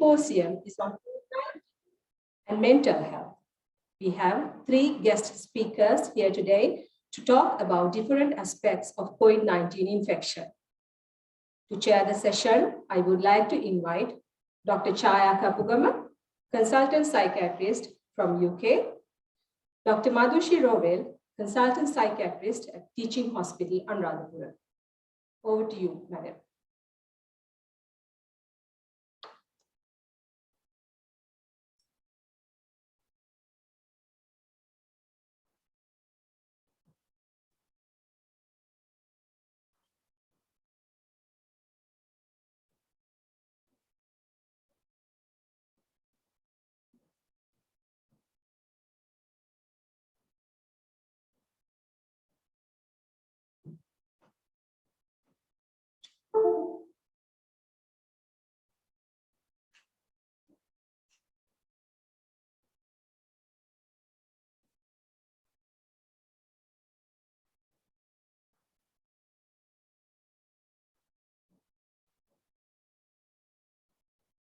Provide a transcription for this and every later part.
symposium is on COVID-19 and mental health. We have 3 guest speakers here today to talk about different aspects of COVID-19 infection. To chair the session, I would like to invite Dr. Chaya Kapugama, consultant psychiatrist from UK, Dr. Madhushi Rovel, consultant psychiatrist at Teaching Hospital, Anuradhapura. Over to you, madam.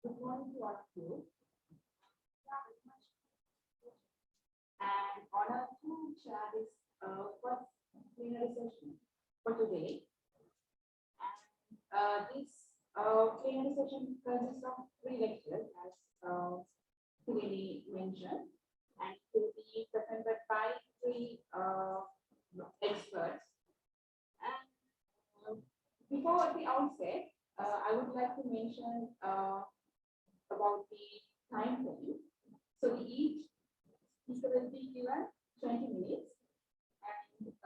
Good morning to all of you. And honored to share this first plenary session for today. And this plenary session consists of 3 lectures, as Sivini mentioned, and it will be presented by 3 experts. And before the outset, I would like to mention about the time frame. So each speaker will be given 20 minutes, and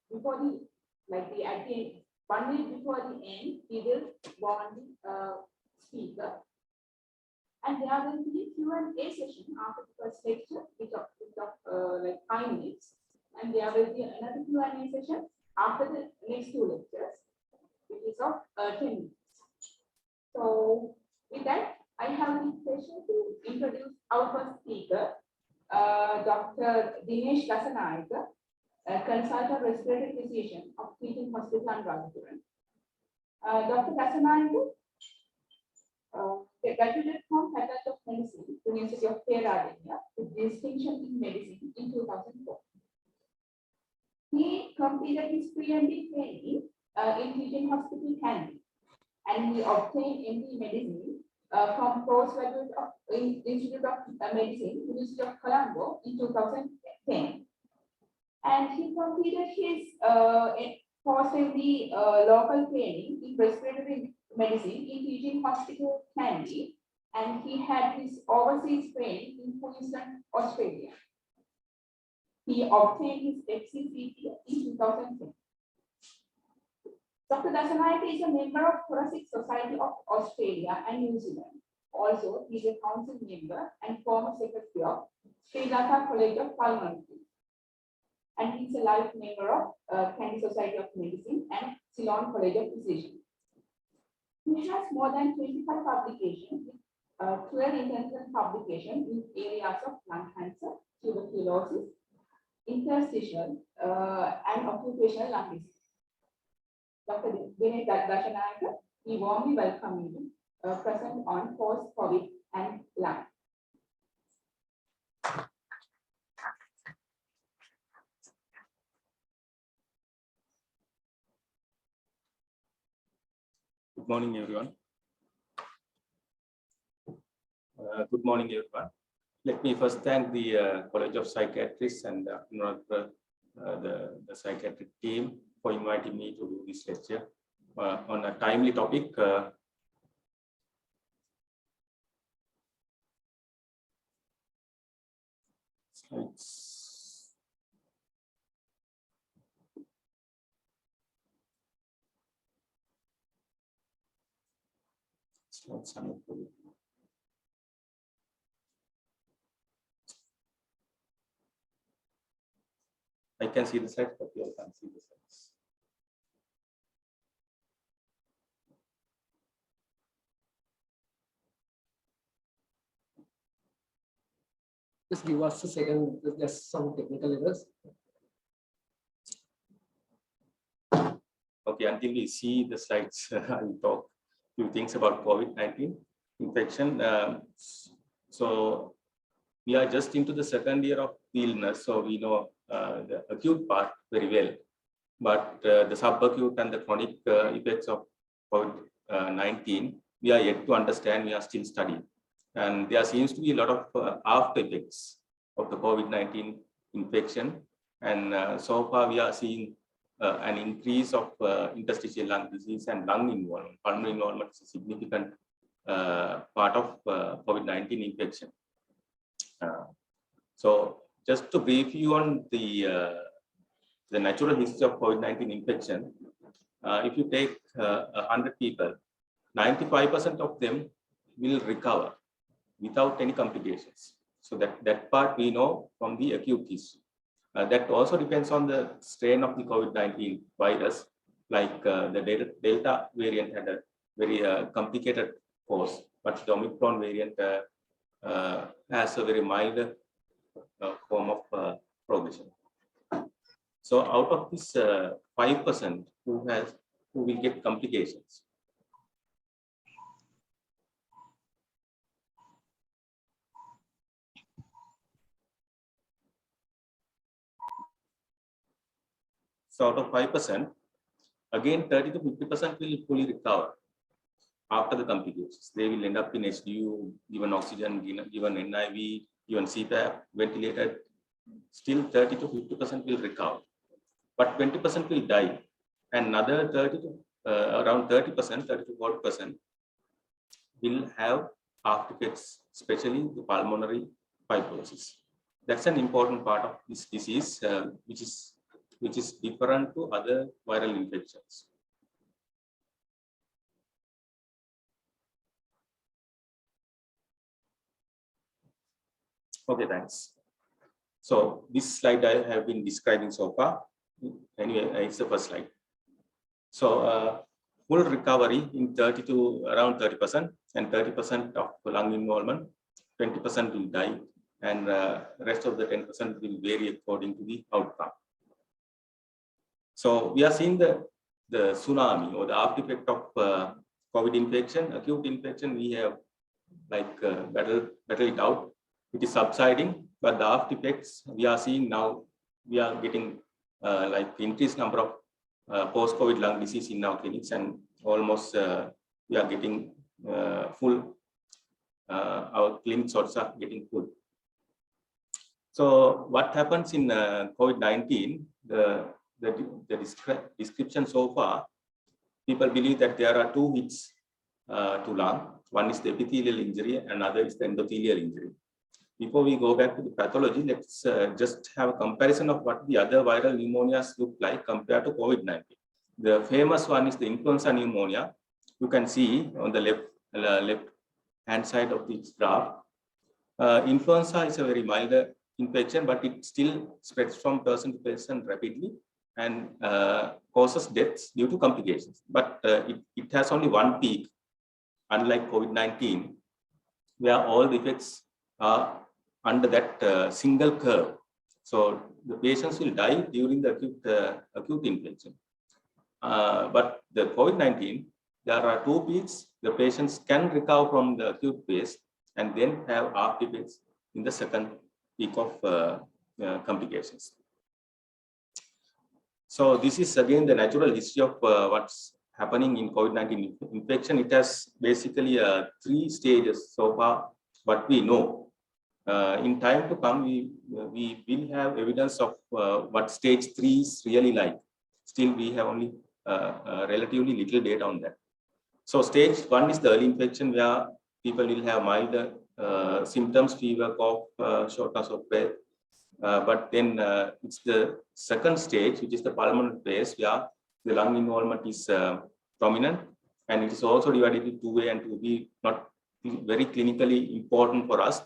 before the at the end, 1 minute before the end, we will go on the speaker, and there will be Q&A session after the first lecture, which of 5 minutes, and there will be another Q&A session after the next 2 lectures, which is of 10 minutes. So with that, I have the pleasure to introduce our first speaker, Dr. Dinesh Dasanayaka, a consultant respiratory physician of Teaching Hospital, Anuradhapura. Dr. Dasanayaka graduated from Faculty of Medicine, University of Kerala, with distinction in medicine in 2004. He completed his pre-MD training in Teaching Hospital, Candy, and he obtained MD medicine from postgraduate of Institute of Medicine, University of Colombo in 2010. And he completed his post-MD local training in respiratory medicine in Teaching Hospital, Candy, and he had his overseas training in Queensland, Australia. He obtained his FCCT in 2010. Dr. Dasanayaka is a member of Thoracic Society of Australia and New Zealand. Also, he is a council member and former secretary of Sri Lanka College of Pulmonology. And he is a life member of Candy Society of Medicine and Ceylon College of Physicians. He has more than 25 publications, 12 international publications in areas of lung cancer, tuberculosis, interstitial, and occupational lung disease. Dr. Dinesh Dasanayaka, we warmly welcome you present on post-COVID and lung. Good morning, everyone. Good morning, everyone. Let me first thank the College of Psychiatrists and the psychiatric team for inviting me to do this lecture on a timely topic. Slides. Slides are not good. I can see the slides, but you all can't see the slides. Just give us a second, there's some technical errors. Okay, until we see the slides, I will talk a few things about COVID-19. infection. So we are just into the second year of the illness, so we know the acute part very well. But the subacute and the chronic effects of COVID-19, we are yet to understand, we are still studying. And there seems to be a lot of after effects of the COVID-19 infection. And so far, we are seeing an increase of interstitial lung disease and lung involvement. Pulmonary involvement is a significant part of COVID-19 infection. So just to brief you on the natural history of COVID-19 infection, if you take 100 people, 95% of them will recover without any complications. So that part we know from the acute history. That also depends on the strain of the COVID-19 virus. Like the Delta variant had a very complicated course, but the Omicron variant has a very mild form of progression. So out of this 5% who will get complications, so out of 5%, again 30 to 50% will fully recover after the complications. They will end up in HDU, given oxygen, given NIV, given CPAP, ventilated. Still 30 to 50% will recover, but 20% will die, and another 30 to around 30%, 30 to 40% will have after effects, especially the pulmonary fibrosis. That's an important part of this disease, which is different to other viral infections. Okay, thanks. So this slide I have been describing so far. Anyway, it's the first slide. So full recovery in 30 to around 30%, and 30% of lung involvement, 20% will die, and rest of the 10% will vary according to the outcome. So we are seeing the tsunami or the after effect of COVID infection, acute infection. We have like battled it out. It is subsiding, but the after effects we are seeing now, we are getting like increased number of post-COVID lung disease in our clinics, and almost we are getting full. Our clinics also are getting full. So what happens in COVID-19? The description so far, people believe that there are two hits to lung. One is the epithelial injury, and another is the endothelial injury. Before we go back to the pathology, let's just have a comparison of what the other viral pneumonias look like compared to COVID-19. The famous one is the influenza pneumonia. You can see on the left hand side of this graph. Influenza is a very mild infection, but it still spreads from person to person rapidly and causes deaths due to complications. But it has only one peak, unlike COVID-19, where all the effects are under that single curve. So the patients will die during the acute infection. But the COVID-19, there are two peaks. The patients can recover from the acute phase and then have after effects in the second peak of complications. So this is again the natural history of what's happening in COVID-19 infection. It has basically 3 stages so far, what we know. In time to come, we will have evidence of what stage 3 is really like. Still, we have only relatively little data on that. So stage 1 is the early infection, where people will have mild symptoms, fever, cough, shortness of breath. But then it's the second stage, which is the pulmonary phase, where the lung involvement is prominent, and it is also divided into 2A and 2B, not very clinically important for us.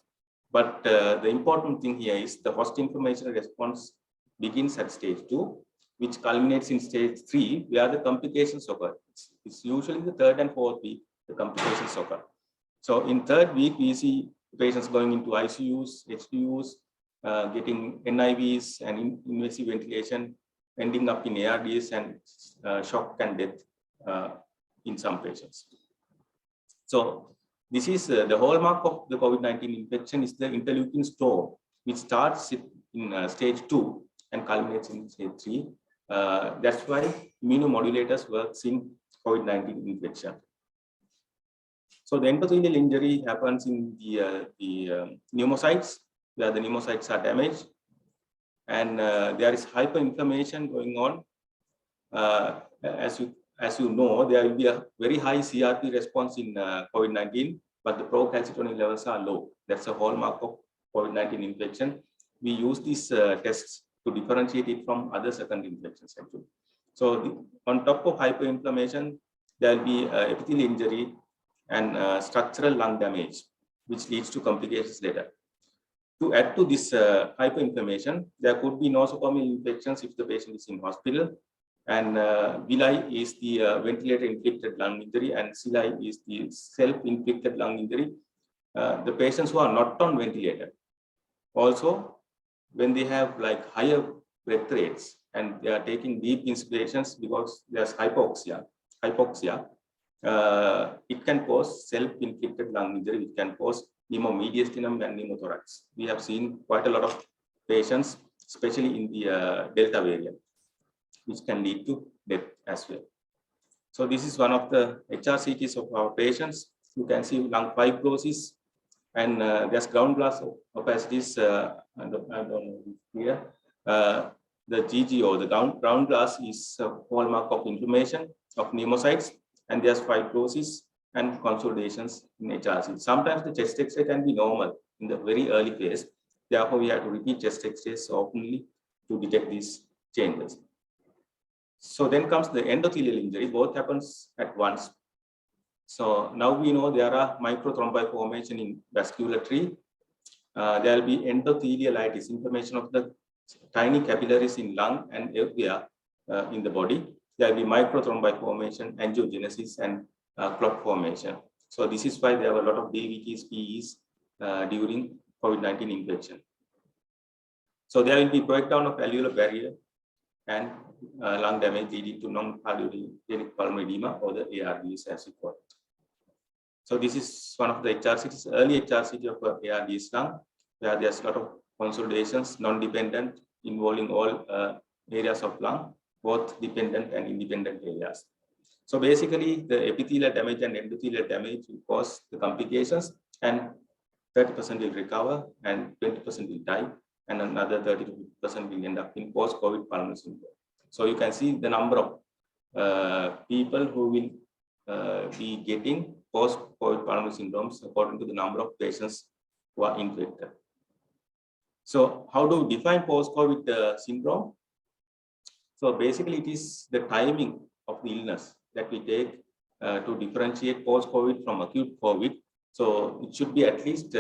But the important thing here is the host information response begins at stage 2, which culminates in stage 3, where the complications occur. It's usually the 3rd and 4th week, the complications occur. So in 3rd week, we see patients going into ICUs, HDUs, getting NIVs and invasive ventilation, ending up in ARDS and shock and death in some patients. So This is the hallmark of the COVID-19 infection is the interleukin storm, which starts in stage 2 and culminates in stage 3. That's why immunomodulators works in COVID-19 infection. So the endothelial injury happens in the pneumocytes, where the pneumocytes are damaged, and there is hyperinflammation going on. As you know, there will be a very high CRP response in COVID-19, but the procalcitonin levels are low. That's a hallmark of COVID-19 infection. We use these tests to differentiate it from other secondary infections actually. So on top of hyperinflammation, there will be epithelial injury and structural lung damage, which leads to complications later. To add to this hyperinflammation, there could be nosocomial infections if the patient is in hospital. And villi is the ventilator-inflicted lung injury, and cilia is the self-inflicted lung injury. The patients who are not on ventilator, also when they have like higher breath rates and they are taking deep inspirations because there's hypoxia, it can cause self-inflicted lung injury, which can cause pneumomediastinum and pneumothorax. We have seen quite a lot of patients, especially in the Delta variant, which can lead to death as well. So this is one of the HRCTs of our patients. You can see lung fibrosis, and there's ground glass opacities. I don't know here. The GGO, the ground glass, is a hallmark of inflammation of pneumocytes, and there's fibrosis and consolidations in HRC. Sometimes the chest X-ray can be normal in the very early phase. Therefore, we have to repeat chest X-rays oftenly to detect these changes. So then comes the endothelial injury. Both happens at once. So now we know there are microthrombi formation in vascular tree. There will be endothelialitis, inflammation of the tiny capillaries in lung and everywhere in the body. There will be microthrombi formation, angiogenesis, and clot formation. So this is why there were a lot of DVTs, PEs during COVID-19 infection. So there will be breakdown of alveolar barrier and lung damage leading to non-cardiogenic pulmonary edema, or the ARDS as we call it. So this is one of the HRCTs, early HRCT of ARDS lung, where there's a lot of consolidations, non-dependent, involving all areas of lung, both dependent and independent areas. So basically, the epithelial damage and endothelial damage will cause the complications, and 30% will recover and 20% will die, and another 30% will end up in post-COVID pulmonary syndrome. So you can see the number of people who will be getting post-COVID pulmonary syndromes according to the number of patients who are infected. So how do we define post-COVID syndrome? So basically, it is the timing of the illness that we take to differentiate post-COVID from acute COVID. So it should be at least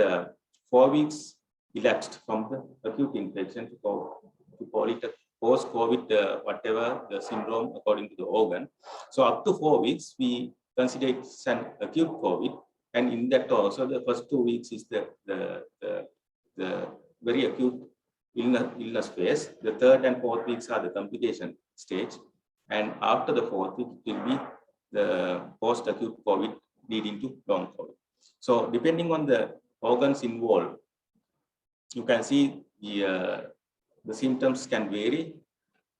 4 weeks elapsed from the acute infection to call it a post-COVID, whatever the syndrome according to the organ. So up to 4 weeks, we consider it an acute COVID, and in that also the first 2 weeks is the very acute illness phase. The third and fourth weeks are the complication stage, and after the fourth week it will be the post-acute COVID leading to long COVID. So depending on the organs involved, you can see the symptoms can vary.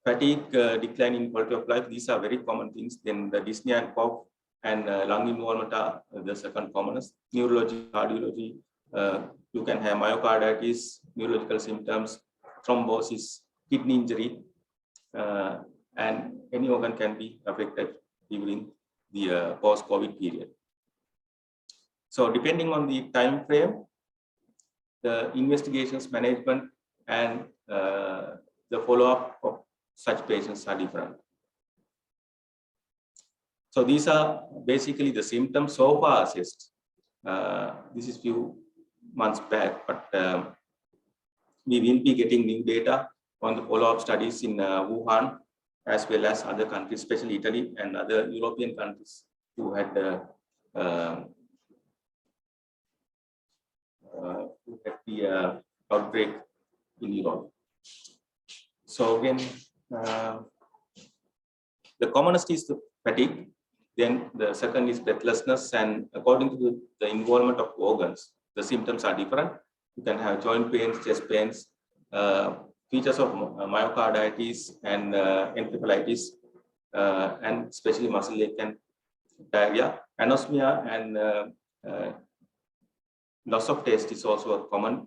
Fatigue, decline in quality of life, these are very common things. Then the dyspnea and cough and lung involvement are the second commonest. Neurology, cardiology, you can have myocarditis, neurological symptoms, thrombosis, kidney injury, and any organ can be affected during the post-COVID period. So depending on the time frame, the investigations, management, and the follow-up of such patients are different. So these are basically the symptoms so far assessed. This is few months back, but we will be getting new data on the follow-up studies in Wuhan, as well as other countries, especially Italy and other European countries who had the outbreak in Europe. So again, the commonest is the fatigue. Then the second is breathlessness, and according to the involvement of organs, the symptoms are different. You can have joint pains, chest pains, features of myocarditis and encephalitis, and especially muscle ache and diarrhea. Anosmia and loss of taste is also a common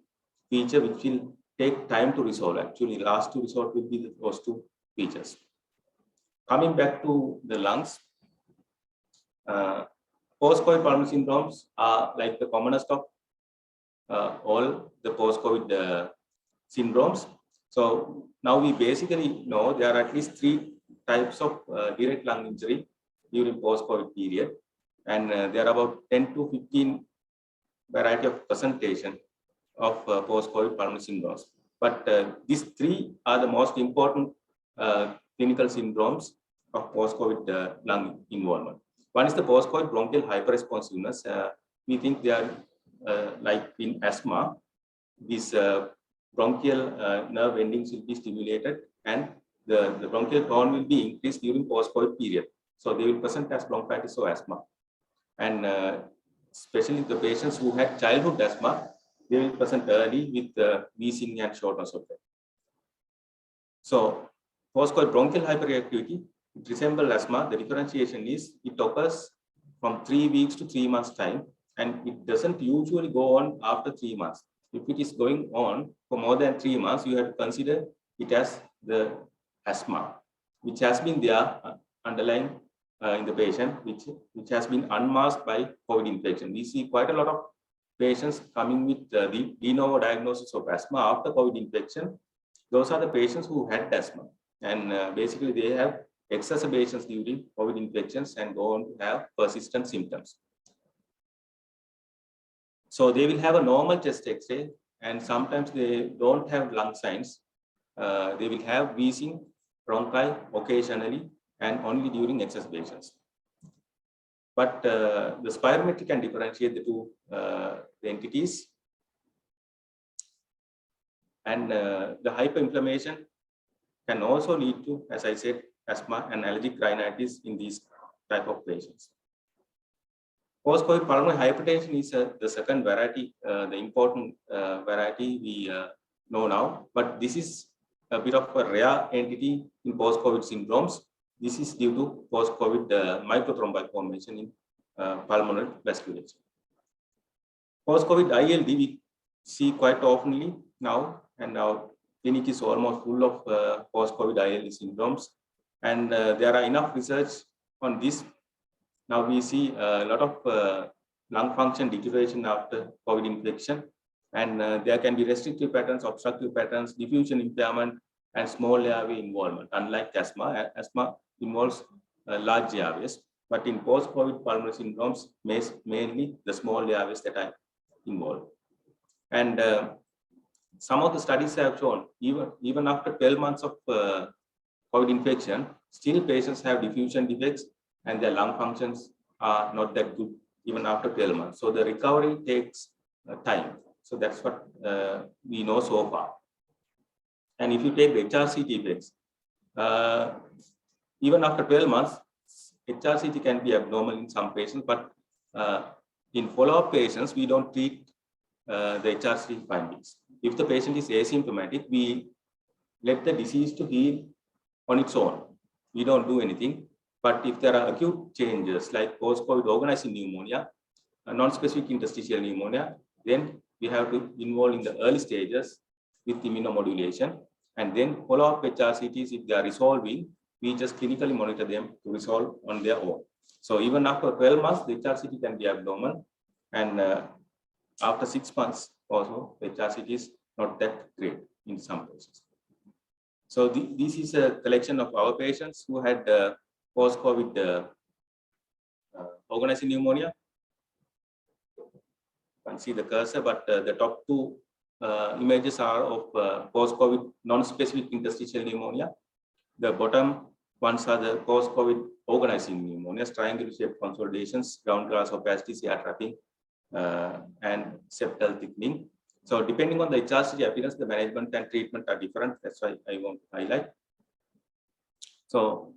feature which will take time to resolve. Actually, last to resolve will be those two features. Coming back to the lungs, post-COVID pulmonary syndromes are like the commonest of all the post-COVID syndromes. So now we basically know there are at least 3 types of direct lung injury during post-COVID period, and there are about 10 to 15 variety of presentation of post-COVID pulmonary syndromes. But these 3 are the most important clinical syndromes of post-COVID lung involvement. One is the post-COVID bronchial hyperresponsiveness. We think they are like in asthma, these bronchial nerve endings will be stimulated, and the bronchial tone will be increased during post-COVID period. So they will present as bronchitis or asthma. And especially the patients who had childhood asthma, they will present early with wheezing and shortness of breath. So post-COVID bronchial hyperreactivity, it resembles asthma. The differentiation is it occurs from 3 weeks to 3 months time, and it doesn't usually go on after 3 months. If it is going on for more than 3 months, you have to consider it as the asthma, which has been there underlying in the patient, which has been unmasked by COVID infection. We see quite a lot of patients coming with the de novo diagnosis of asthma after COVID infection. Those are the patients who had asthma, and basically they have exacerbations during COVID infections and go on to have persistent symptoms. So they will have a normal chest X-ray, and sometimes they don't have lung signs. They will have wheezing, bronchi occasionally, and only during exacerbations. But the spirometry can differentiate the 2 entities. And the hyperinflammation can also lead to, as I said, asthma and allergic rhinitis in these type of patients. Post-COVID pulmonary hypertension is the second variety, the important variety we know now, but this is a bit of a rare entity in post-COVID syndromes. This is due to post-COVID microthrombi formation in pulmonary vasculature. Post-COVID ILD we see quite oftenly now, and our clinic is almost full of post-COVID ILD syndromes, and there are enough research on this. Now we see a lot of lung function deterioration after COVID infection, and there can be restrictive patterns, obstructive patterns, diffusion impairment, and small airway involvement. Unlike asthma, asthma involves large airways, but in post-COVID pulmonary syndromes, mainly the small airways that are involved. And some of the studies have shown even after 12 months of COVID infection, still patients have diffusion defects and their lung functions are not that good even after 12 months. So the recovery takes time. So that's what we know so far. And if you take the HRCT effects, even after 12 months, HRCT can be abnormal in some patients, but in follow-up patients, we don't treat the HRCT findings. If the patient is asymptomatic, we let the disease to heal on its own. We don't do anything. But if there are acute changes like post-COVID organizing pneumonia, non-specific interstitial pneumonia, then we have to involve in the early stages with immunomodulation, and then follow up HRCTs. If they are resolving, we just clinically monitor them to resolve on their own. So even after 12 months, the HRCT can be abnormal, and after 6 months also, the HRCT is not that great in some patients. So this is a collection of our patients who had post-COVID organizing pneumonia. You can see the cursor, but the top 2 images are of post-COVID non-specific interstitial pneumonia. The bottom ones are the post-COVID organizing pneumonias, triangular-shaped consolidations, ground glass opacity, air trapping, and septal thickening. So depending on the HRCT appearance, the management and treatment are different. That's why I want to highlight. So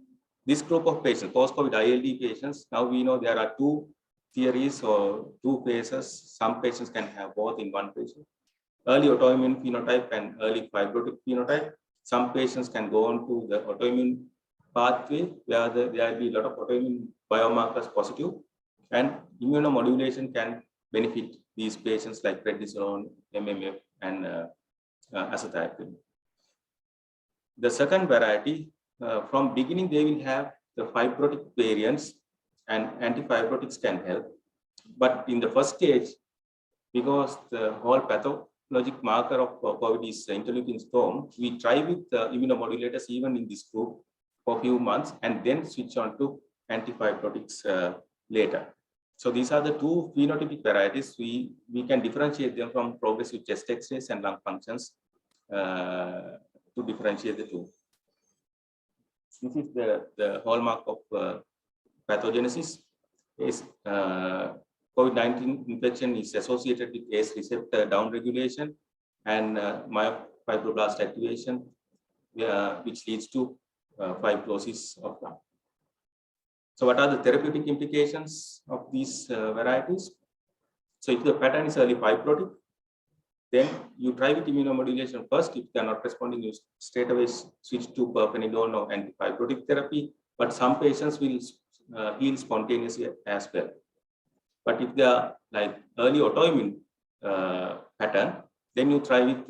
this group of patients, post-COVID ILD patients, now we know there are two theories or two phases. Some patients can have both in one patient. Early autoimmune phenotype and early fibrotic phenotype. Some patients can go on to the autoimmune pathway where there will be a lot of autoimmune biomarkers positive, and immunomodulation can benefit these patients like prednisolone, MMF, and azathioprine. The second variety, from beginning they will have the fibrotic variants, and antifibrotics can help. But in the first stage, because the whole pathologic marker of COVID is interleukin storm, we try with immunomodulators even in this group for a few months and then switch on to antifibrotics later. So these are the two phenotypic varieties. We can differentiate them from progressive chest X-rays and lung functions to differentiate the two. This is the hallmark of pathogenesis. Is COVID-19 infection is associated with ACE receptor downregulation and myofibroblast activation, which leads to fibrosis of lung. So what are the therapeutic implications of these varieties? So if the pattern is early fibrotic, then you try with immunomodulation first. If they are not responding, you straight away switch to pirfenidone or antifibrotic therapy. But some patients will heal spontaneously as well. But if they are like early autoimmune pattern, then you try with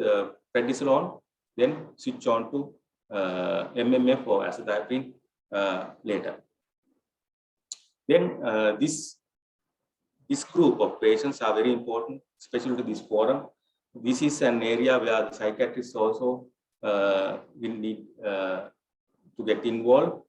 prednisolone, then switch on to MMF or azathioprine later. Then this group of patients are very important, especially to this forum. This is an area where the psychiatrists also will need to get involved.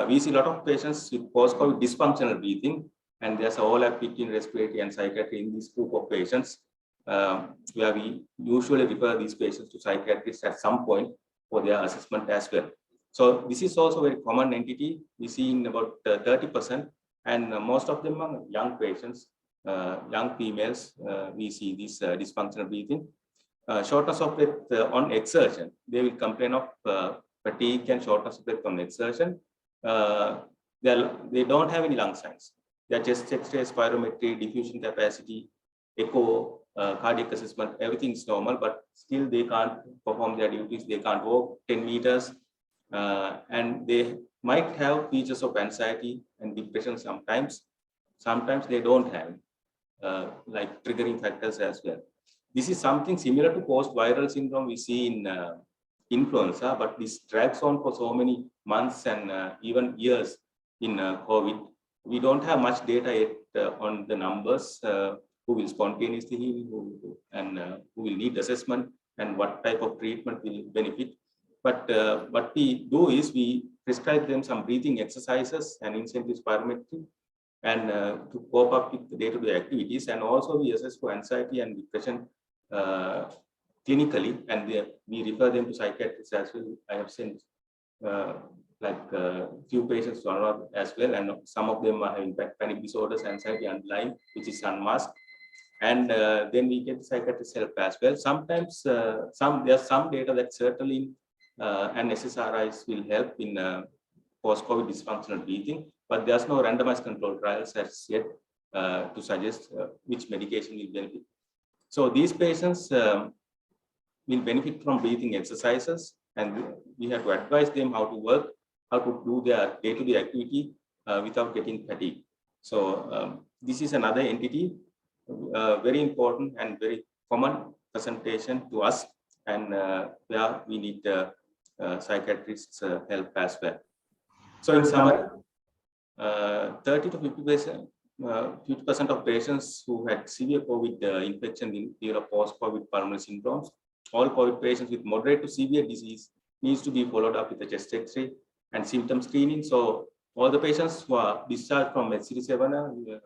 We see a lot of patients with post-COVID dysfunctional breathing, and there's an overlap between respiratory and psychiatry in this group of patients, where we usually refer these patients to psychiatrists at some point for their assessment as well. So this is also a very common entity. We see in about 30%, and most of them are young patients, young females. We see this dysfunctional breathing. Shortness of breath on exertion. They will complain of fatigue and shortness of breath on exertion. They don't have any lung signs. Their chest X-ray, spirometry, diffusion capacity, echo, cardiac assessment, everything is normal, but still they can't perform their duties. They can't walk 10 meters, and they might have features of anxiety and depression sometimes. Sometimes they don't have, like triggering factors as well. This is something similar to post-viral syndrome we see in influenza, but this drags on for so many months and even years in COVID. We don't have much data yet on the numbers, who will spontaneously heal, and who will need assessment, and what type of treatment will benefit. But what we do is we prescribe them some breathing exercises and incentive spirometry, and to cope up with the day-to-day activities. And also we assess for anxiety and depression clinically, and we refer them to psychiatrists as well. I have sent few patients to Anuradhapura as well, and some of them are having panic disorders, anxiety underlying, which is unmasked. And then we get psychiatrist help as well. Sometimes there's some data that certainly an SSRIs will help in post-COVID dysfunctional breathing, but there's no randomized controlled trials as yet to suggest which medication will benefit. So these patients will benefit from breathing exercises, and we have to advise them how to work, how to do their day-to-day activity without getting fatigued. So this is another entity, very important and very common presentation to us, and where we need psychiatrists' help as well. So in summary, 30 to 50% of patients who had severe COVID infection in period of post-COVID pulmonary syndromes, all COVID patients with moderate to severe disease needs to be followed up with a chest X-ray and symptom screening. So all the patients who are discharged from HCD7,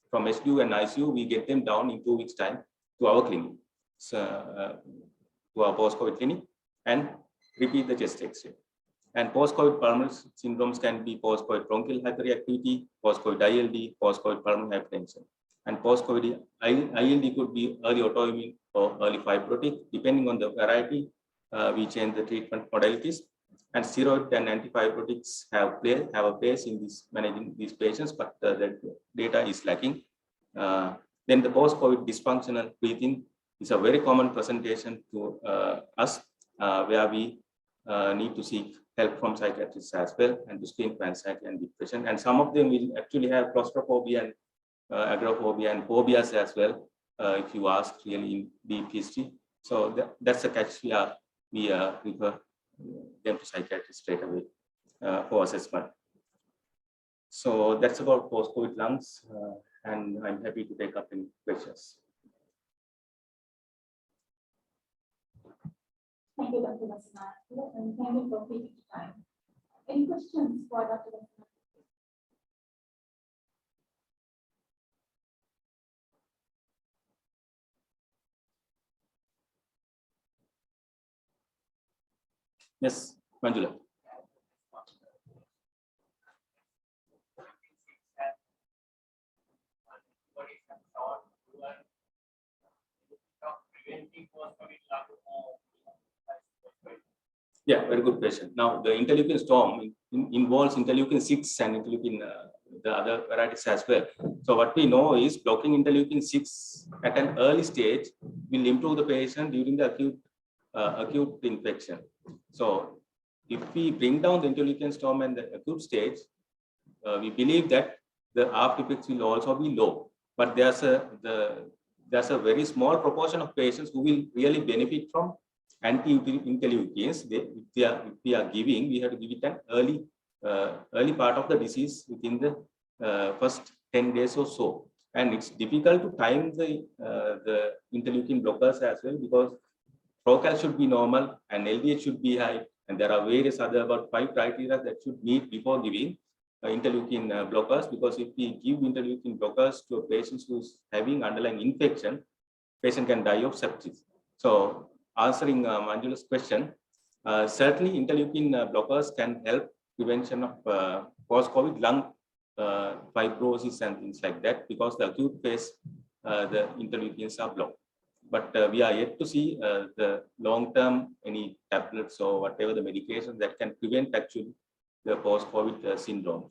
from SDU and ICU, we get them down in 2 weeks' time to our clinic, so, to our post-COVID clinic, and repeat the chest X-ray. And post-COVID pulmonary syndromes can be post-COVID bronchial hyperreactivity, post-COVID ILD, post-COVID pulmonary hypertension. And post-COVID ILD could be early autoimmune or early fibrotic. Depending on the variety, we change the treatment modalities. And steroid and antifibrotics have a place in this managing these patients, but the data is lacking. Then the post-COVID dysfunctional breathing is a very common presentation to us, where we need to seek help from psychiatrists as well, and to screen for anxiety and depression. And some of them will actually have claustrophobia and agoraphobia and phobias as well, if you ask really in deep history. So that's a catch. We refer them to psychiatrists straight away for assessment. So that's about post-COVID lungs, and I'm happy to take up any questions. Thank you, Dr. Vasanth, and thank you for taking the time. Any questions for Dr. Vasanth? Yes, Manjula. Yeah, very good question. Now, the interleukin storm involves interleukin 6 and interleukin, the other varieties as well. So what we know is blocking interleukin 6 at an early stage will improve the patient during the acute infection. So if we bring down the interleukin storm and the acute stage, we believe that the after effects will also be low. But there's a very small proportion of patients who will really benefit from anti-interleukins. If we are giving, we have to give it an early part of the disease within the first 10 days or so. And it's difficult to time the interleukin blockers as well, because procal should be normal and LDH should be high, and there are various other about 5 criteria that should meet before giving interleukin blockers. Because if we give interleukin blockers to a patient who's having underlying infection, patient can die of sepsis. So answering Manjula's question, certainly interleukin blockers can help prevention of post-COVID lung fibrosis and things like that, because the acute phase, the interleukins are blocked. But we are yet to see the long-term any tablets or whatever the medication that can prevent actually the post-COVID syndrome.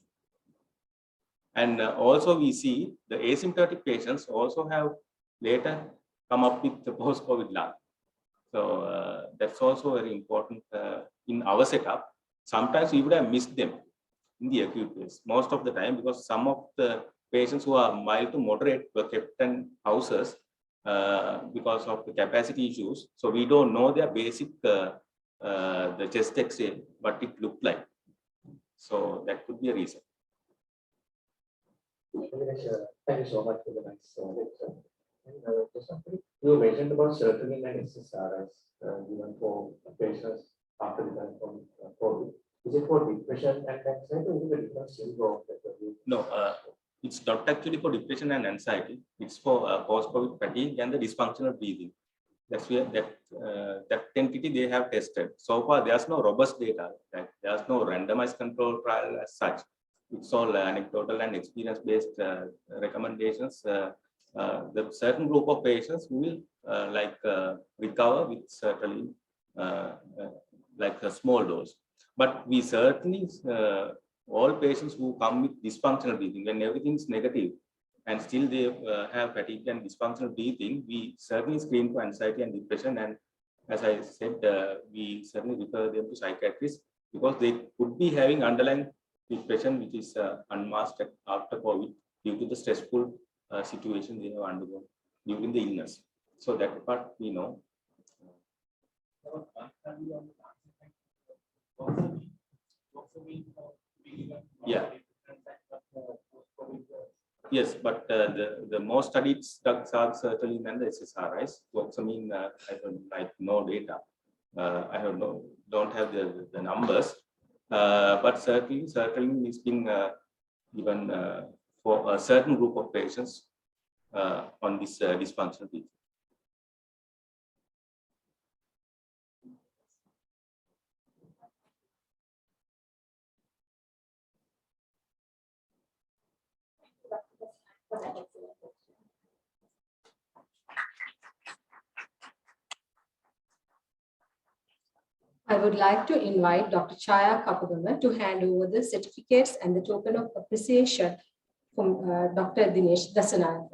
And also we see the asymptomatic patients also have later come up with the post-COVID lung. So that's also very important in our setup. Sometimes we would have missed them in the acute phase most of the time, because some of the patients who are mild to moderate were kept in houses because of the capacity issues. So we don't know their basic the chest X-ray, what it looked like. So that could be a reason. Thank you so much for the nice lecture. And you mentioned about serotonin and SSRIs given for patients after return from COVID. Is it for depression and anxiety, or is it a different syndrome? No, it's not actually for depression and anxiety. It's for post-COVID fatigue and the dysfunctional breathing. That's where that entity they have tested. So far, there's no robust data. There's no randomized control trial as such. It's all anecdotal and experience-based recommendations. The certain group of patients who will recover with certainly like a small dose. But we certainly all patients who come with dysfunctional breathing, when everything is negative and still they have fatigue and dysfunctional breathing, we certainly screen for anxiety and depression. And as I said, we certainly refer them to psychiatrists, because they could be having underlying depression which is unmasked after COVID due to the stressful situation they have undergone during the illness. So that part we know. Yeah. Yes, but the most studied drugs are certainly and the SSRIs. Voxamine, I have like no data. I have don't have the numbers, but certainly it's been given for a certain group of patients on this dysfunctional breathing. I would like to invite Dr. Chaya Kapadama to hand over the certificates and the token of appreciation from Dr. Dinesh Dasanayake.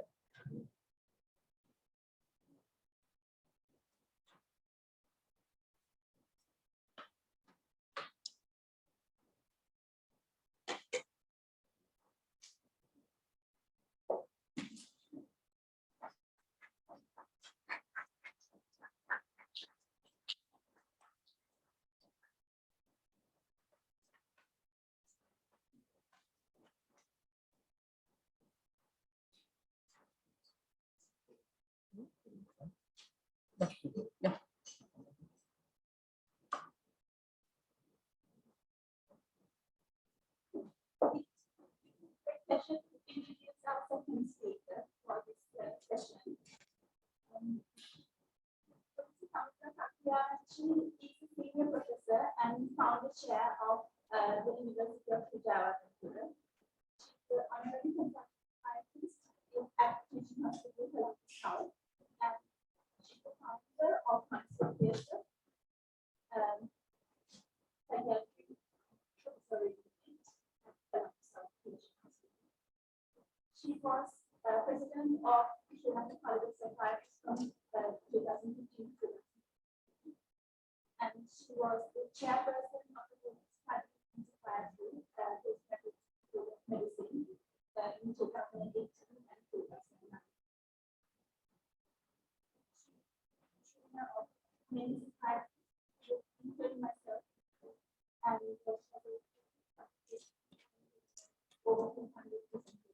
Pleasure to introduce our second speaker for this session. Professor Anuradhapura is a senior professor and founder chair of the University of Anuradhapura. She's the honorary consultant scientist at Teaching Hospital Lanka South, and she's the founder of Psychiatry, Psychiatry, sorry, at Lanka South Teaching Hospital. She was president of Sri Lanka College of Psychiatry from 2015 to 2016. And she was the chairperson of the Women's College of Psychiatry, medicine, in 2018 and 2009. Of many psychiatrists, including myself, and over 200 presentations.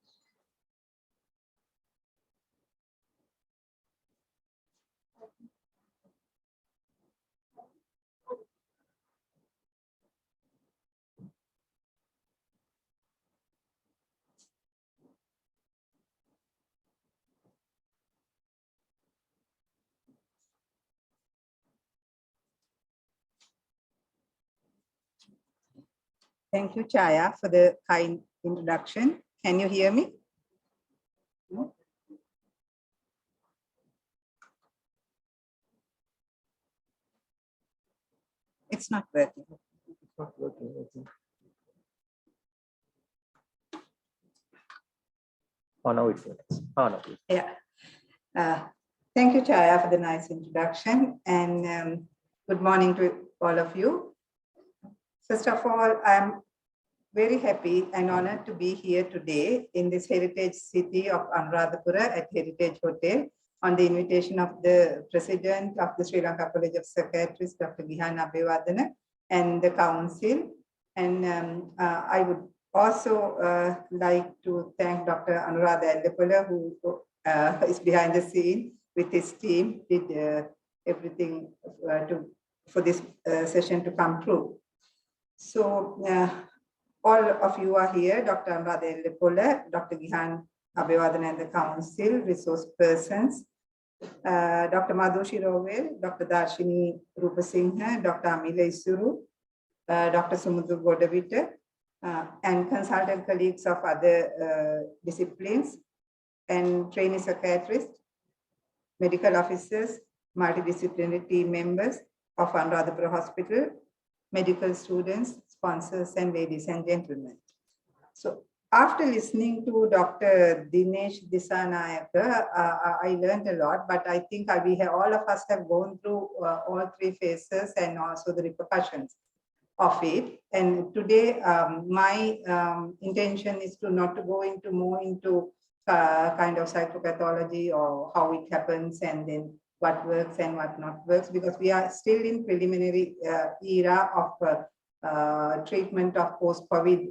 Thank you, Chaya, for the kind introduction. Can you hear me? No? It's not working. It's not working. I think. Oh, now it works. Oh, no. Yeah. Thank you, Chaya, for the nice introduction, and good morning to all of you. First of all, I'm very happy and honored to be here today in this heritage city of Anuradhapura at Heritage Hotel on the invitation of the President of the Sri Lanka College of Psychiatrists, Dr. Gihan Abeywadana, and the Council. And I would also like to thank Dr. Anuradhapura, who is behind the scene with his team, did everything for this session to come through. So all of you are here, Dr. Anuradhapura, Dr. Gihan Abeywadana and the Council, resource persons, Dr. Madhushi Rovel, Dr. Darshini Rupasinghe, Dr. Amila Isuru, Dr. Sumudhu Godavita, and consultant colleagues of other disciplines, and trainee psychiatrists, medical officers, multidisciplinary team members of Anuradhapura Hospital, medical students, sponsors, and ladies and gentlemen. So after listening to Dr. Dinesh Dasanayake, I learned a lot, but I think all of us have gone through all three phases and also the repercussions of it. And today, my intention is to not to go into more into kind of psychopathology or how it happens and then what works and what not works, because we are still in preliminary era of treatment of post-COVID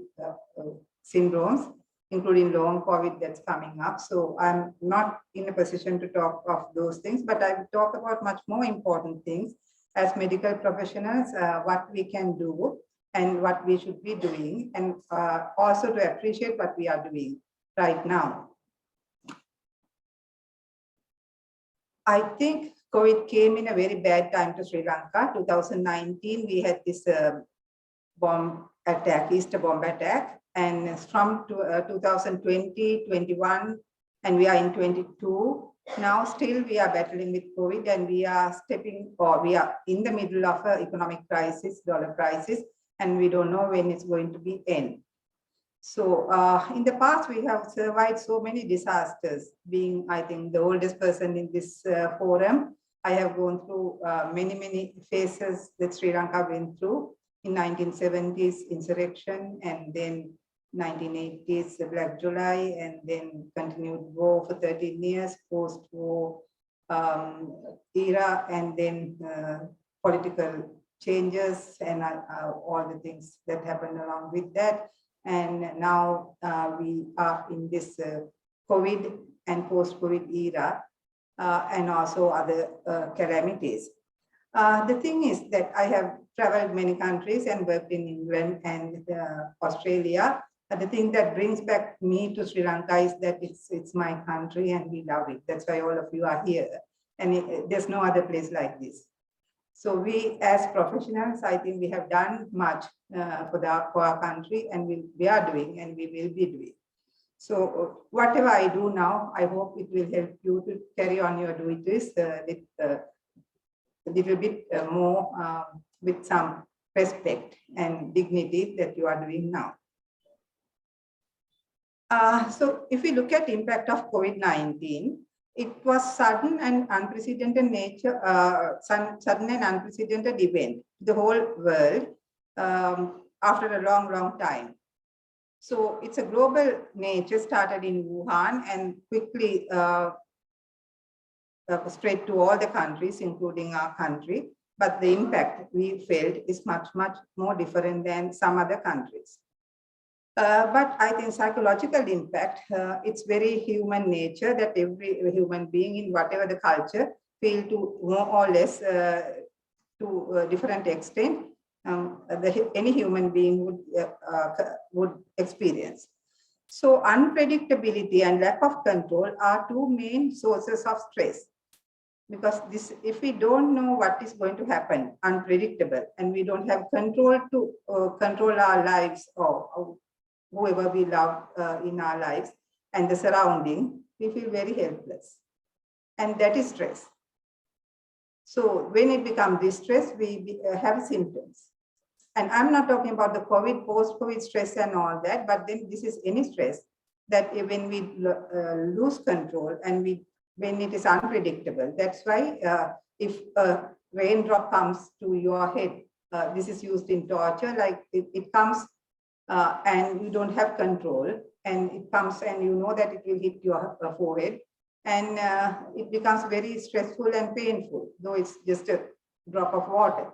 syndromes, including long COVID that's coming up. So I'm not in a position to talk of those things, but I will talk about much more important things as medical professionals, what we can do and what we should be doing, and also to appreciate what we are doing right now. I think COVID came in a very bad time to Sri Lanka. 2019, we had this bomb attack, Easter bomb attack. And from 2020, 21, and we are in 22, Now still we are battling with COVID, and we are we are in the middle of an economic crisis, dollar crisis, and we don't know when it's going to be end. So in the past, we have survived so many disasters. Being, I think, the oldest person in this forum, I have gone through many phases that Sri Lanka went through. In 1970s, insurrection, and then 1980s, the Black July, and then continued war for 13 years, post-war era, and then political changes and all the things that happened along with that. And now we are in this COVID and post-COVID era, and also other calamities. The thing is that I have traveled many countries and worked in England and Australia. The thing that brings back me to Sri Lanka is that it's my country and we love it. That's why all of you are here. And there's no other place like this. So we as professionals, I think we have done much for our country, and we are doing and we will be doing. So whatever I do now, I hope it will help you to carry on your duties a little bit more with some respect and dignity that you are doing now. So if we look at impact of COVID-19, it was sudden and unprecedented nature, sudden and unprecedented event, the whole world after a long time. So it's a global nature, started in Wuhan and quickly spread to all the countries, including our country. But the impact we felt is much more different than some other countries. But I think psychological impact, it's very human nature that every human being in whatever the culture feel to more or less to a different extent, any human being would experience. So unpredictability and lack of control are two main sources of stress. Because if we don't know what is going to happen, unpredictable, and we don't have control to control our lives or whoever we love in our lives and the surrounding, we feel very helpless. And that is stress. So when it becomes distress, we have symptoms. And I'm not talking about the COVID, post-COVID stress and all that, but then this is any stress that when we lose control and when it is unpredictable. That's why if a raindrop comes to your head, this is used in torture, like it comes and you don't have control, and it comes and you know that it will hit your forehead, and it becomes very stressful and painful, though it's just a drop of water.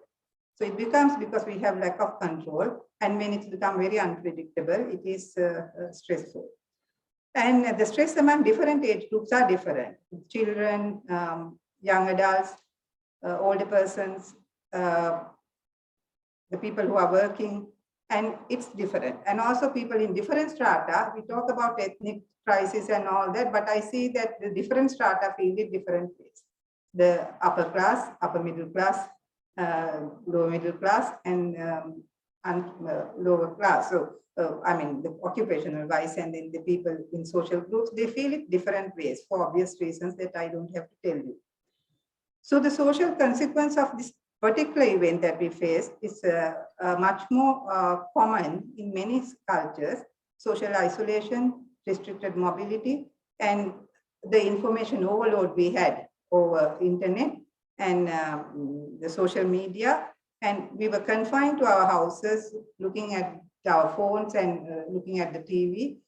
So it becomes because we have lack of control, and when it's become very unpredictable, it is stressful. And the stress among different age groups are different. Children, young adults, older persons, the people who are working, and it's different. And also people in different strata, we talk about ethnic crisis and all that, but I see that the different strata feel it different ways. The upper class, upper middle class, lower middle class, and lower class. So I mean, the occupational wise, and then the people in social groups, they feel it different ways for obvious reasons that I don't have to tell you. So the social consequence of this particular event that we face is much more common in many cultures: social isolation, restricted mobility, and the information overload we had over internet and the social media. And we were confined to our houses, looking at our phones and looking at the TV,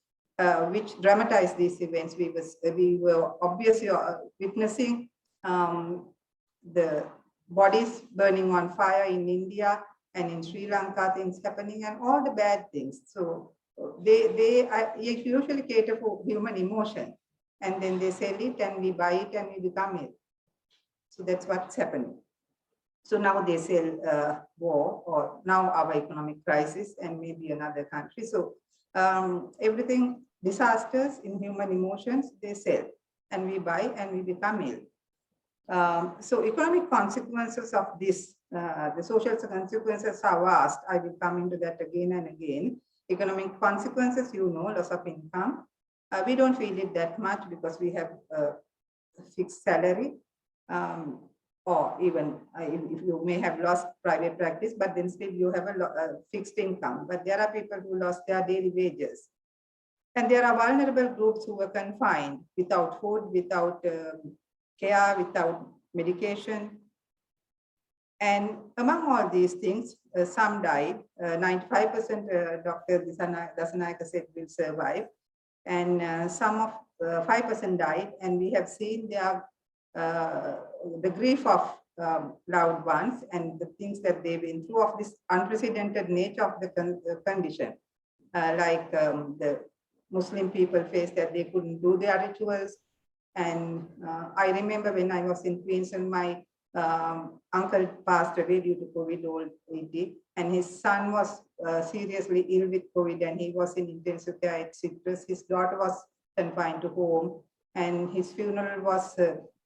which dramatized these events. We were obviously witnessing the bodies burning on fire in India and in Sri Lanka, things happening and all the bad things. So they usually cater for human emotion, and then they sell it and we buy it and we become it. So that's what's happening. So now they sell war, or now our economic crisis, and maybe another country. So everything, disasters in human emotions, they sell and we buy and we become ill. So economic consequences of this, the social consequences are vast. I will come into that again and again. Economic consequences, you know, loss of income. We don't feel it that much because we have fixed salary, or even if you may have lost private practice, but then still you have a fixed income. But there are people who lost their daily wages. And there are vulnerable groups who were confined without food, without care, without medication. And among all these things, some died. 95% Dr. Dasanayake said will survive. And some of 5% died. And we have seen their the grief of loved ones and the things that they've been through of this unprecedented nature of the condition. Like the Muslim people faced that they couldn't do their rituals. And I remember when I was in Queensland, my uncle passed away due to COVID, old 80, and his son was seriously ill with COVID, and he was in intensive care at Citrus. His daughter was confined to home, and his funeral was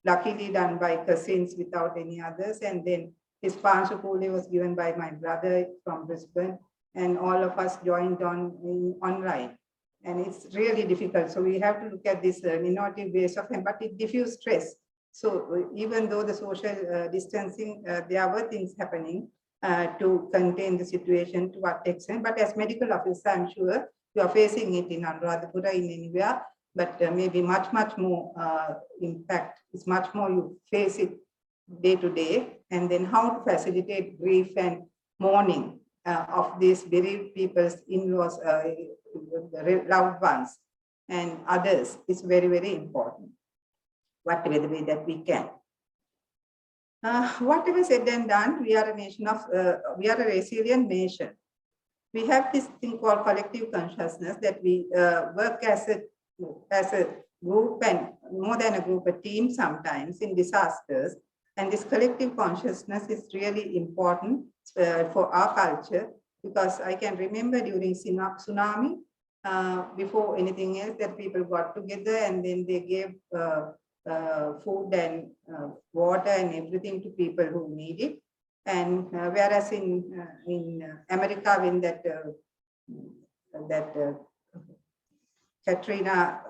luckily done by cousins without any others. And then his Panchapuli was given by my brother from Brisbane, and all of us joined online. And it's really difficult. So we have to look at this innovative ways of him, but it diffuses stress. So even though the social distancing, there were things happening to contain the situation to what extent. But as medical officer, I'm sure you are facing it in Anuradhapura, in anywhere, but maybe much more impact. It's much more you face it day to day, and then how to facilitate grief and mourning of these bereaved people's in-laws, loved ones, and others is very important. Whatever the way that we can. Whatever said and done, we are a nation of, we are a resilient nation. We have this thing called collective consciousness that we work as a group and more than a group, a team sometimes in disasters. And this collective consciousness is really important for our culture, because I can remember during tsunami, before anything else, that people got together and then they gave food and water and everything to people who need it. And whereas in America, when that Katrina,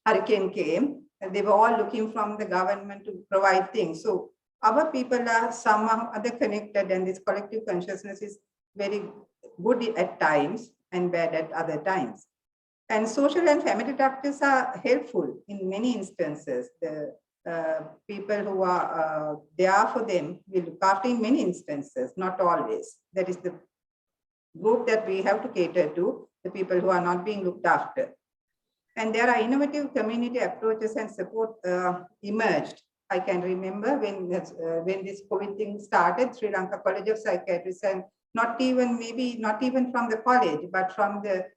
hurricane came, they were all looking from the government to provide things. So our people are somehow other connected, and this collective consciousness is very good at times and bad at other times. And social and family doctors are helpful in many instances. The people who are there for them will look after in many instances, not always. That is the group that we have to cater to, the people who are not being looked after. And there are innovative community approaches and support emerged. I can remember when this COVID thing started, Sri Lanka College of Psychiatry, and not even from the college, but from the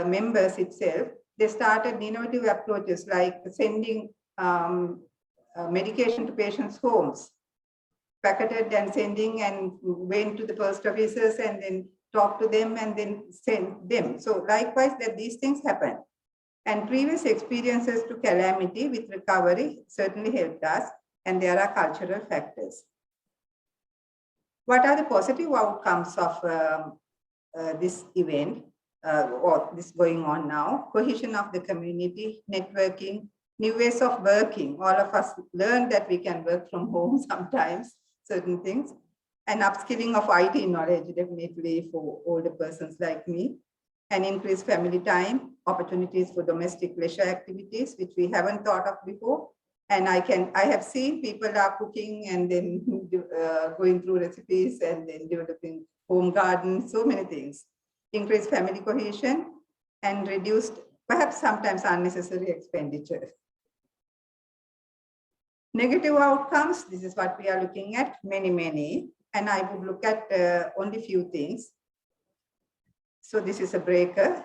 members itself, they started innovative approaches like sending medication to patients' homes, packeted and sending, and went to the post offices and then talk to them and then send them. So likewise, that these things happen. And previous experiences to calamity with recovery certainly helped us, and there are cultural factors. What are the positive outcomes of this event or this going on now? Cohesion of the community, networking, new ways of working. All of us learned that we can work from home sometimes, certain things, and upskilling of IT knowledge, definitely for older persons like me, and increased family time, opportunities for domestic leisure activities, which we haven't thought of before. And I have seen people are cooking and then going through recipes and then developing home gardens, so many things. Increased family cohesion and reduced, perhaps sometimes unnecessary expenditure. Negative outcomes, this is what we are looking at, many, and I would look at only few things. So this is a breaker.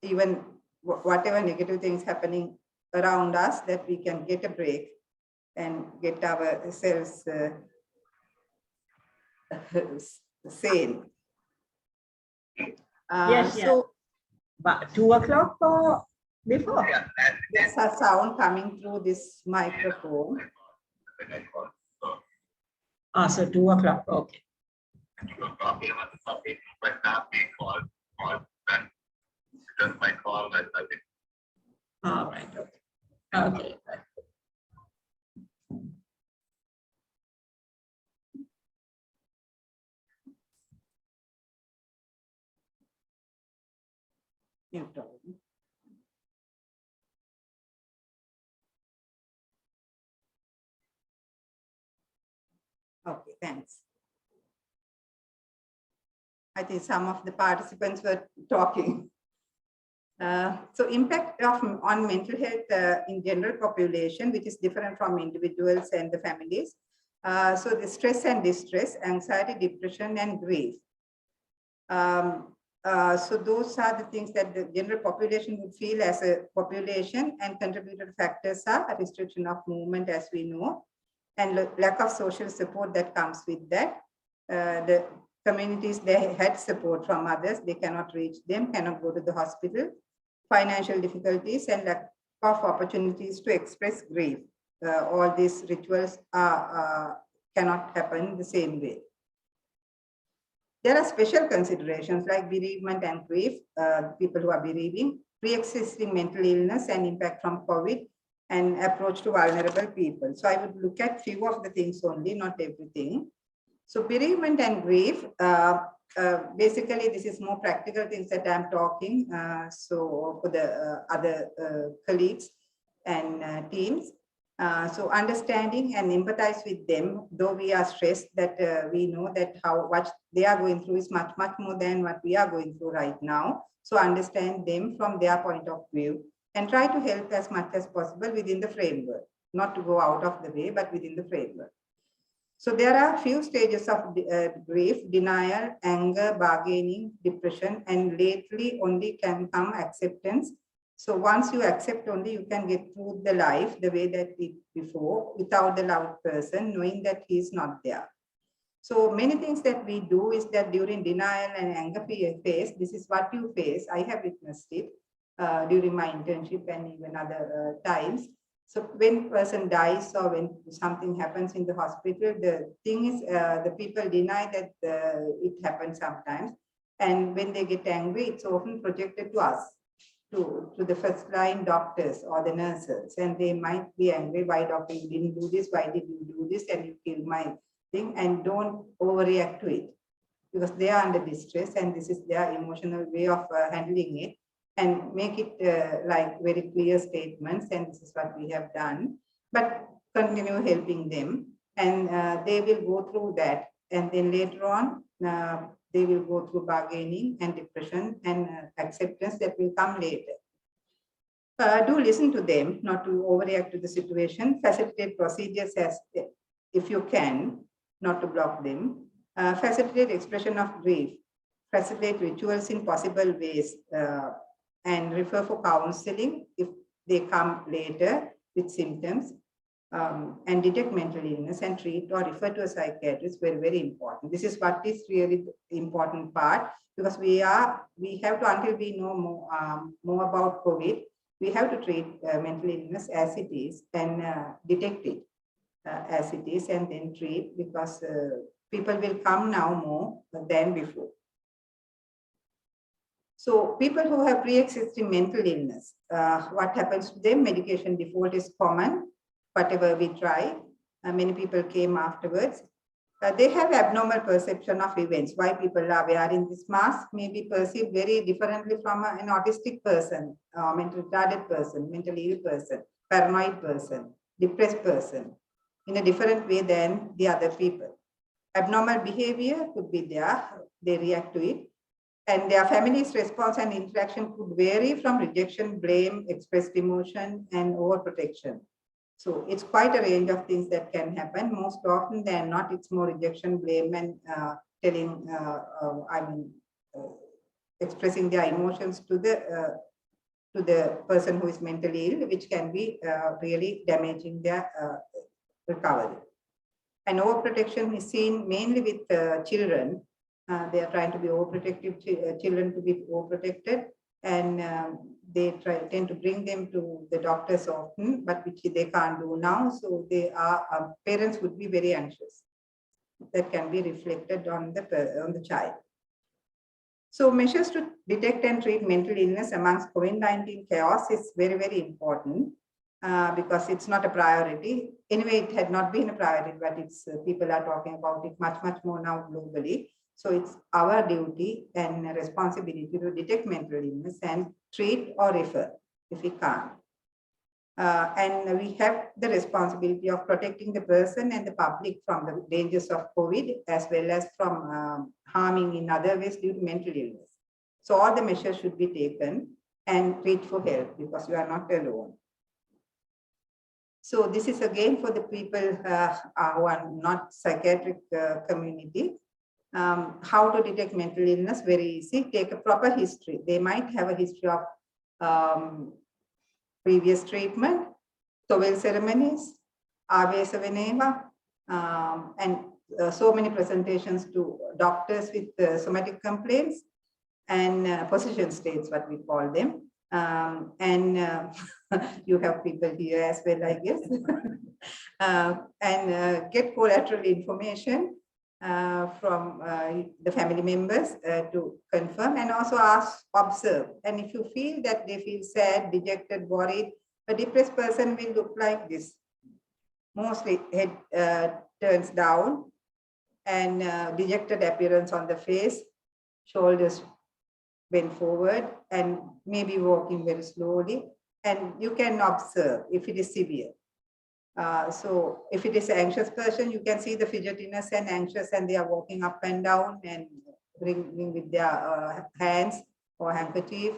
Even whatever negative things happening around us, that we can get a break and get ourselves sane. Yes. But 2 o'clock or before? There's a sound coming through this microphone. So 2 o'clock, okay. All right. Okay. Mute all. Okay, thanks. I think some of the participants were talking. So impact on mental health in general population, which is different from individuals and the families. So the stress and distress, anxiety, depression, and grief. So those are the things that the general population would feel as a population, and contributor factors are a restriction of movement, as we know, and lack of social support that comes with that. The communities, they had support from others, they cannot reach them, cannot go to the hospital, financial difficulties, and lack of opportunities to express grief. All these rituals cannot happen the same way. There are special considerations like bereavement and grief, people who are bereaving, pre-existing mental illness and impact from COVID, and approach to vulnerable people. So I would look at few of the things only, not everything. So bereavement and grief, basically this is more practical things that I'm talking. So for the other colleagues and teams, so understanding and empathize with them, though we are stressed, that we know that what they are going through is much more than what we are going through right now. So understand them from their point of view and try to help as much as possible within the framework, not to go out of the way, but within the framework. So there are a few stages of grief: denial, anger, bargaining, depression, and lately only can come acceptance. So once you accept, only you can get through the life the way that it before, without the loved person, knowing that he is not there. So many things that we do is that during denial and anger phase, this is what you face. I have witnessed it during my internship and even other times. So when person dies or when something happens in the hospital, the thing is the people deny that it happens sometimes. And when they get angry, it's often projected to us, to the first line doctors or the nurses. And they might be angry, why doctor, you didn't do this, why did you do this, and you killed my thing, and don't overreact to it. Because they are under distress and this is their emotional way of handling it. And make it like very clear statements, and this is what we have done, but continue helping them, and they will go through that, and then later on they will go through bargaining and depression and acceptance that will come later. Do listen to them, not to overreact to the situation. Facilitate procedures as if you can, not to block them. Facilitate expression of grief. Facilitate rituals in possible ways. And refer for counseling if they come later with symptoms, and detect mental illness and treat or refer to a psychiatrist. Very important. This is what is really the important part, because we have to, until we know more about COVID, we have to treat mental illness as it is and detect it as it is and then treat, because people will come now more than before. So people who have pre-existing mental illness, what happens to them? Medication default is common, whatever we try. Many people came afterwards. They have abnormal perception of events. Why people are wearing this mask may be perceived very differently from an autistic person, mental retarded person, mentally ill person, paranoid person, depressed person, in a different way than the other people. Abnormal behavior could be there, they react to it. And their family's response and interaction could vary from rejection, blame, expressed emotion, and overprotection. So it's quite a range of things that can happen. Most often than not, it's more rejection, blame, and expressing their emotions to the person who is mentally ill, which can be really damaging their recovery. And overprotection is seen mainly with children. They are trying to be overprotective, children to be overprotected, and they tend to bring them to the doctors often, but which they can't do now. So they are parents would be very anxious. That can be reflected on the child. So measures to detect and treat mental illness amongst COVID-19 chaos is very, very important because it's not a priority. Anyway, it had not been a priority, but it's people are talking about it much, much more now globally. So it's our duty and responsibility to detect mental illness and treat or refer if we can't. And we have the responsibility of protecting the person and the public from the dangers of COVID, as well as from harming in other ways due to mental illness. So all the measures should be taken and reach for help because you are not alone. So this is again for the people who are not psychiatric community. How to detect mental illness, very easy. Take a proper history. They might have a history of previous treatment, Towel ceremonies, Avesa Veneva, and so many presentations to doctors with somatic complaints and position states, what we call them. You have people here as well, I guess. Get collateral information from the family members to confirm, and also observe. And if you feel that they feel sad, dejected, worried, a depressed person will look like this. Mostly head turns down and dejected appearance on the face, shoulders bent forward, and maybe walking very slowly. And you can observe if it is severe. So if it is an anxious person, you can see the fidgetiness and anxious, and they are walking up and down and bringing with their hands or handkerchief,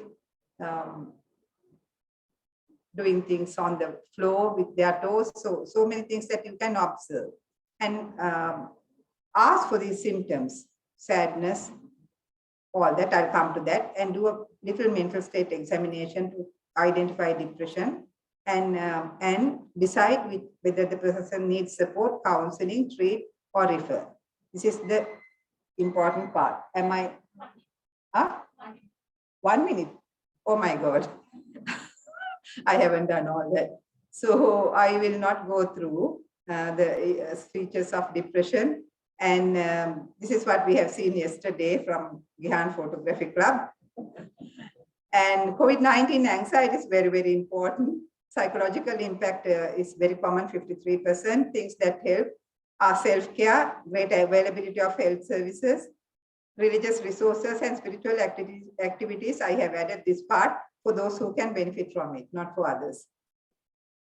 doing things on the floor with their toes. So many things that you can observe and ask for these symptoms, sadness, all that. I'll come to that, and do a little mental state examination to identify depression. And decide whether the person needs support, counseling, treat, or refer. This is the important part. Am I? 1 minute. Oh my God. I haven't done all that. So I will not go through the features of depression. And this is what we have seen yesterday from Gihan Photography Club. And COVID-19 anxiety is very, very important. Psychological impact is very common, 53%. Things that help are self-care, great availability of health services, religious resources, and spiritual activities. I have added this part for those who can benefit from it, not for others.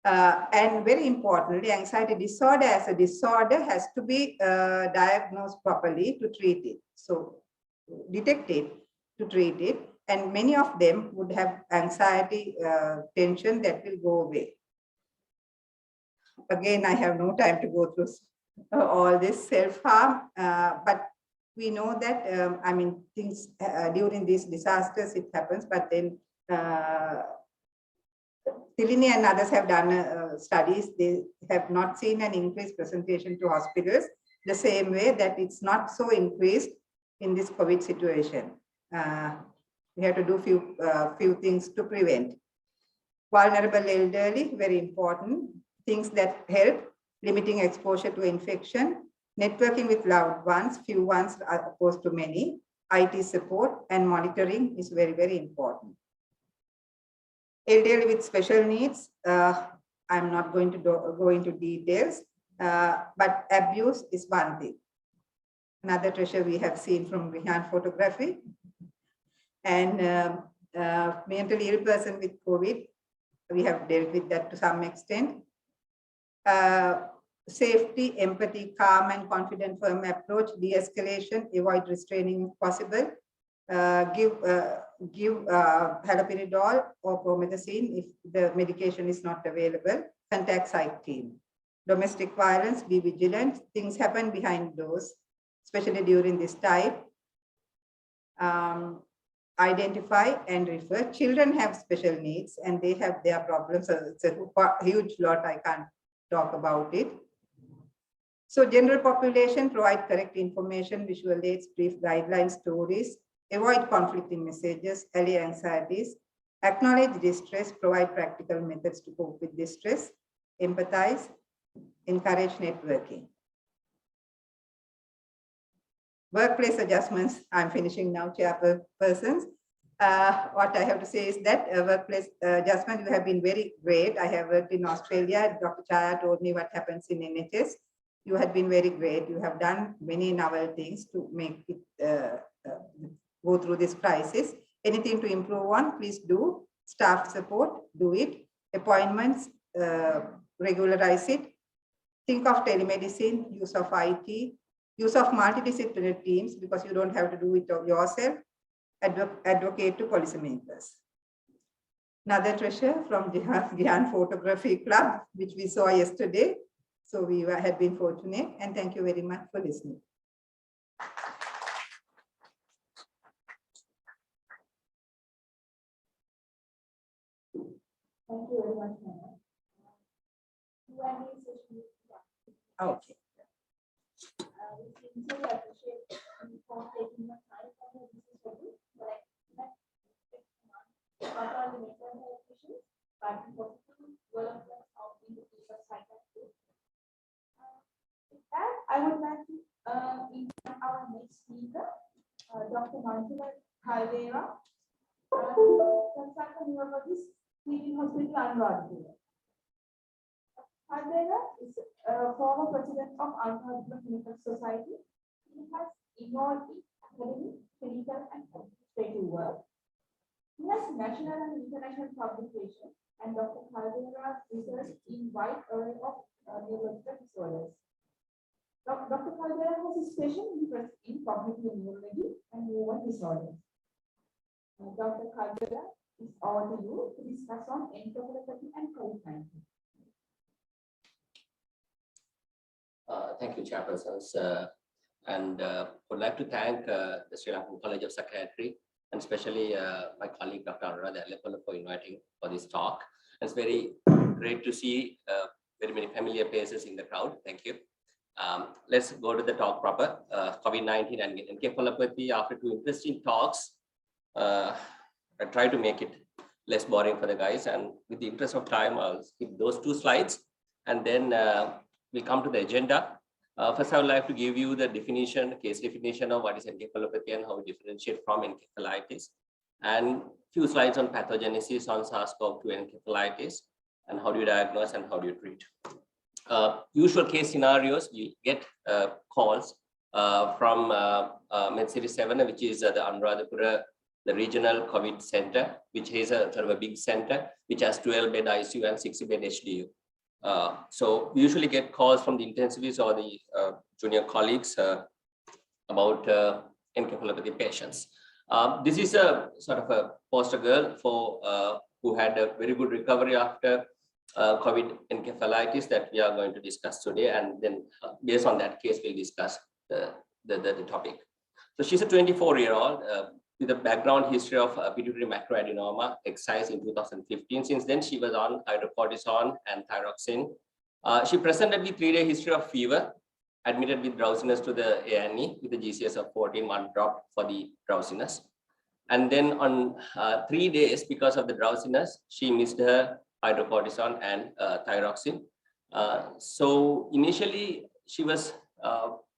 And very importantly, anxiety disorder as a disorder has to be diagnosed properly to treat it. So detect it, to treat it. And many of them would have anxiety, tension that will go away. Again, I have no time to go through all this self-harm, but we know that, I mean, things during these disasters, it happens, but then Tilini and others have done studies. They have not seen an increased presentation to hospitals the same way that it's not so increased in this COVID situation. We have to do few things to prevent. Vulnerable elderly, very important. Things that help, limiting exposure to infection, networking with loved ones, few ones are opposed to many, IT support and monitoring is very, very important. Elderly with special needs, I'm not going to go into details, but abuse is one thing. Another treasure we have seen from Gihan Photography. And mentally ill person with COVID, we have dealt with that to some extent. Safety, empathy, calm and confident firm approach, de-escalation, avoid restraining if possible. Give haloperidol or promethazine if the medication is not available. Contact psych team. Domestic violence, be vigilant. Things happen behind doors, especially during this time. Identify and refer. Children have special needs and they have their problems. So it's a huge lot, I can't talk about it. So general population, provide correct information, visual aids, brief guidelines, stories, avoid conflicting messages, allay anxieties, acknowledge distress, provide practical methods to cope with distress, empathize, encourage networking. workplace adjustments. I'm finishing now, chairpersons. What I have to say is that workplace adjustment, you have been very great. I have worked in Australia. Dr. Chaya told me what happens in NHS. You have been very great. You have done many novel things to make it go through this crisis. Anything to improve on, please do. Staff support, do it. Appointments, regularize it. Think of telemedicine, use of IT, use of multidisciplinary teams because you don't have to do it yourself. Advocate to policymakers. Another treasure from Gyan Photography Club, which we saw yesterday. So we had been fortunate, and thank you very much for listening. Thank you very much, Nana. Okay. We sincerely appreciate you for taking the time from your busy schedule, but not only mental health issues, but positive development of the field of psychiatry. With that, I would like to invite our next speaker, Dr. Anuradhapura, consultant neurologist, Teaching Hospital, Anuradhapura. Anuradhapura is a former president of Anuradhapura Clinical Society. He has involved in academic, clinical, and administrative work. He has national and international publications, and Dr. Caldera's research in wide array of neurological disorders. Dr. Caldera has a special interest in cognitive neurology and movement disorders. Dr. Caldera is over to you to discuss on encephalopathy and COVID-19. Thank you, Chairpersons. Would like to thank the Sri Lankan College of Psychiatry and especially my colleague, Dr. Anuradhapura, for inviting for this talk. It's very great to see very many familiar faces in the crowd. Thank you. Let's go to the talk proper. COVID-19 and encephalopathy. After two interesting talks, I try to make it less boring for the guys. And with the interest of time, I'll skip those two slides. And then we come to the agenda. First, I would like to give you the definition, case definition of what is encephalopathy and how we differentiate from encephalitis. And few slides on pathogenesis on SARS-CoV-2 encephalitis and how do you diagnose and how do you treat. Usual case scenarios, we get calls from MedCity 7, which is the Anuradhapura, the regional COVID center, which is a sort of a big center, which has 12-bed ICU and 60-bed HDU. So we usually get calls from the intensivists or the junior colleagues about encephalopathy patients. This is a sort of a poster girl for who had a very good recovery after COVID encephalitis that we are going to discuss today, and then based on that case, we'll discuss the topic. So she's a 24-year-old with a background history of pituitary macroadenoma, excised in 2015. Since then, she was on hydrocortisone and thyroxine. She presented with 3-day history of fever, admitted with drowsiness to the A&E with a GCS of 14, 1 drop for the drowsiness. And then on 3 days, because of the drowsiness, she missed her hydrocortisone and thyroxine. So initially, she was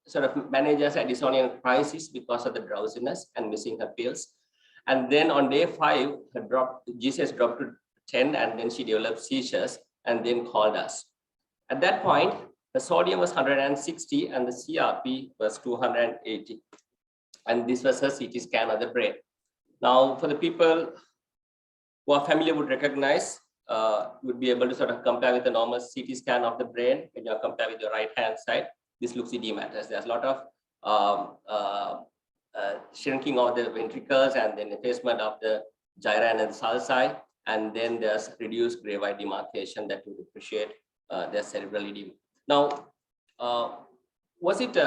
sort of managed as Addisonian crisis because of the drowsiness and missing her pills. And then on day 5, her GCS dropped to 10, and then she developed seizures and then called us. At that point, the sodium was 160 and the CRP was 280. And this was her CT scan of the brain. Now, for the people who are familiar would recognize, would be able to sort of compare with the normal CT scan of the brain. When you compare with your right-hand side, this looks edematous. There's a lot of shrinking of the ventricles and then effacement of the gyra and the sulci. And then there's reduced gravi demarcation that would appreciate their cerebral edema. Now, was it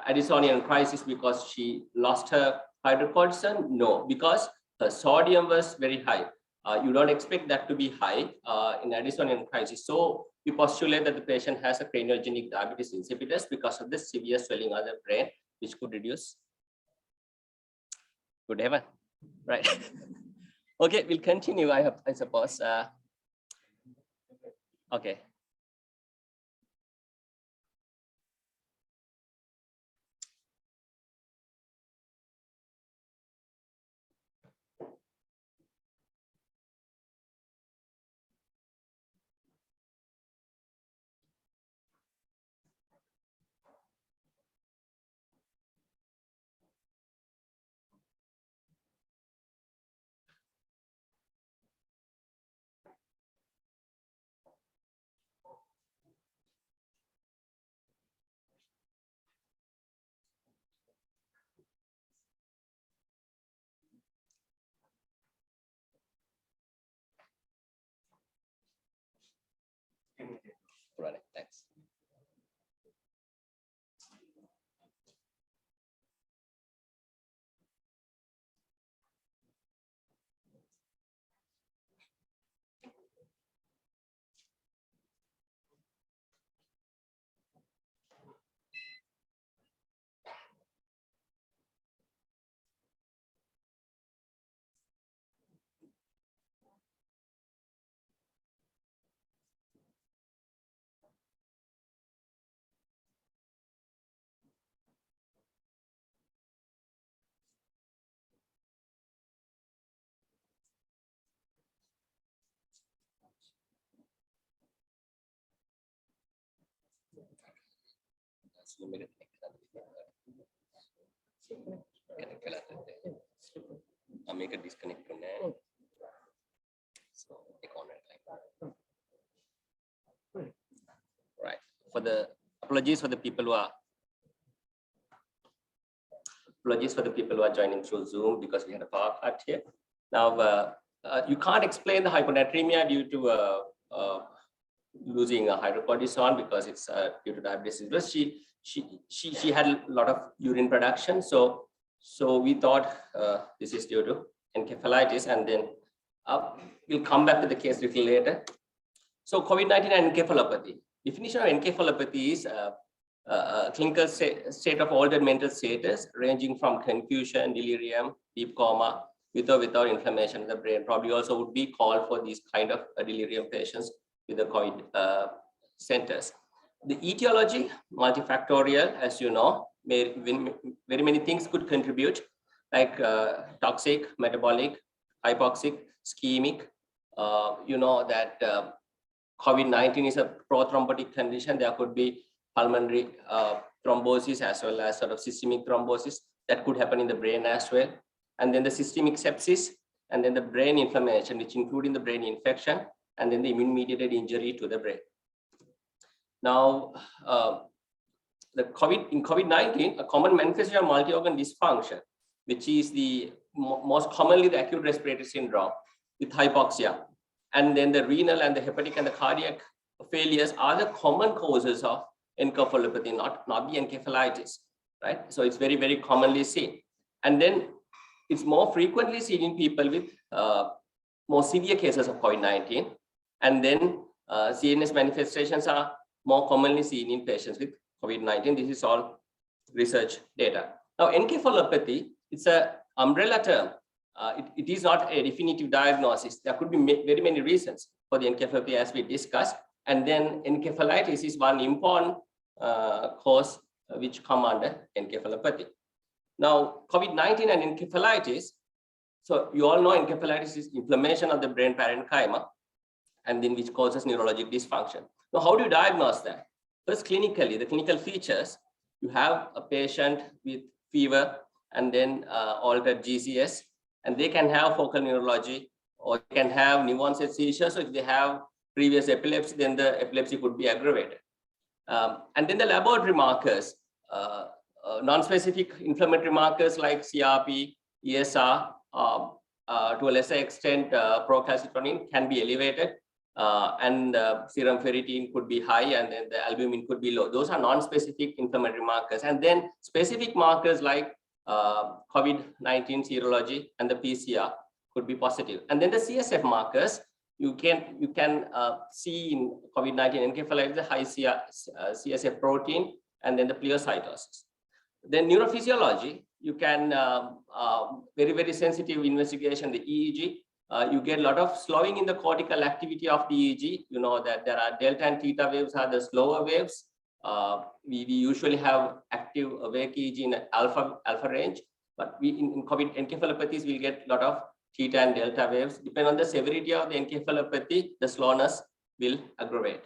Addisonian crisis because she lost her hydrocortisone? No, because her sodium was very high. You don't expect that to be high in Addisonian crisis. So we postulate that the patient has a craniogenic diabetes insipidus because of the severe swelling of the brain, which could reduce. Good heaven, right? Okay, we'll continue. I suppose. Okay. running. Thanks. I'll make a disconnect from there. So take on it. Right. For the apologies for the people who are joining through Zoom because we had a power cut here. Now you can't explain the hyponatremia due to losing a hydrocortisone because it's due to diabetes. She had a lot of urine production, so we thought this is due to encephalitis, and then we'll come back to the case a little later. So COVID-19 and encephalopathy. Definition of encephalopathy is a clinical state of altered mental status ranging from confusion, delirium, deep coma, with or without inflammation in the brain. Probably also would be called for these kind of delirium patients with the COVID centers. The etiology, multifactorial, as you know, very many things could contribute, like toxic, metabolic, hypoxic, ischemic. You know that COVID-19 is a prothrombotic condition. There could be pulmonary thrombosis as well as sort of systemic thrombosis that could happen in the brain as well. And then the systemic sepsis, and then the brain inflammation, which including the brain infection, and then the immune-mediated injury to the brain. Now, in COVID-19, a common manifestation of multi-organ dysfunction, which is the most commonly the acute respiratory syndrome with hypoxia, and then the renal and the hepatic and the cardiac failures are the common causes of encephalopathy, not the encephalitis, right? So it's very, very commonly seen. And then it's more frequently seen in people with more severe cases of COVID-19. And then CNS manifestations are more commonly seen in patients with COVID-19. This is all research data. Now, encephalopathy, it's an umbrella term. It is not a definitive diagnosis. There could be very many reasons for the encephalopathy as we discussed. And then encephalitis is one important cause which come under encephalopathy. Now, COVID-19 and encephalitis. So you all know encephalitis is inflammation of the brain parenchyma, and then which causes neurologic dysfunction. Now, how do you diagnose that? First, clinically, the clinical features, you have a patient with fever and then altered GCS, and they can have focal neurology or can have new onset seizures. So if they have previous epilepsy, then the epilepsy could be aggravated. And then the laboratory markers, non-specific inflammatory markers like CRP, ESR, to a lesser extent, procalcitonin can be elevated, and serum ferritin could be high, and then the albumin could be low. Those are non-specific inflammatory markers. And then specific markers like COVID-19 serology and the PCR could be positive. And then the CSF markers, you can see in COVID-19 encephalitis the high CSF protein and then the pleocytosis. Then neurophysiology, you can very, very sensitive investigation, the EEG. You get a lot of slowing in the cortical activity of the EEG. You know that there are delta and theta waves are the slower waves. We usually have active awake EEG in alpha range, but in COVID encephalopathies, we'll get a lot of theta and delta waves. Depending on the severity of the encephalopathy, the slowness will aggravate.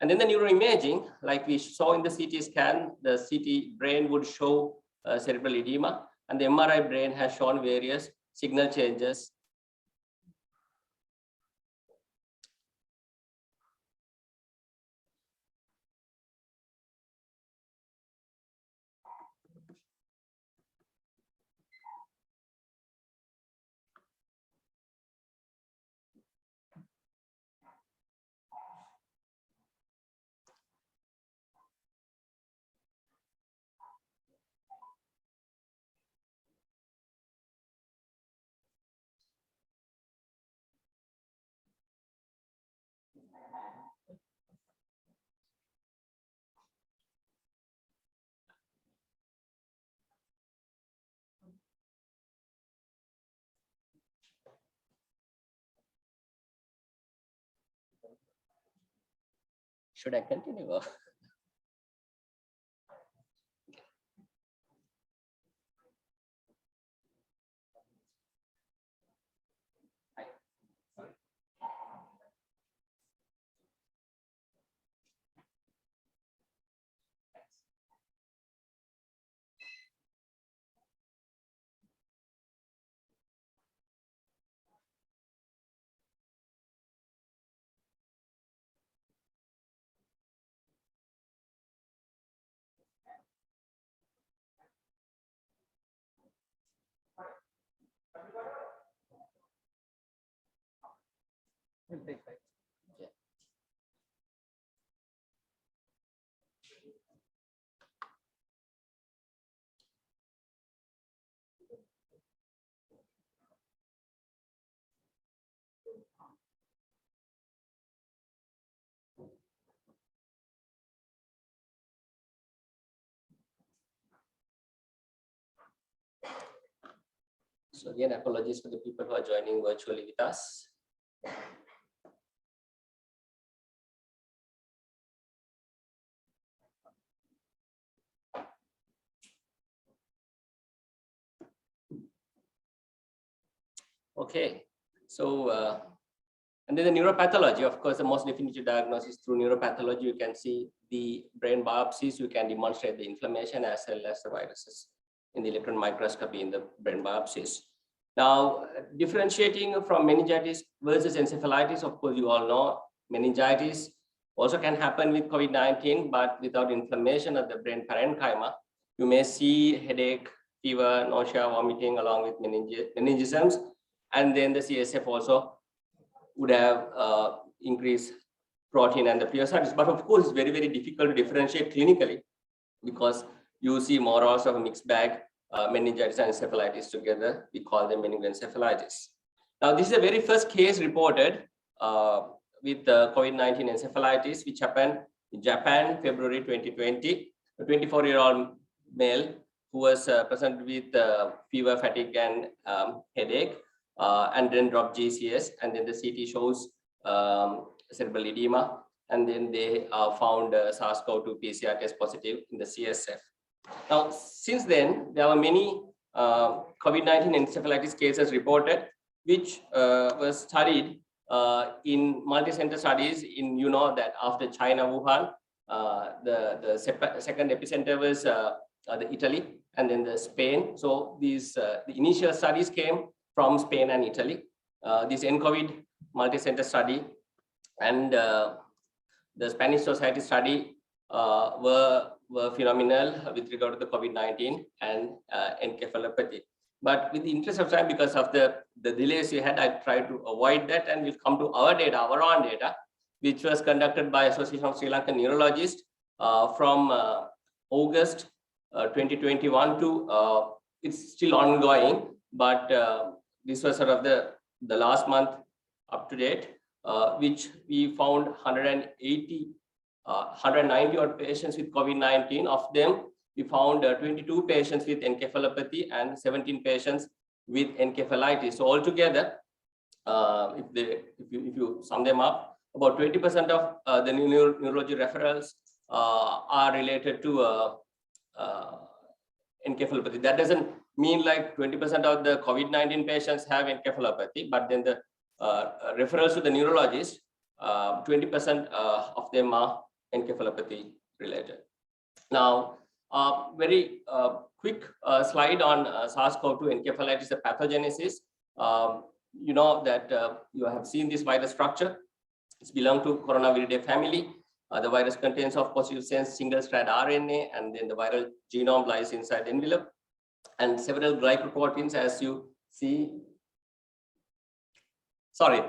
And then the neuroimaging, like we saw in the CT scan, the CT brain would show cerebral edema, and the MRI brain has shown various signal changes. Should I continue? We'll take that. So again, apologies for the people who are joining virtually with us. Okay, so and then the neuropathology, of course, the most definitive diagnosis through neuropathology. You can see the brain biopsies. You can demonstrate the inflammation as well as the viruses in the electron microscopy in the brain biopsies. Now, differentiating from meningitis versus encephalitis, of course, you all know meningitis also can happen with COVID-19, but without inflammation of the brain parenchyma. You may see headache, fever, nausea, vomiting along with meningisms. And then the CSF also would have increased protein and the pyocytes. But of course, it's very, very difficult to differentiate clinically because you see more also of a mixed bag, meningitis and encephalitis together. We call them meningoencephalitis. Now, this is the very first case reported with COVID-19 encephalitis, which happened in Japan, February 2020. A 24-year-old male who was present with fever, fatigue, and headache, and then dropped GCS, and then the CT shows cerebral edema, and then they found SARS-CoV-2 PCR test positive in the CSF. Now, since then, there were many COVID-19 encephalitis cases reported, which were studied in multi-center studies in, you know, that after China, Wuhan, the second epicenter was the Italy and then the Spain. So these the initial studies came from Spain and Italy. This nCovid multi-center study and the Spanish Society study were phenomenal with regard to the COVID-19 and encephalopathy. But with the interest of time, because of the delays we had, I tried to avoid that, and we'll come to our data, our own data, which was conducted by Association of Sri Lankan Neurologists from August 2021 to it's still ongoing, but this was sort of the last month up to date, which we found 190 odd patients with COVID-19. Of them, we found 22 patients with encephalopathy and 17 patients with encephalitis. So altogether, if you sum them up, about 20% of the neurology referrals are related to encephalopathy. That doesn't mean like 20% of the COVID-19 patients have encephalopathy, but then the referrals to the neurologist, 20% of them are encephalopathy related. Now, very quick slide on SARS-CoV-2 encephalitis, the pathogenesis. You know that you have seen this virus structure. It's belong to Coronaviridae family. The virus contains of positive sense single-strand RNA, and then the viral genome lies inside the envelope, and several glycoproteins, as you see. Sorry.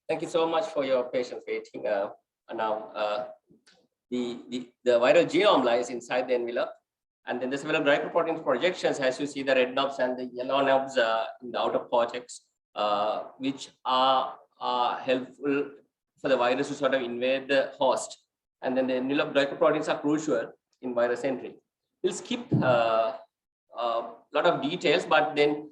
Thank you so much for your patience waiting. Now, the viral genome lies inside the envelope, and then the several glycoprotein projections, as you see the red knobs and the yellow knobs in the outer cortex, which are helpful for the virus to sort of invade the host. And then the envelope glycoproteins are crucial in virus entry. We'll skip a lot of details, but then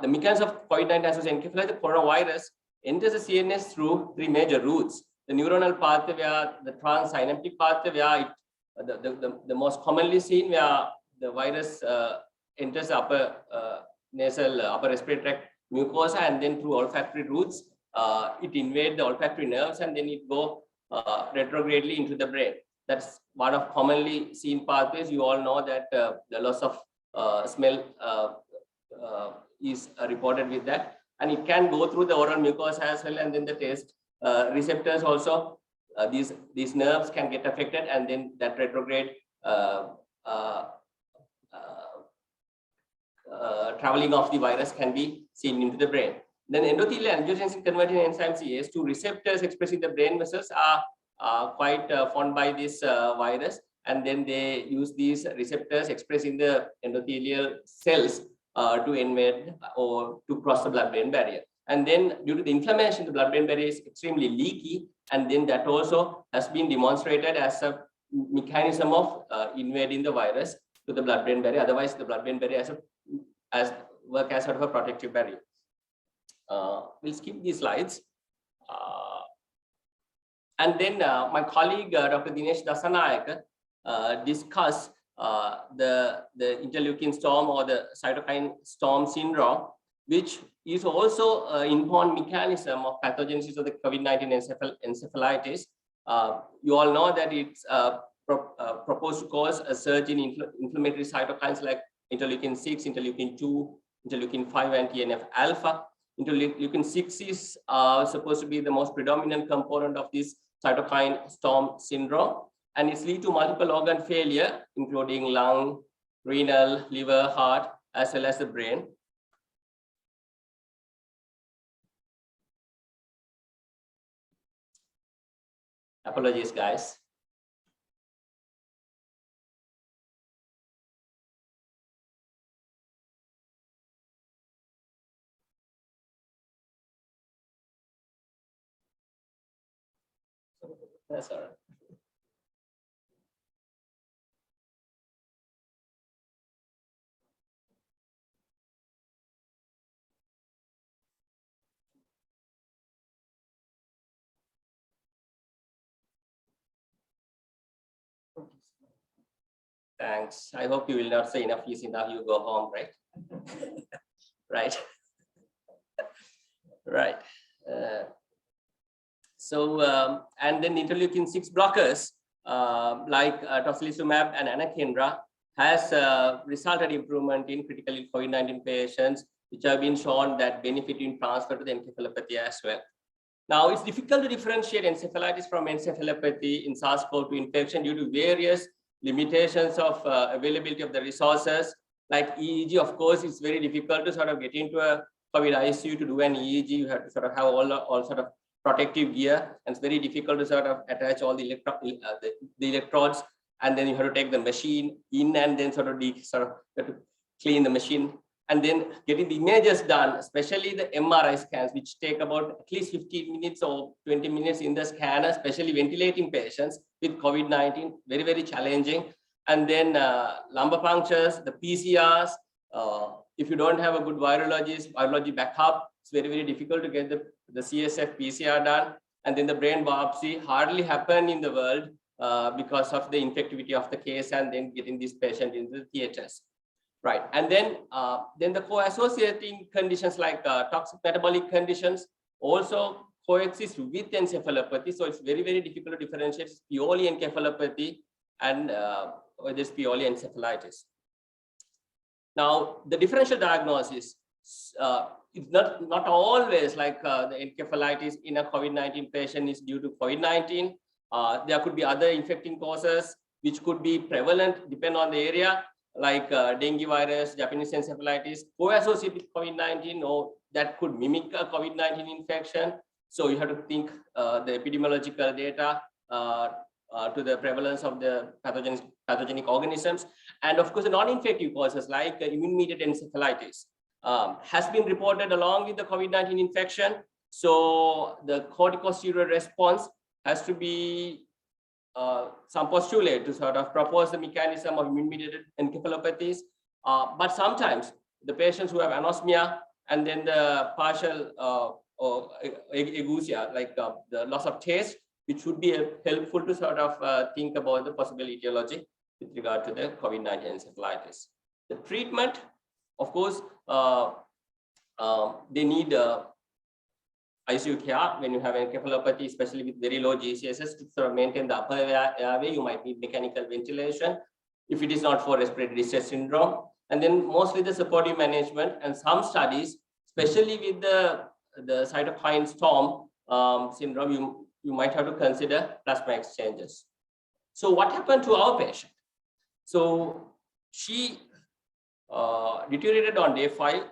the mechanism of COVID-19 associated encephalitis, the coronavirus, enters the CNS through three major routes. The neuronal pathway, where the transsynaptic pathway, where the most commonly seen, where the virus enters the upper nasal, upper respiratory tract mucosa, and then through olfactory routes, it invades the olfactory nerves, and then it go retrogradely into the brain. That's one of commonly seen pathways. You all know that the loss of smell is reported with that, and it can go through the oral mucosa as well, and then the taste receptors also. These nerves can get affected, and then that retrograde traveling of the virus can be seen into the brain. Then endothelial angiotensin converting enzymes ACE2 receptors expressed in the brain vessels are quite fond by this virus, and then they use these receptors expressed in the endothelial cells to invade or to cross the blood-brain barrier. And then due to the inflammation, the blood-brain barrier is extremely leaky, and then that also has been demonstrated as a mechanism of invading the virus to the blood-brain barrier. Otherwise, the blood-brain barrier work as sort of a protective barrier. We'll skip these slides. And then my colleague, Dr. Dinesh Dasanayake, discussed the interleukin storm or the cytokine storm syndrome, which is also an inborn mechanism of pathogenesis of the COVID-19 encephalitis. You all know that it's proposed to cause a surge in inflammatory cytokines like interleukin 6, interleukin 2, interleukin 5, and TNF-alpha. Interleukin 6 is supposed to be the most predominant component of this cytokine storm syndrome, and it's lead to multiple organ failure, including lung, renal, liver, heart, as well as the brain. Apologies, guys. That's all right. Thanks. I hope you will not say enough is enough. You go home, right? Right. Right. And then interleukin 6 blockers like tocilizumab and anakinra has resulted improvement in critical COVID-19 patients, which have been shown that benefit in transfer to the encephalopathy as well. Now, it's difficult to differentiate encephalitis from encephalopathy in SARS-CoV-2 infection due to various limitations of availability of the resources. Like EEG, of course, it's very difficult to sort of get into a COVID ICU to do an EEG. You have to sort of have all sort of protective gear, and it's very difficult to sort of attach all the electrodes, and then you have to take the machine in and then sort of have to clean the machine, and then getting the images done, especially the MRI scans, which take about at least 15 minutes or 20 minutes in the scanner, especially ventilating patients with COVID-19, very, very challenging. And then lumbar punctures, the PCRs, if you don't have a good virology backup, it's very, very difficult to get the CSF PCR done. And then the brain biopsy hardly happen in the world because of the infectivity of the case, and then getting this patient into the theaters. Right. And then the co-associating conditions like toxic metabolic conditions also coexist with encephalopathy. So it's very, very difficult to differentiate purely encephalopathy and whether it's purely encephalitis. Now, the differential diagnosis, it's not always like the encephalitis in a COVID-19 patient is due to COVID-19. There could be other infecting causes which could be prevalent depending on the area. like dengue virus, Japanese encephalitis, co-associated with COVID-19, or that could mimic a COVID-19 infection. So you have to think the epidemiological data to the prevalence of the pathogenic organisms. And of course, the non-infective causes like immune-mediated encephalitis has been reported along with the COVID-19 infection. So the corticosteroid response has to be some postulate to sort of propose the mechanism of immune-mediated encephalopathies. But sometimes the patients who have anosmia and then the partial or ageusia, like the loss of taste, which would be helpful to sort of think about the possible etiology with regard to the COVID-19 encephalitis. The treatment, of course, they need ICU care when you have encephalopathy, especially with very low GCSs, to sort of maintain the upper airway. You might need mechanical ventilation if it is not for respiratory distress syndrome. And then mostly the supportive management, and some studies, especially with the cytokine storm syndrome, you might have to consider plasma exchanges. So what happened to our patient? So she deteriorated on day 5,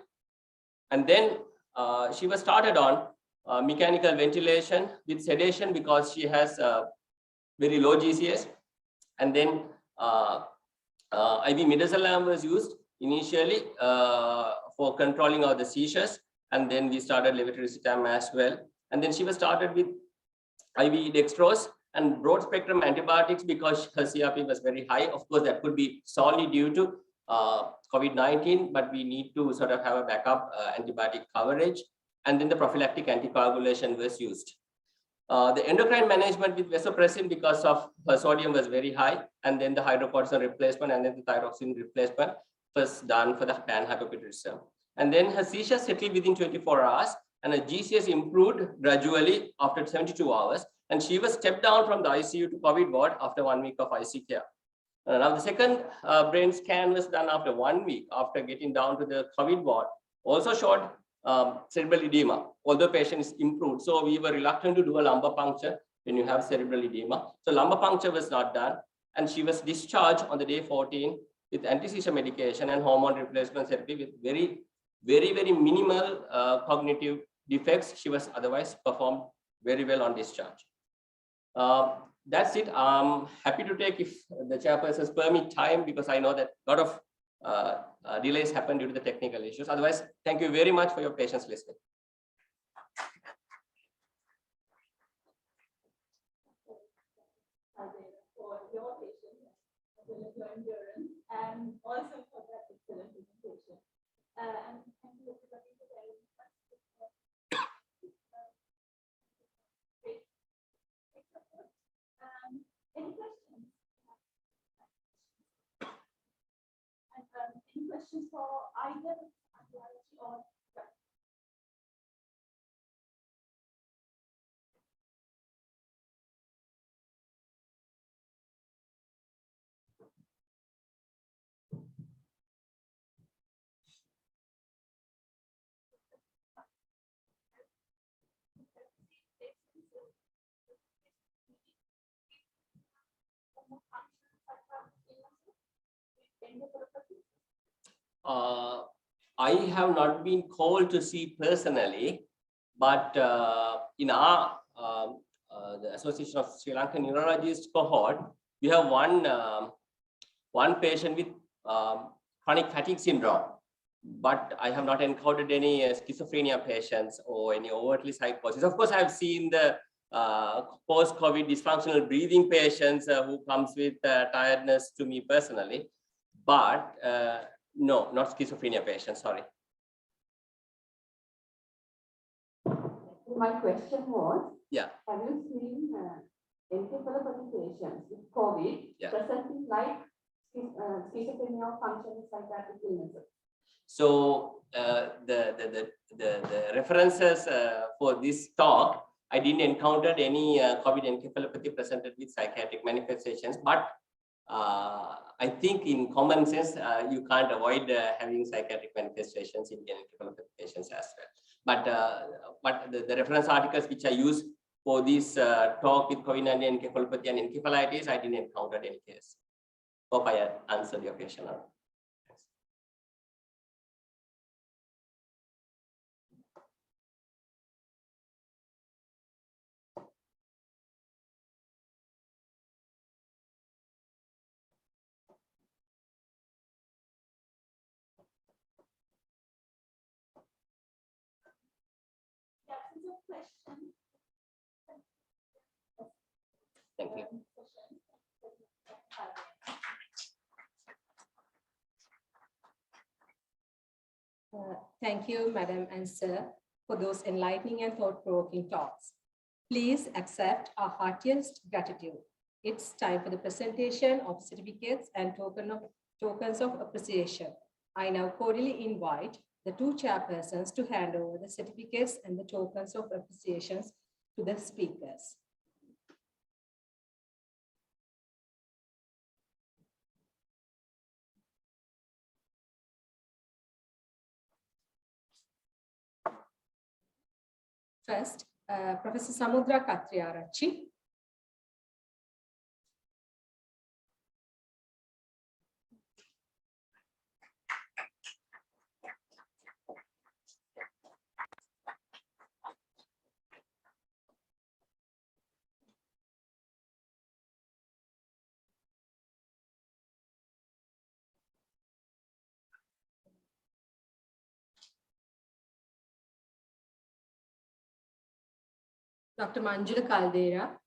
and then she was started on mechanical ventilation with sedation because she has very low GCS, and then IV midazolam was used initially for controlling of the seizures, and then we started levetiracetam as well, and then she was started with IV dextrose and broad spectrum antibiotics because her CRP was very high. Of course, that could be solely due to COVID-19, but we need to sort of have a backup antibiotic coverage. And then the prophylactic anticoagulation was used. The endocrine management with vasopressin because of her sodium was very high, and then the hydrocortisone replacement and then the thyroxine replacement was done for the panhypopituitarism. And then her seizures settled within 24 hours, and her GCS improved gradually after 72 hours, and she was stepped down from the ICU to COVID ward after 1 week of IC care. Now the second brain scan was done after 1 week after getting down to the COVID ward, also showed cerebral edema, although patient is improved. So we were reluctant to do a lumbar puncture when you have cerebral edema. So lumbar puncture was not done, and she was discharged on the day 14 with anti-seizure medication and hormone replacement therapy with very minimal cognitive defects. She was otherwise performed very well on discharge. That's it. I'm happy to take, if the chairpersons permit, time, because I know that a lot of delays happen due to the technical issues. Otherwise, thank you very much for your patience listening. For your patience, as well as your endurance, and also for that excellent presentation. And thank you everybody for very much. Any questions? And any questions for either Anuradhapura or I have not been called to see personally, but in our the Association of Sri Lankan Neurologists cohort, we have one patient with chronic fatigue syndrome, but I have not encountered any schizophrenia patients or any overtly psychosis. Of course, I have seen the post-COVID dysfunctional breathing patients who comes with tiredness to me personally, but no, not schizophrenia patients, sorry. my question was, Yeah. have you seen encephalopathy patients with COVID presenting like schizophrenia or functional psychiatric illnesses? So the references for this talk, I didn't encounter any COVID encephalopathy presented with psychiatric manifestations, but I think in common sense, you can't avoid having psychiatric manifestations in encephalopathy patients as well. But the reference articles which I use for this talk with COVID-19 encephalopathy and encephalitis, I didn't encounter any case. Hope I answered your question. Thank you. Thank you, Madam and Sir, for those enlightening and thought-provoking talks. Please accept our heartiest gratitude. It's time for the presentation of certificates and tokens of appreciation. I now cordially invite the two chairpersons to hand over the certificates and the tokens of appreciations to the speakers. First, Professor Samudra Katriarachi. Dr. Manjula Caldera.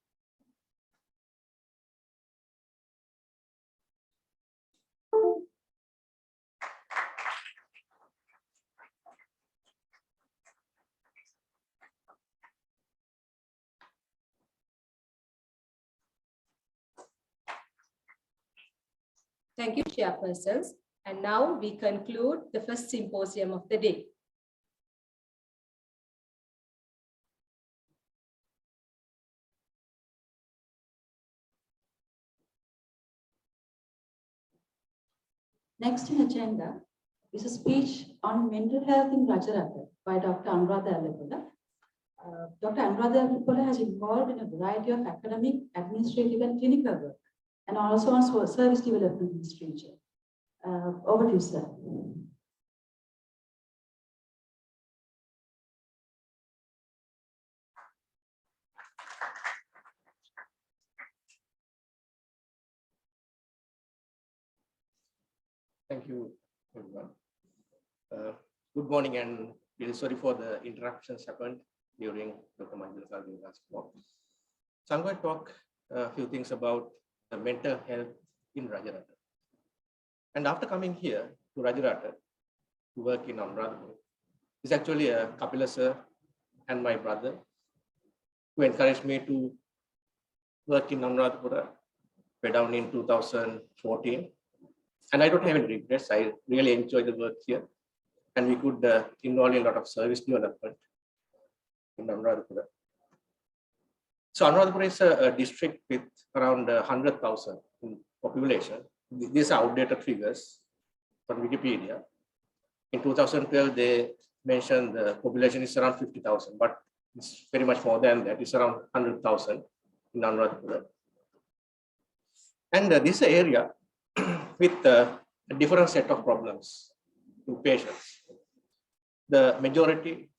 Thank you, chairpersons. And now we conclude the first symposium of the day. Next in agenda is a speech on mental health in Rajarata by Dr. Anuradhapura. Dr. Anuradhapura has involved in a variety of academic, administrative, and clinical work, and also on service development in this region. Over to you, sir. Thank you, everyone. Good morning, and really sorry for the interruptions happened during Dr. Manjula Caldera's talk. So I'm going to talk a few things about the mental health in Rajarata. And after coming here to Rajarata to work in Anuradhapura, it's actually a Kapila sir and my brother who encouraged me to work in Anuradhapura way down in 2014. And I don't have any regrets. I really enjoy the work here. And we could involve in a lot of service development in Anuradhapura. So Anuradhapura is a district with around 100,000 in population. These are outdated figures from Wikipedia. In 2012, they mentioned the population is around 50,000, but it's very much more than that. It's around 100,000 in Anuradhapura. And this is an area with a different set of problems to patients. The majority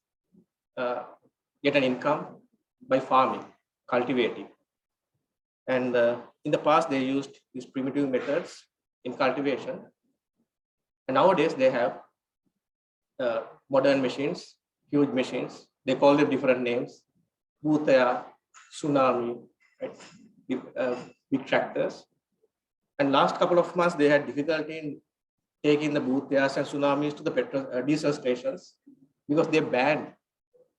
get an income by farming, cultivating. And in the past, they used these primitive methods in cultivation. And nowadays, they have modern machines, huge machines. They call them different names: Bhutaya, Tsunami, right? Big tractors. And last couple of months, they had difficulty in taking the Bhutayas and Tsunamis to the diesel stations because they banned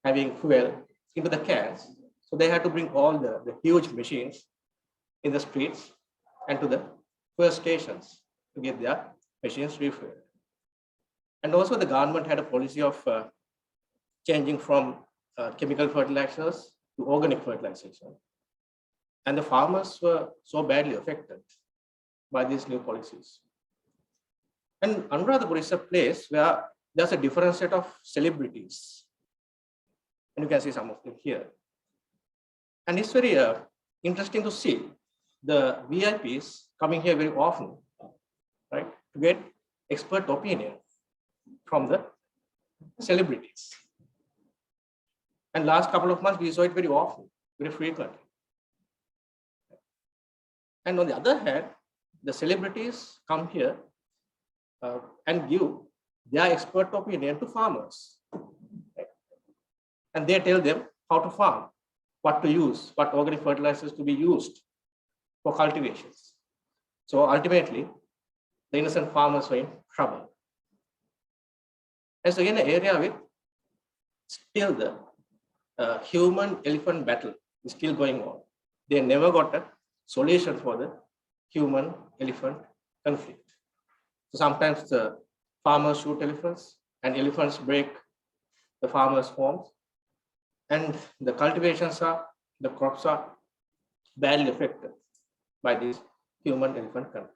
having fuel into the cans. So they had to bring all the huge machines in the streets and to the fuel stations to get their machines refueled. And also the government had a policy of changing from chemical fertilizers to organic fertilization. And the farmers were so badly affected by these new policies. And Anuradhapura is a place where there's a different set of celebrities. And you can see some of them here. And it's very interesting to see the VIPs coming here very often, right, to get expert opinion from the celebrities. And last couple of months, we saw it very often, very frequently. And on the other hand, the celebrities come here and give their expert opinion to farmers. Right? And they tell them how to farm, what to use, what organic fertilizers to be used for cultivations. So ultimately, the innocent farmers were in trouble. And so in an area with still the human-elephant battle is still going on. They never got a solution for the human-elephant conflict. So sometimes the farmers shoot elephants and elephants break the farmers' homes. And the cultivations are, the crops are badly affected by this human-elephant conflict.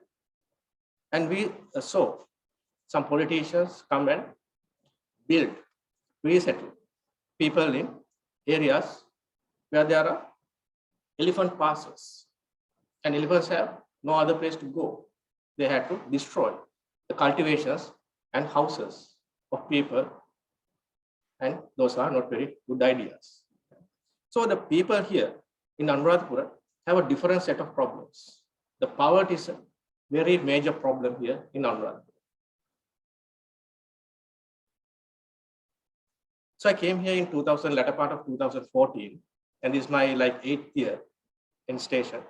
And we saw some politicians come and build, resettle people in areas where there are elephant passes and elephants have no other place to go. They had to destroy the cultivations and houses of people, and those are not very good ideas. So the people here in Anuradhapura have a different set of problems. The poverty is a very major problem here in Anuradhapura. So I came here in 2000, latter part of 2014, and this is my 8th year in station.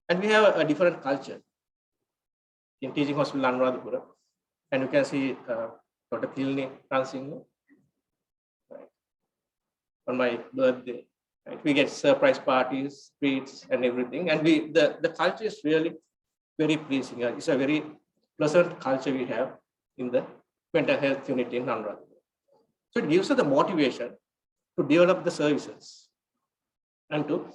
And we have a different culture in teaching hospital Anuradhapura. And you can see Dr. Kilni dancing on my birthday. Right? We get surprise parties, treats, and everything. And the culture is really very pleasing. It's a very pleasant culture we have in the mental health unit in Anuradhapura. So it gives us the motivation to develop the services and to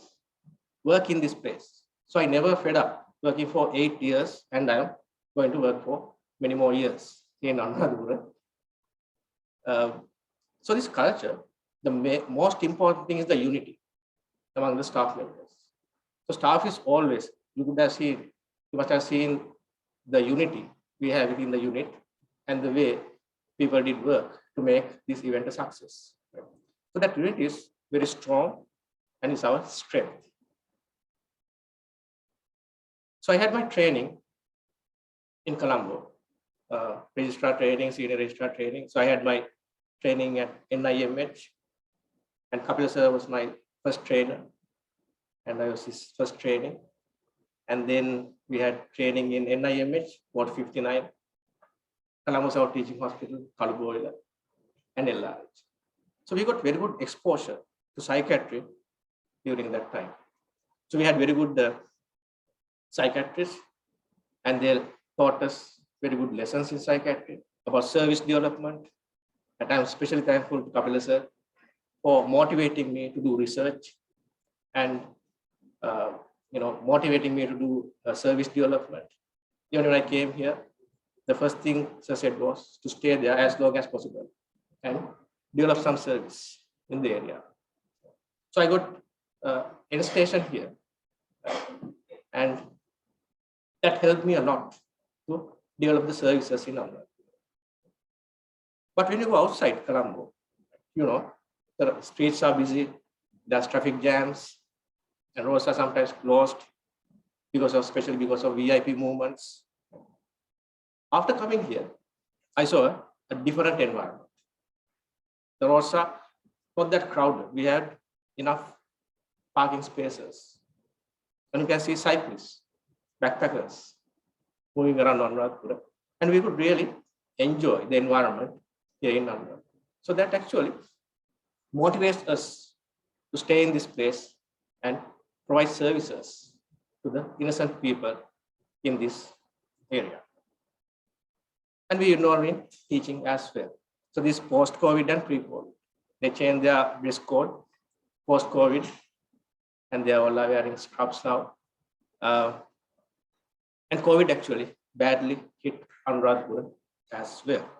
work in this place. So I never fed up working for 8 years, and I'm going to work for many more years in Anuradhapura. So this culture, the most important thing is the unity among the staff members. So staff is always, you must have seen the unity we have within the unit and the way people did work to make this event a success. So that unity is very strong and is our strength. So I had my training in Colombo, registrar training, senior registrar training. So I had my training at NIMH, and Kapil sir was my first trainer, and I was his first training. And then we had training in NIMH, Ward 59, Colombo South Teaching Hospital, Kaluboila, and LRH. So we got very good exposure to psychiatry during that time. So we had very good psychiatrists, and they taught us very good lessons in psychiatry about service development. And I'm especially thankful to Kapil sir for motivating me to do research and motivating me to do service development. Even when I came here, the first thing sir said was to stay there as long as possible and develop some service in the area. So I got in station here, and that helped me a lot to develop the services in Lanka. But when you go outside Colombo, the streets are busy, there's traffic jams, and roads are sometimes closed especially because of VIP movements. After coming here, I saw a different environment. The roads are not that crowded. We had enough parking spaces. And you can see cyclists, backpackers moving around Anuradhapura. And we could really enjoy the environment here in Anuradhapura. So that actually motivates us to stay in this place and provide services to the innocent people in this area. And we involve in teaching as well. So this post-COVID and pre-COVID, they changed their dress code post-COVID, and they are all wearing scrubs now. And COVID actually badly hit Anuradhapura as well.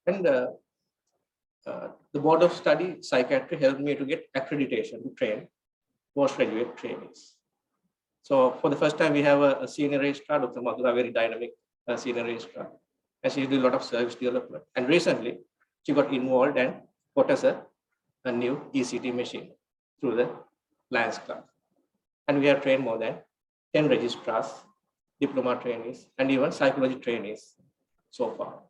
And the Board of Study Psychiatry helped me to get accreditation to train postgraduate trainees. So for the first time, we have a senior registrar, Dr. Madhura, very dynamic senior registrar, and she did a lot of service development. And recently, she got involved and got us a new ECT machine through the Lions Club. And we have trained more than 10 registrars, diploma trainees, and even psychology trainees so far.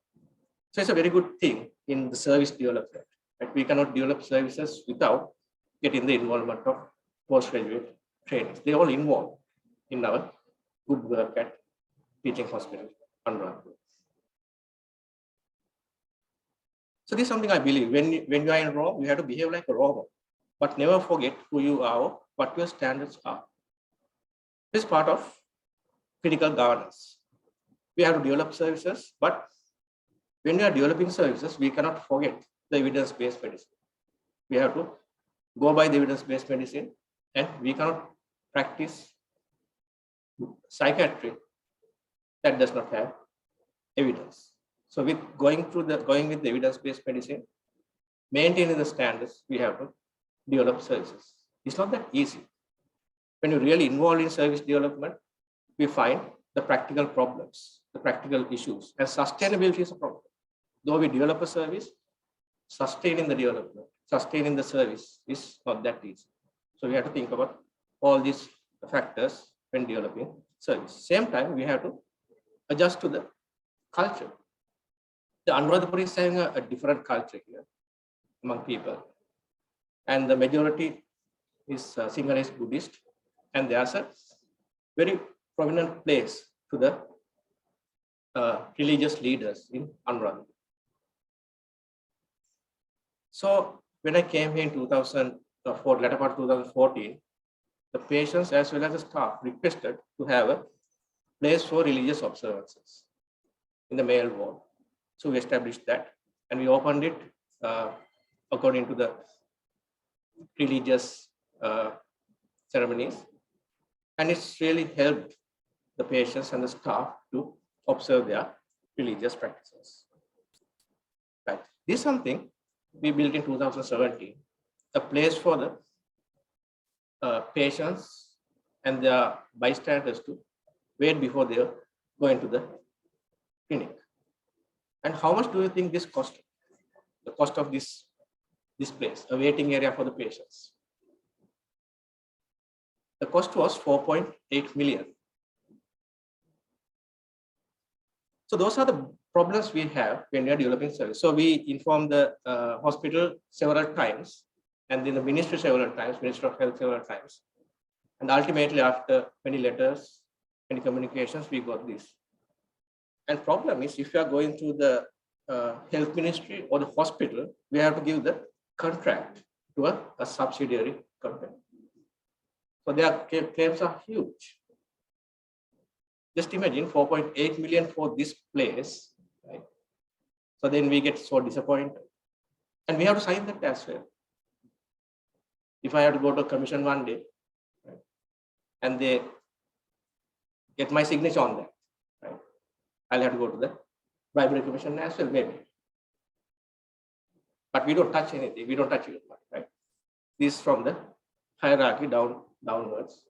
So it's a very good thing in the service development. Right? We cannot develop services without getting the involvement of postgraduate trainings. They all involved in our good work at teaching hospital, Anuradhapura. So this is something I believe. When you are in Rome, you have to behave like a Roman, but never forget who you are, what your standards are. This is part of critical governance. We have to develop services, but when we are developing services, we cannot forget the evidence-based medicine. We have to go by the evidence-based medicine, and we cannot practice psychiatry that does not have evidence. So with going with the evidence-based medicine, maintaining the standards, we have to develop services. It's not that easy. When you're really involved in service development, we find the practical problems, the practical issues, and sustainability is a problem. Though we develop a service, sustaining the development, sustaining the service is not that easy. So we have to think about all these factors when developing service. Same time, we have to adjust to the culture. The Anuradhapura is having a different culture here among people. And the majority is Sinhalese Buddhist. And there's a very prominent place to the religious leaders in Anuradhapura. So when I came here in 2004, latter part of 2014, the patients as well as the staff requested to have a place for religious observances in the male ward. So we established that and we opened it according to the religious ceremonies. And it's really helped the patients and the staff to observe their religious practices. Right. This is something we built in 2017, a place for the patients and their bystanders to wait before they go into the clinic. And how much do you think this cost? The cost of this place, a waiting area for the patients. The cost was 4.8 million. So those are the problems we have when we are developing service. So we informed the hospital several times, and then the ministry several times, Ministry of Health several times. And ultimately, after many letters, many communications, we got this. And problem is, if you are going to the health ministry or the hospital, we have to give the contract to a subsidiary company. So their claims are huge. Just imagine 4.8 million for this place, right? So then we get so disappointed. And we have to sign that as well. If I have to go to a commission one day, right, and they get my signature on that, right, I'll have to go to the bribery commission as well, maybe. But we don't touch anything. We don't touch it, right? This from the hierarchy downwards.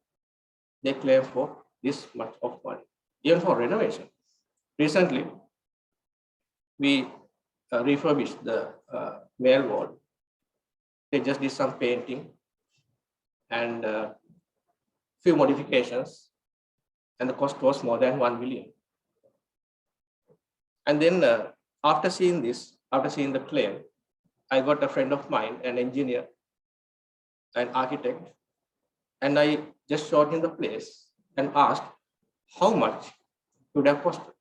They claim for this much of money, even for renovation. Recently, we refurbished the male ward. They just did some painting and few modifications, and the cost was more than 1 million. And then after seeing this, after seeing the claim, I got a friend of mine, an engineer, an architect, and I just showed him the place and asked how much would have costed.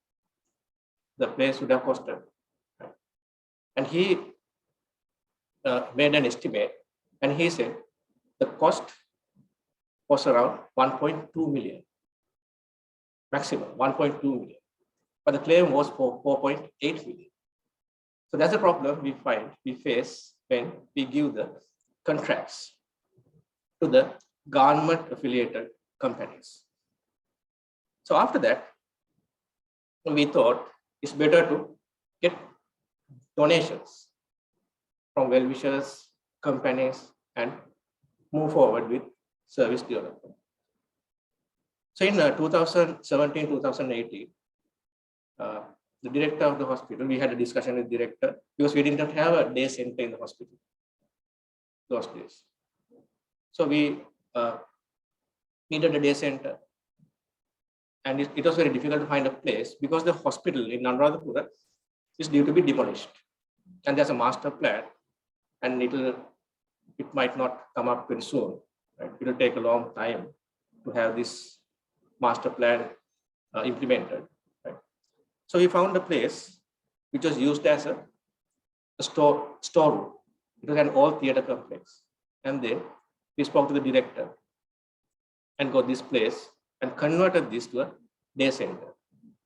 The place would have costed. And he made an estimate, and he said the cost was around 1.2 million, maximum 1.2 million. But the claim was for 4.8 million. So that's a problem we face when we give the contracts to the government affiliated companies. So after that, we thought it's better to get donations from well-wishers, companies, and move forward with service development. So in 2017, 2018, the director of the hospital, we had a discussion with the director because we didn't have a day center in the hospital those days. So we needed a day center, and it was very difficult to find a place because the hospital in Anuradhapura is due to be demolished, and there's a master plan, and it will it might not come up very soon. Right? It will take a long time to have this master plan implemented. Right? So we found a place which was used as a storeroom. It was an old theater complex. And then we spoke to the director and got this place and converted this to a day center.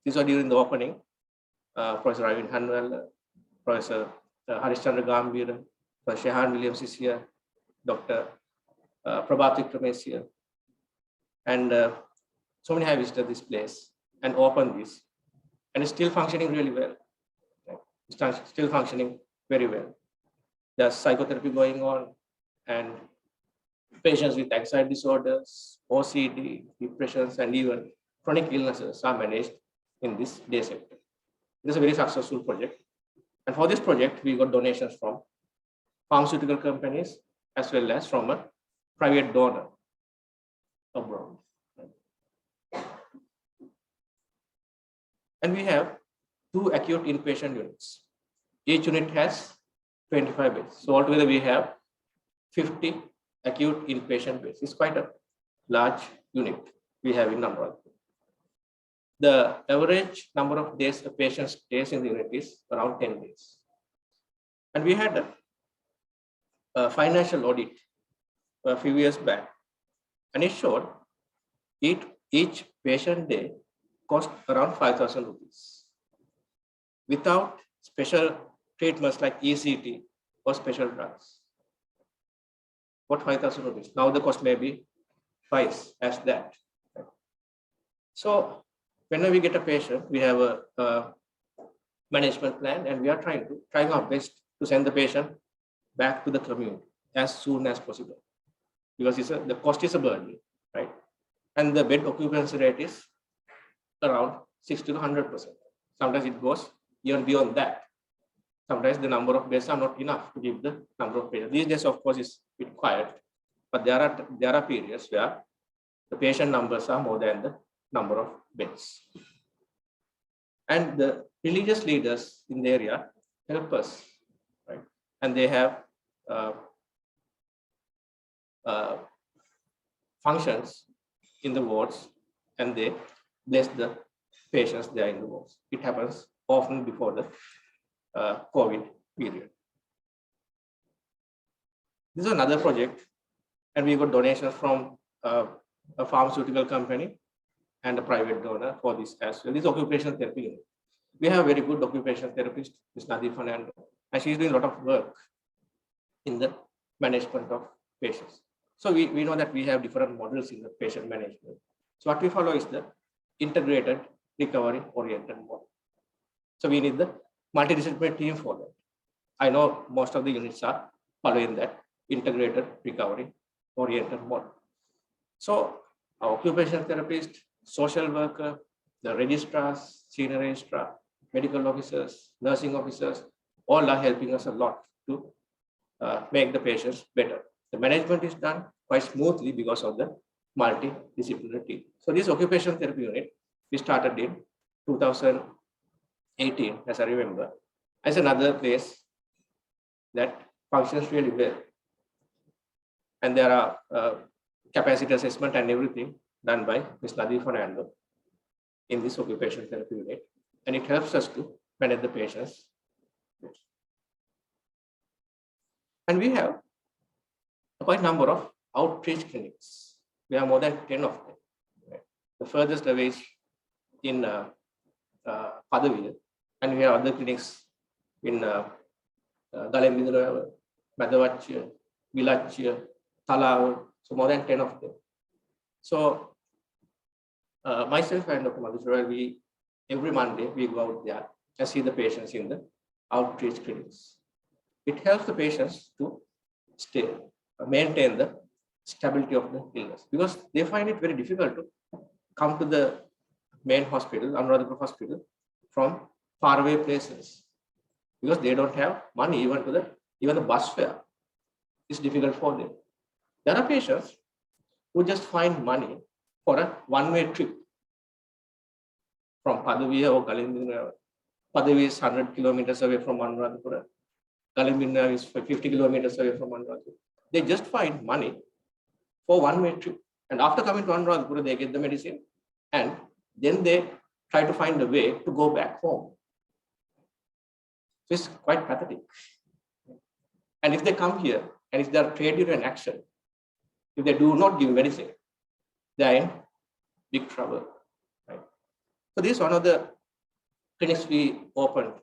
This was during the opening. Professor Arvind Hanwell, Professor Harishchandra Gambhir, Professor Shehan Williams is here, Dr. Prabhat Vikram is here. And so many have visited this place and opened this. And it's still functioning really well. Right? It's still functioning very well. There's psychotherapy going on, and patients with anxiety disorders, OCD, depressions, and even chronic illnesses are managed in this day center. It is a very successful project. And for this project, we got donations from pharmaceutical companies as well as from a private donor abroad. And we have 2 acute inpatient units. Each unit has 25 beds. So altogether we have 50 acute inpatient beds. It's quite a large unit we have in Anuradhapura. The average number of days a patient stays in the unit is around 10 days. And we had a financial audit a few years back, and it showed each patient day cost around 5,000 rupees. Without special treatments like ECT or special drugs. What 5,000 rupees? Now the cost may be twice as that. So whenever we get a patient, we have a management plan, and we are trying our best to send the patient back to the community as soon as possible, because the cost is a burden, right? And the bed occupancy rate is around 60 to 100%. Sometimes it goes even beyond that. Sometimes the number of beds are not enough to give the number of patients. These days, of course, is a bit quiet, but there are periods where the patient numbers are more than the number of beds. And the religious leaders in the area help us, right? And they have functions in the wards, and they bless the patients there in the wards. It happens often before the COVID period. This is another project, and we got donations from a pharmaceutical company and a private donor for this as well. This occupational therapy unit. We have a very good occupational therapist, Ms. Nadi Fernando, and she's doing a lot of work in the management of patients. So we know that we have different models in the patient management. So what we follow is the integrated recovery oriented model. So we need the multidisciplinary team for that. I know most of the units are following that integrated recovery oriented model. So our occupational therapist, social worker, the registrars, senior registrar, medical officers, nursing officers, all are helping us a lot to make the patients better. The management is done quite smoothly because of the multidisciplinary team. So this occupational therapy unit, we started in 2018, as I remember, as another place that functions really well. And there are capacity assessment and everything done by Ms. Nadi Fernando in this occupational therapy unit. And it helps us to manage the patients. And we have a quite number of outreach clinics. We have more than 10 of them. Right? The furthest away is in Padavila, and we have other clinics in Galembindra, Madavachya, Vilachya, Talawa, so more than 10 of them. So myself and Dr. Madhusura, every Monday we go out there and see the patients in the outreach clinics. It helps the patients to maintain the stability of the illness, because they find it very difficult to come to the main hospital, Anuradhapura hospital, from faraway places, because they don't have money even the bus fare. It's difficult for them. There are patients who just find money for a one-way trip from Padavia or Galembindra. Padavia is 100 kilometers away from Anuradhapura. Galembindra is 50 kilometers away from Anuradhapura. they just find money for one-way trip. And after coming to Anuradhapura, they get the medicine and then they try to find a way to go back home. So it's quite pathetic. And if they come here and if they are trade union action, if they do not give medicine, they are in big trouble. Right? So this is one of the clinics we opened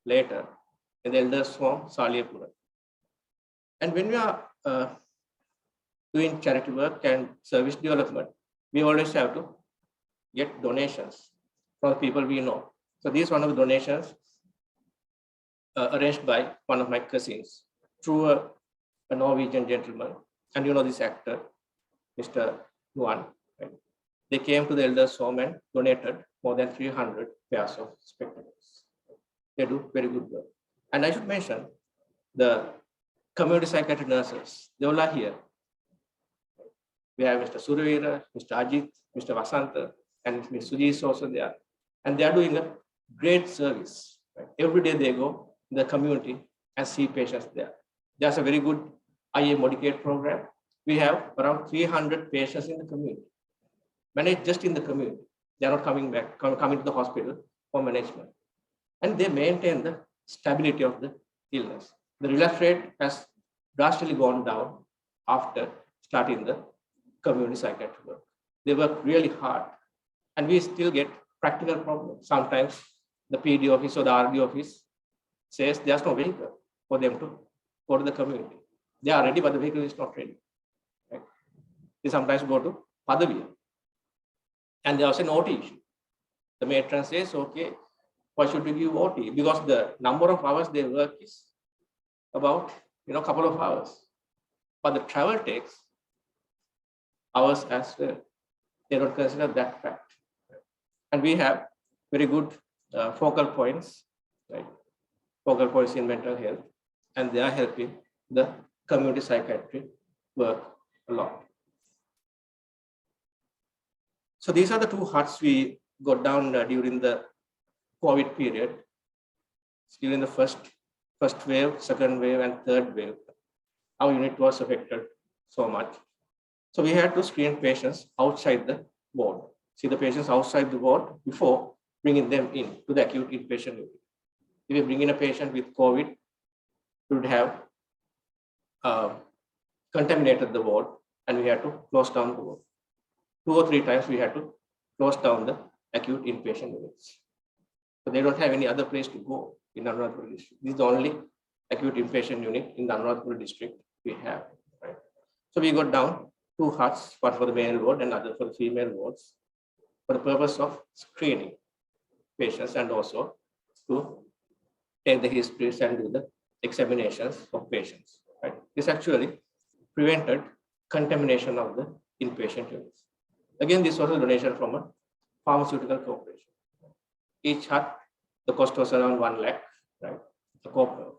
later in the elders home, Psychiatry. And when we are doing charity work and service development, we always have to get donations from the people we know. So this is one of the donations arranged by one of my cousins through a Norwegian gentleman. And you know this actor, Mr. Nguyen. Right? They came to the elders home and donated more than 300 pairs of spectacles. They do very good work. And I should mention the community psychiatric nurses. They all are here. We have Mr. Suravira, Mr. Ajit, Mr. Vasanta, and Ms. Suji is also there. And they are doing a great service. Right? Every day they go in the community and see patients there. There's a very good IA Medicaid program. We have around 300 patients in the community, managed just in the community. They are not coming back, coming to the hospital for management. And they maintain the stability of the illness. The relapse rate has drastically gone down after starting the community psychiatric work. They work really hard, and we still get practical problems. Sometimes the PD office or the RD office says there's no vehicle for them to go to the community. They are ready, but the vehicle is not ready. Right? They sometimes go to Padaviya. And there's an OT issue. The matron says, okay, why should we give OT? Because the number of hours they work is about a couple of hours. But the travel takes hours as well. They don't consider that fact. And we have very good focal points, right? Focal points in mental health, and they are helping the community psychiatry work a lot. So these are the two huts we got down during the COVID period. During the first wave, second wave, and third wave, our unit was affected so much. So we had to screen patients outside the ward. See the patients outside the ward before bringing them in to the acute inpatient unit. If we bring in a patient with COVID, we would have contaminated the ward, and we had to close down the ward. 2 or 3 times we had to close down the acute inpatient units. So they don't have any other place to go in Anuradhapura district. This is the only acute inpatient unit in the Anuradhapura district we have. Right? So we got down 2 huts, one for the male ward and other for the female wards, for the purpose of screening patients and also to take the histories and do the examinations of patients. Right? This actually prevented contamination of the inpatient units. Again, this was a donation from a pharmaceutical corporation. Each hut, the cost was around 1 lakh, right? The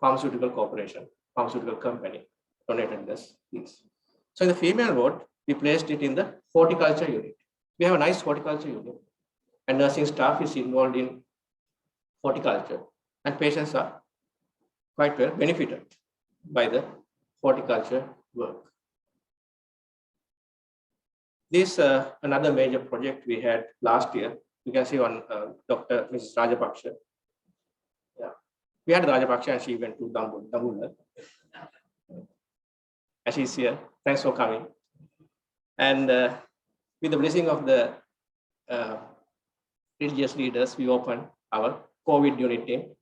pharmaceutical corporation, pharmaceutical company donated these. So in the female ward, we placed it in the horticulture unit. We have a nice horticulture unit, and nursing staff is involved in horticulture, and patients are quite well benefited by the horticulture work. This another major project we had last year. You can see on Dr. Mrs. Rajapaksha. Yeah, we had Rajapaksha, and she went to Dambulla. And she's here. Thanks for coming. And with the blessing of the religious leaders, we opened our COVID unit in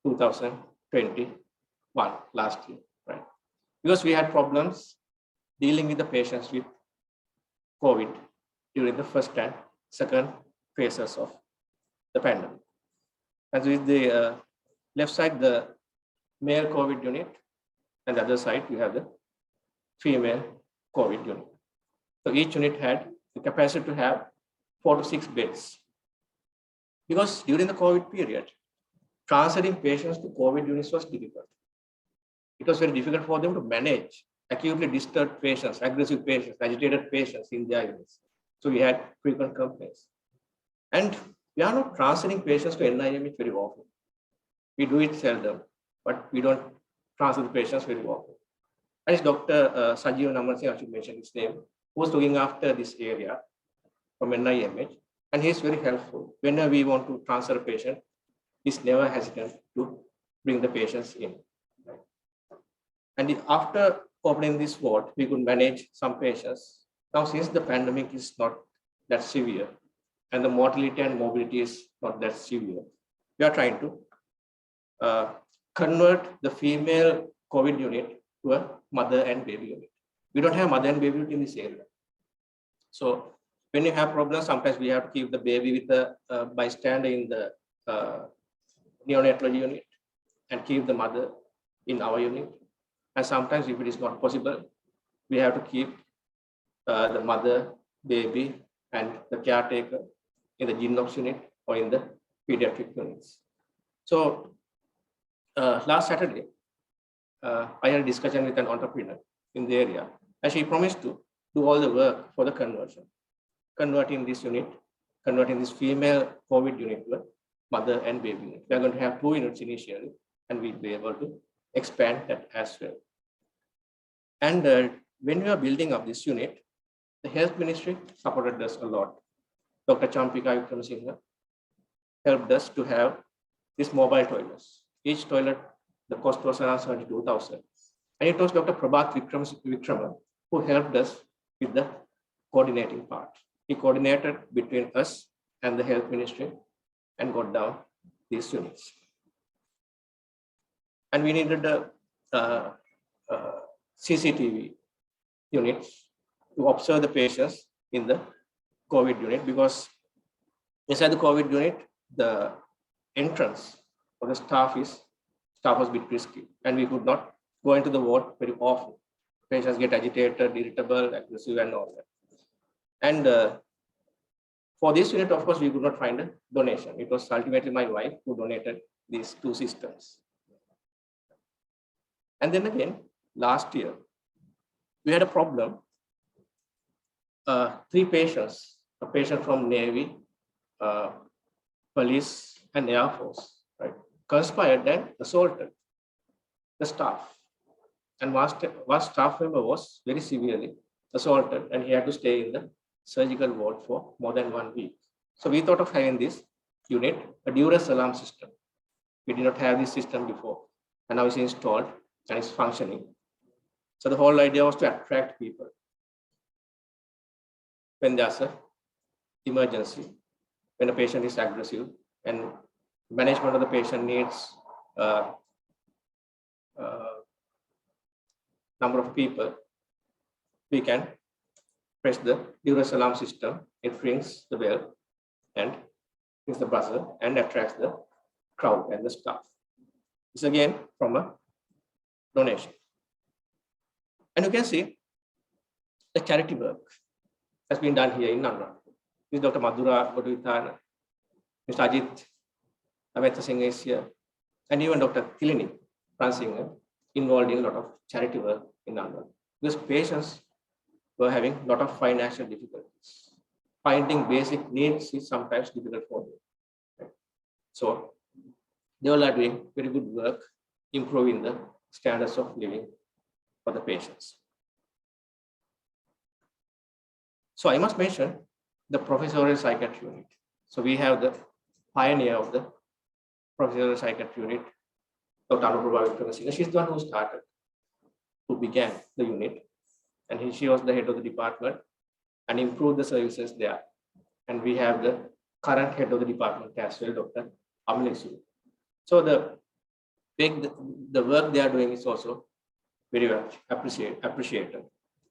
2021, last year, right? Because we had problems dealing with the patients with COVID during the first and second phases of the pandemic. And with the left side, the male COVID unit, and the other side, you have the female COVID unit. So each unit had the capacity to have 4 to 6 beds. Because during the COVID period, transferring patients to COVID units was difficult. It was very difficult for them to manage acutely disturbed patients, aggressive patients, agitated patients in their units. So we had frequent complaints. And we are not transferring patients to NIMH very often. We do it seldom, but we don't transfer the patients very often. And it's Dr. Sajeev Namarsi, I should mention his name, who's looking after this area from NIMH. And he's very helpful. Whenever we want to transfer a patient, he's never hesitant to bring the patients in. And after opening this ward, we could manage some patients. Now, since the pandemic is not that severe and the mortality and morbidity is not that severe, we are trying to convert the female COVID unit to a mother and baby unit. We don't have mother and baby unit in this area. So when you have problems, sometimes we have to keep the baby with the bystander in the neonatal unit and keep the mother in our unit. And sometimes if it is not possible, we have to keep the mother, baby, and the caretaker in the GYN unit or in the pediatric units. So last Saturday, I had a discussion with an entrepreneur in the area, and she promised to do all the work for the conversion, converting this unit, converting this female COVID unit to a mother and baby unit. We are going to have 2 units initially, and we'll be able to expand that as well. And when we are building up this unit, the health ministry supported us a lot. Dr. Champika Vikramsinghe helped us to have these mobile toilets. Each toilet, the cost was around 72,000. And it was Dr. Prabhat Vikrama who helped us with the coordinating part. He coordinated between us and the health ministry and got down these units. And we needed the CCTV units to observe the patients in the COVID unit, because inside the COVID unit, the entrance of the staff was a bit risky, and we could not go into the ward very often. Patients get agitated, irritable, aggressive, and all that. And for this unit, of course, we could not find a donation. It was ultimately my wife who donated these 2 systems. And then again, last year, we had a problem. 3 patients, a patient from Navy, police, and Air Force, right, conspired and assaulted the staff. And one staff member was very severely assaulted, and he had to stay in the surgical ward for more than 1 week. So we thought of having this unit, a duress alarm system. We did not have this system before, and now it's installed and it's functioning. So the whole idea was to attract people when there's an emergency, when a patient is aggressive and management of the patient needs number of people, we can press the duress alarm system. It rings the bell and rings the buzzer and attracts the crowd and the staff. This again from a donation. And you can see the charity work has been done here in Anuradhapura. This is Dr. Madhura Goduvithana, Mr. Ajit Ameta Singh is here, and even Dr. Tilini Pransinger involved in a lot of charity work in Lanka. Because patients were having a lot of financial difficulties. Finding basic needs is sometimes difficult for them. Right? So they all are doing very good work, improving the standards of living for the patients. So I must mention the professorial psychiatry unit. So we have the pioneer of the professorial psychiatry unit, Dr. Anuradhapura. She's the one who started, who began the unit, and she was the head of the department and improved the services there. And we have the current head of the department as well, Dr. Amlesu. So the work they are doing is also very much appreciated.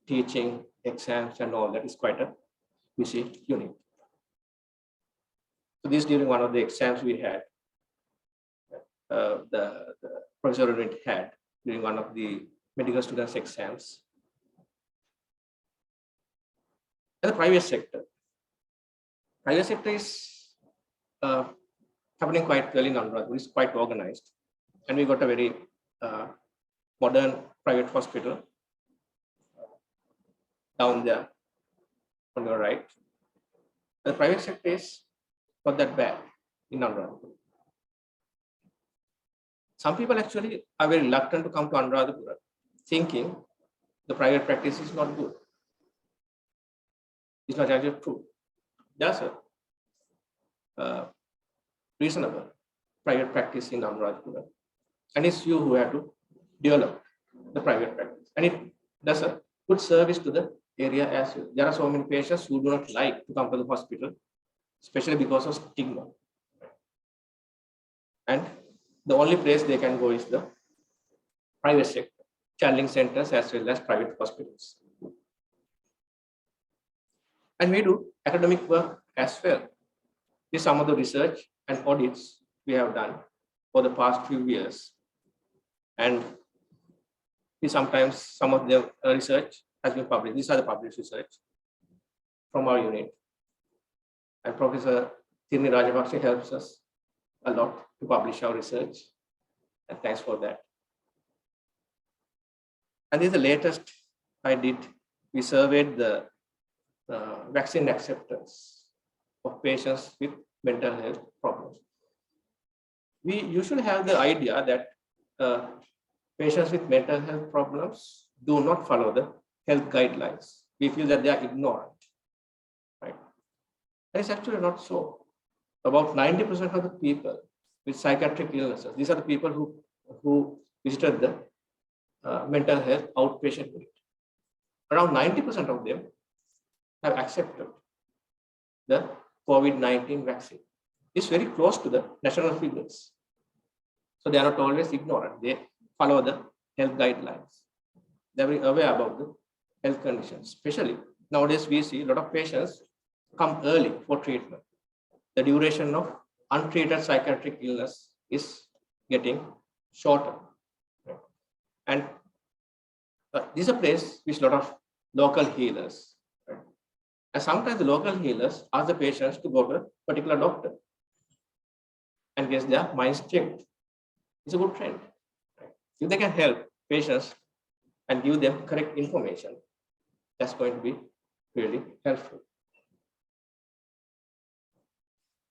Teaching, exams, and all that is quite a busy unit. So this during one of the exams we had, the professor unit had during one of the medical students' exams. And the private sector. Private sector is happening quite well in Anuradhapura. It's quite organized. And we got a very modern private hospital down there on your right. The private sector is not that bad in Anuradhapura. Some people actually are very reluctant to come to Anuradhapura, thinking the private practice is not good. It's not actually true. There's a reasonable private practice in Anuradhapura, and it's you who have to develop the private practice, and it does a good service to the area as well. There are so many patients who do not like to come to the hospital, especially because of stigma. And the only place they can go is the private sector, challenging centers as well as private hospitals. And we do academic work as well. This is some of the research and audits we have done for the past few years. And sometimes some of the research has been published. These are the published research from our unit. And Professor Tirni Rajapaksa helps us a lot to publish our research. And thanks for that. And this is the latest I did. We surveyed the vaccine acceptance of patients with mental health problems. We usually have the idea that patients with mental health problems do not follow the health guidelines. We feel that they are ignorant, right? And it's actually not so. About 90% of the people with psychiatric illnesses, these are the people who visited the mental health outpatient unit. Around 90% of them have accepted the COVID-19 vaccine. It's very close to the national figures. So they are not always ignorant. They follow the health guidelines. They're very aware about the health conditions. Especially nowadays, we see a lot of patients come early for treatment. The duration of untreated psychiatric illness is getting shorter. And this is a place which a lot of local healers. Right? And sometimes the local healers ask the patients to go to a particular doctor and get their minds checked. It's a good trend. Right? If they can help patients and give them correct information, that's going to be really helpful.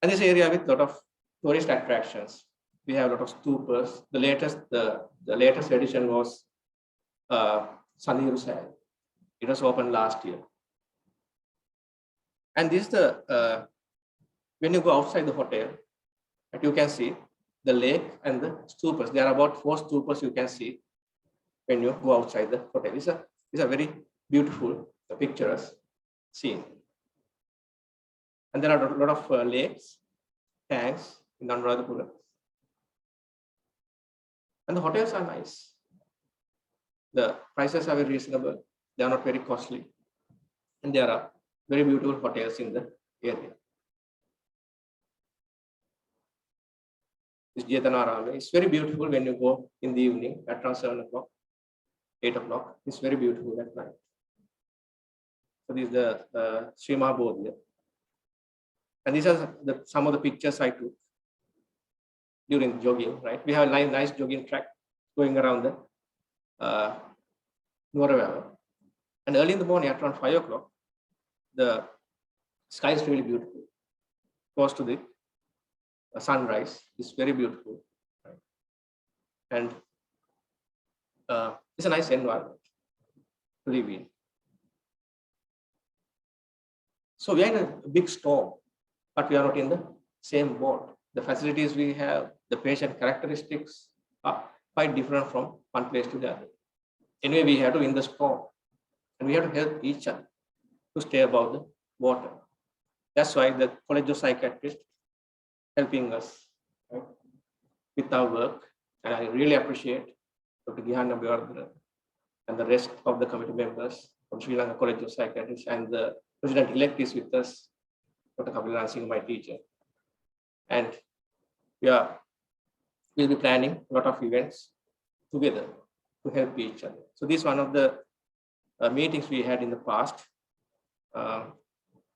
And this area with a lot of tourist attractions. We have a lot of stupas. The latest edition was Sandhiru Sahel. It was opened last year. And this is the when you go outside the hotel, you can see the lake and the stupas. There are about 4 stupas you can see when you go outside the hotel. It's a very beautiful, picturesque scene. And there are a lot of lakes, tanks in Anuradhapura. And the hotels are nice. The prices are very reasonable. They are not very costly. And there are very beautiful hotels in the area. This Jetanarama is very beautiful when you go in the evening at around 7 o'clock, 8 o'clock. It's very beautiful at night. So this is the Sri Mahabodhi. And these are some of the pictures I took during jogging, right? We have a nice jogging track going around the Noravava. And early in the morning, at around 5 o'clock, the sky is really beautiful. Close to the sunrise, it's very beautiful. Right? And it's a nice environment to live in. So we are in a big storm, but we are not in the same boat. The facilities we have, the patient characteristics are quite different from one place to the other. Anyway, we have to win the storm, and we have to help each other to stay above the water. That's why the College of Psychiatry helping us, right, with our work. And I really appreciate Dr. Gihana Bevardhana and the rest of the committee members from Sri Lanka College of Psychiatry, and the president-elect is with us, Dr. Kapilan Singh, my teacher. And we'll be planning a lot of events together to help each other. So this is one of the meetings we had in the past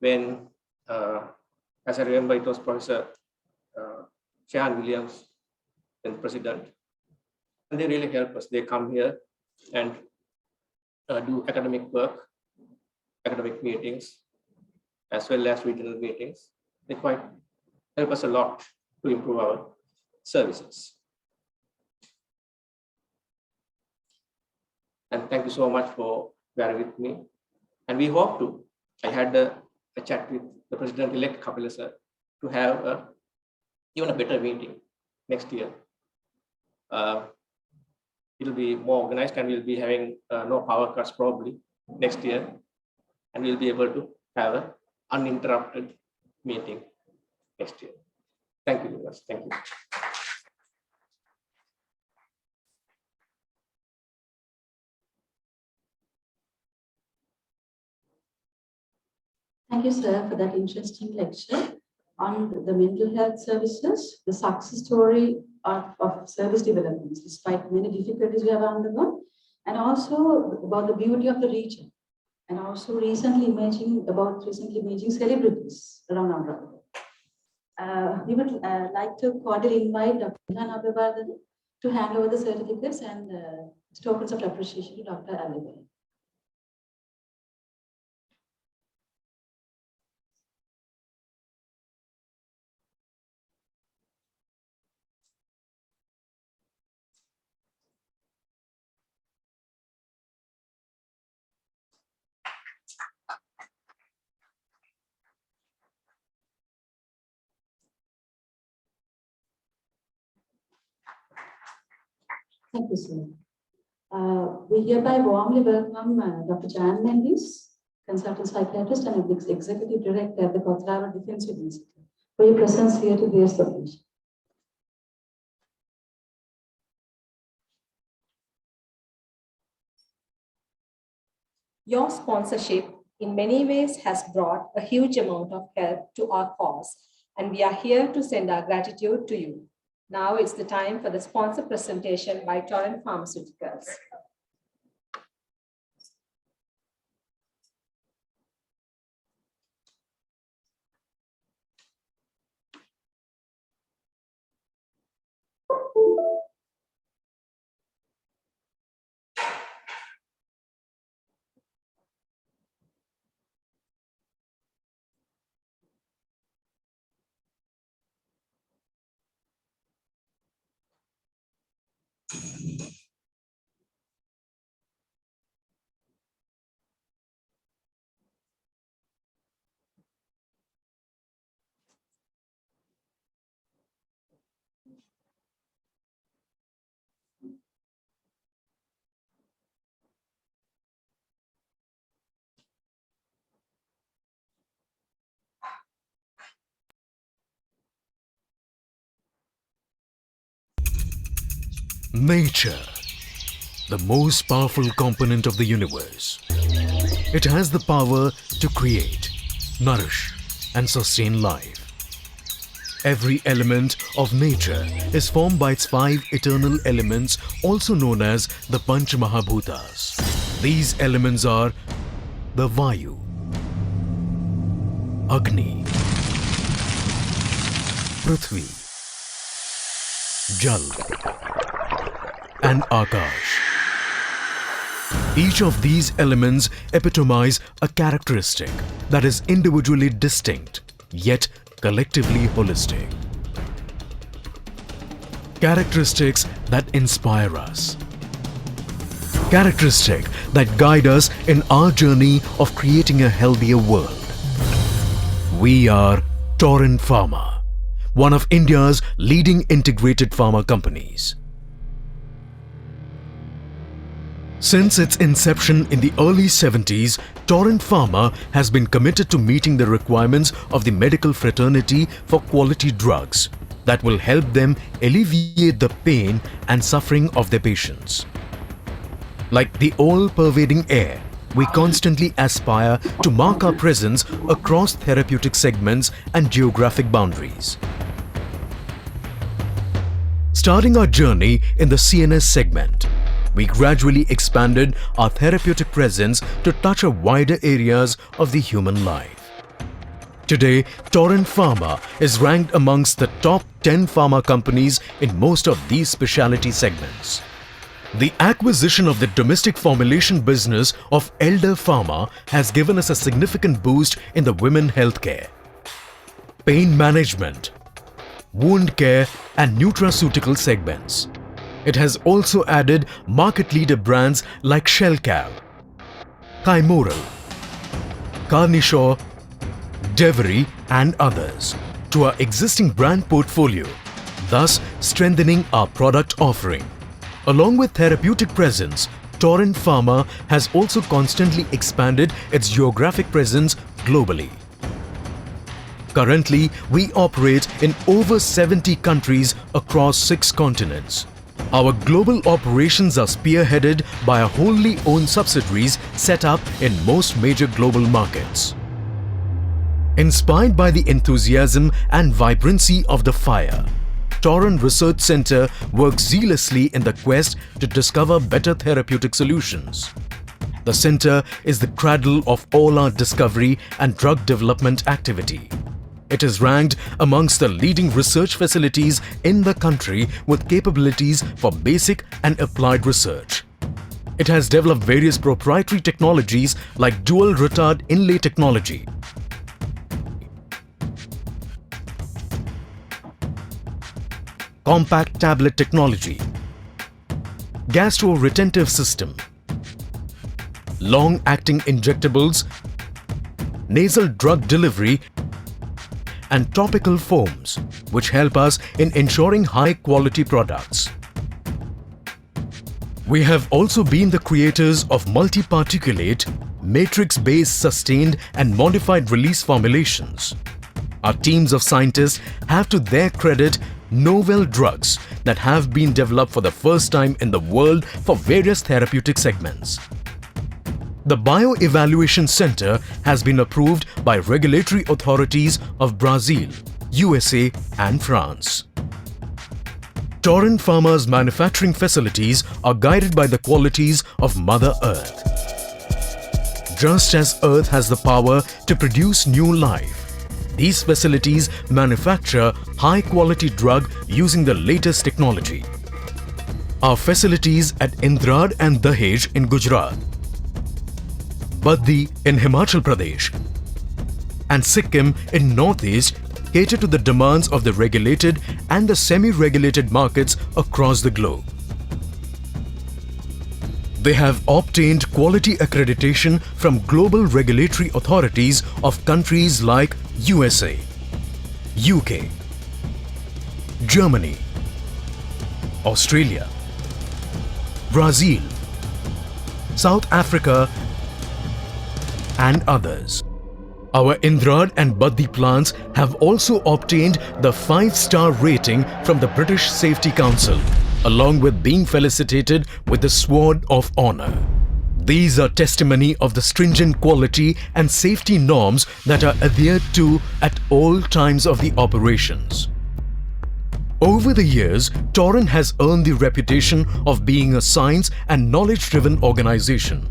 when, as I remember, it was Professor Shahan Williams, then president, and they really help us. They come here and do academic work, academic meetings, as well as regional meetings. They quite help us a lot to improve our services. And thank you so much for bearing with me. And we hope to, I had a chat with the President-elect Kapila sir to have even a better meeting next year. It will be more organized and we'll be having no power cuts probably next year. And we'll be able to have an uninterrupted meeting next year. Thank you very much. Thank you. Thank you, sir, for that interesting lecture on the mental health services, the success story of service developments, despite many difficulties we have undergone, and also about the beauty of the region, and also recently emerging celebrities around Anuradhapura. We would like to cordially invite Dr. Anuradhapura to hand over the certificates and tokens of appreciation to Dr. Anuradhapura. Thank you, sir. We hereby warmly welcome Dr. Jan Mendes, consultant psychiatrist and executive director at the Kothara Defensive Institute, for your presence here to grace the occasion. Your sponsorship in many ways has brought a huge amount of help to our cause, and we are here to send our gratitude to you. Now it's the time for the sponsor presentation by Torrent Pharmaceuticals. Nature, the most powerful component of the universe. It has the power to create, nourish, and sustain life. Every element of nature is formed by its 5 eternal elements, also known as the Panch Mahabhutas. These elements are the Vayu, Agni, Prithvi, Jal, and Akash. Each of these elements epitomize a characteristic that is individually distinct, yet collectively holistic. Characteristics that inspire us. Characteristics that guide us in our journey of creating a healthier world. We are Torrent Pharma, one of India's leading integrated pharma companies. Since its inception in the early 70s, Torrent Pharma has been committed to meeting the requirements of the medical fraternity for quality drugs that will help them alleviate the pain and suffering of their patients. Like the all-pervading air, we constantly aspire to mark our presence across therapeutic segments and geographic boundaries. Starting our journey in the CNS segment, we gradually expanded our therapeutic presence to touch a wider areas of the human life. Today, Torrent Pharma is ranked amongst the top 10 pharma companies in most of these specialty segments. The acquisition of the domestic formulation business of Elder Pharma has given us a significant boost in the women healthcare, pain management, wound care and nutraceutical segments. It has also added market leader brands like Shellcal, Chimoral, Carnishaw, Devery and others to our existing brand portfolio, thus strengthening our product offering. Along with therapeutic presence, Torrent Pharma has also constantly expanded its geographic presence globally. Currently, we operate in over 70 countries across 6 continents. Our global operations are spearheaded by our wholly owned subsidiaries set up in most major global markets. Inspired by the enthusiasm and vibrancy of the fire, Torrent Research Center works zealously in the quest to discover better therapeutic solutions. The center is the cradle of all our discovery and drug development activity. It is ranked amongst the leading research facilities in the country with capabilities for basic and applied research. It has developed various proprietary technologies like dual retard inlay technology, compact tablet technology, gastro-retentive system, long-acting injectables, nasal drug delivery and topical foams, which help us in ensuring high-quality products. We have also been the creators of multi-particulate, matrix-based sustained and modified release formulations. Our teams of scientists have to their credit novel drugs that have been developed for the first time in the world for various therapeutic segments. The Bioevaluation Center has been approved by regulatory authorities of Brazil, USA and France. Torrent Pharma's manufacturing facilities are guided by the qualities of Mother Earth. Just as Earth has the power to produce new life, these facilities manufacture high-quality drug using the latest technology. Our facilities at Indrad and Dahej in Gujarat, Baddi in Himachal Pradesh, and Sikkim in Northeast cater to the demands of the regulated and the semi-regulated markets across the globe. They have obtained quality accreditation from global regulatory authorities of countries like USA, UK, Germany, Australia, Brazil, South Africa, and others. Our Indrad and Baddi plants have also obtained the 5-star rating from the British Safety Council, along with being felicitated with the Sword of Honour. These are testimony of the stringent quality and safety norms that are adhered to at all times of the operations. Over the years, Torrent has earned the reputation of being a science and knowledge-driven organization.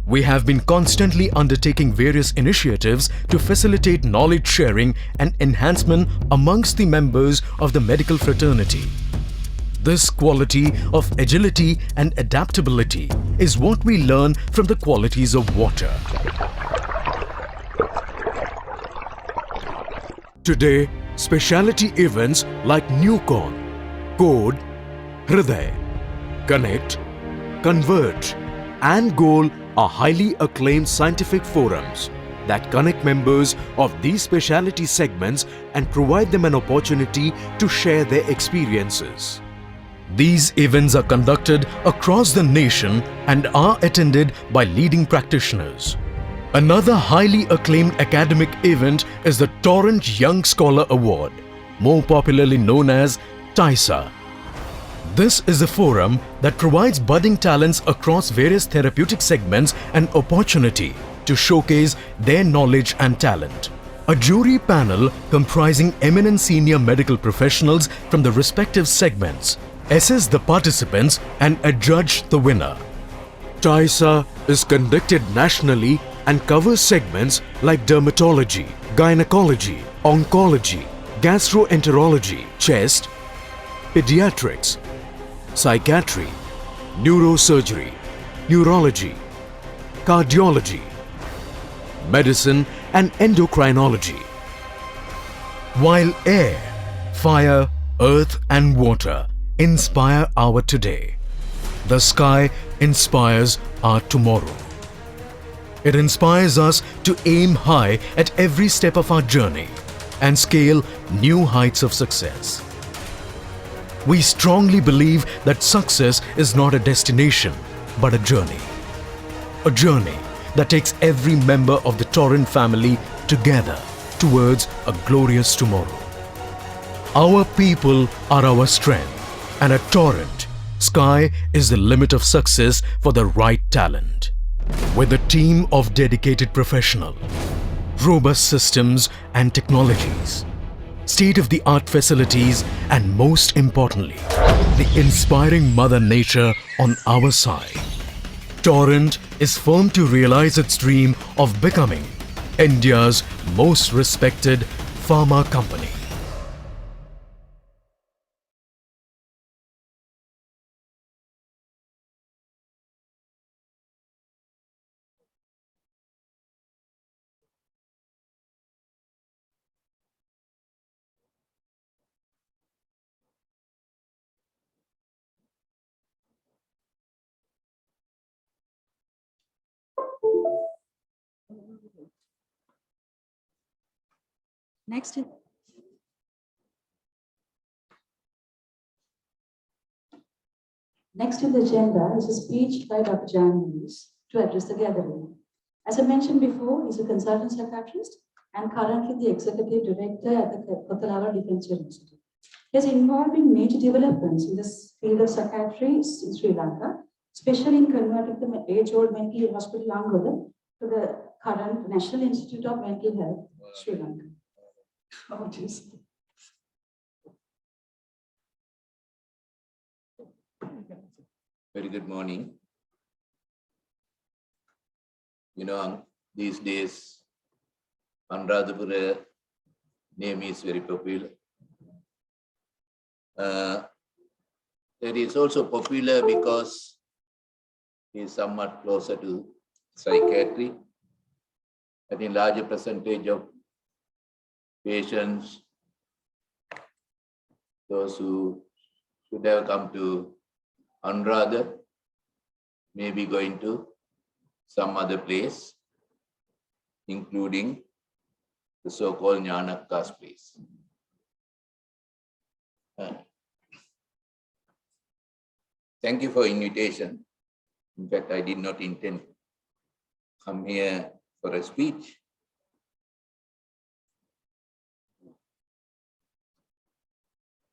We have been constantly undertaking various initiatives to facilitate knowledge sharing and enhancement amongst the members of the medical fraternity. This quality of agility and adaptability is what we learn from the qualities of water. Today, specialty events like Newcorn, Code, Hriday, Connect, Converge and Goal are highly acclaimed scientific forums that connect members of these specialty segments and provide them an opportunity to share their experiences. These events are conducted across the nation and are attended by leading practitioners. Another highly acclaimed academic event is the Torrent Young Scholar Award, more popularly known as TISA. This is a forum that provides budding talents across various therapeutic segments an opportunity to showcase their knowledge and talent. A jury panel comprising eminent senior medical professionals from the respective segments assess the participants and adjudge the winner. TISA is conducted nationally and covers segments like dermatology, gynecology, oncology, gastroenterology, chest, pediatrics, psychiatry, neurosurgery, neurology, cardiology, medicine and endocrinology. While air, fire, earth and water inspire our today. The sky inspires our tomorrow. It inspires us to aim high at every step of our journey and scale new heights of success. We strongly believe that success is not a destination, but a journey. A journey that takes every member of the Torrent family together towards a glorious tomorrow. Our people are our strength, and at Torrent, sky is the limit of success for the right talent. With a team of dedicated professionals, robust systems and technologies, state-of-the-art facilities, and most importantly, the inspiring Mother Nature on our side, Torrent is firm to realize its dream of becoming India's most respected pharma company. Next in the agenda is a speech by Dr. Jan Lewis to address the gathering. As I mentioned before, he's a consultant psychiatrist and currently the executive director at the Kothalawa Defence University. He is involved in major developments in this field of psychiatry in Sri Lanka, especially in converting the age-old mental hospital Lanka to the current National Institute of Mental Health, Sri Lanka. Oh, geez. Very good morning. You know, these days, Anuradhapura name is very popular. It is also popular because it is somewhat closer to psychiatry. I think larger percentage of patients, those who should have come to Anuradha, may be going to some other place, including the so-called Jnanakka's place. Thank you for invitation. In fact, I did not intend to come here for a speech.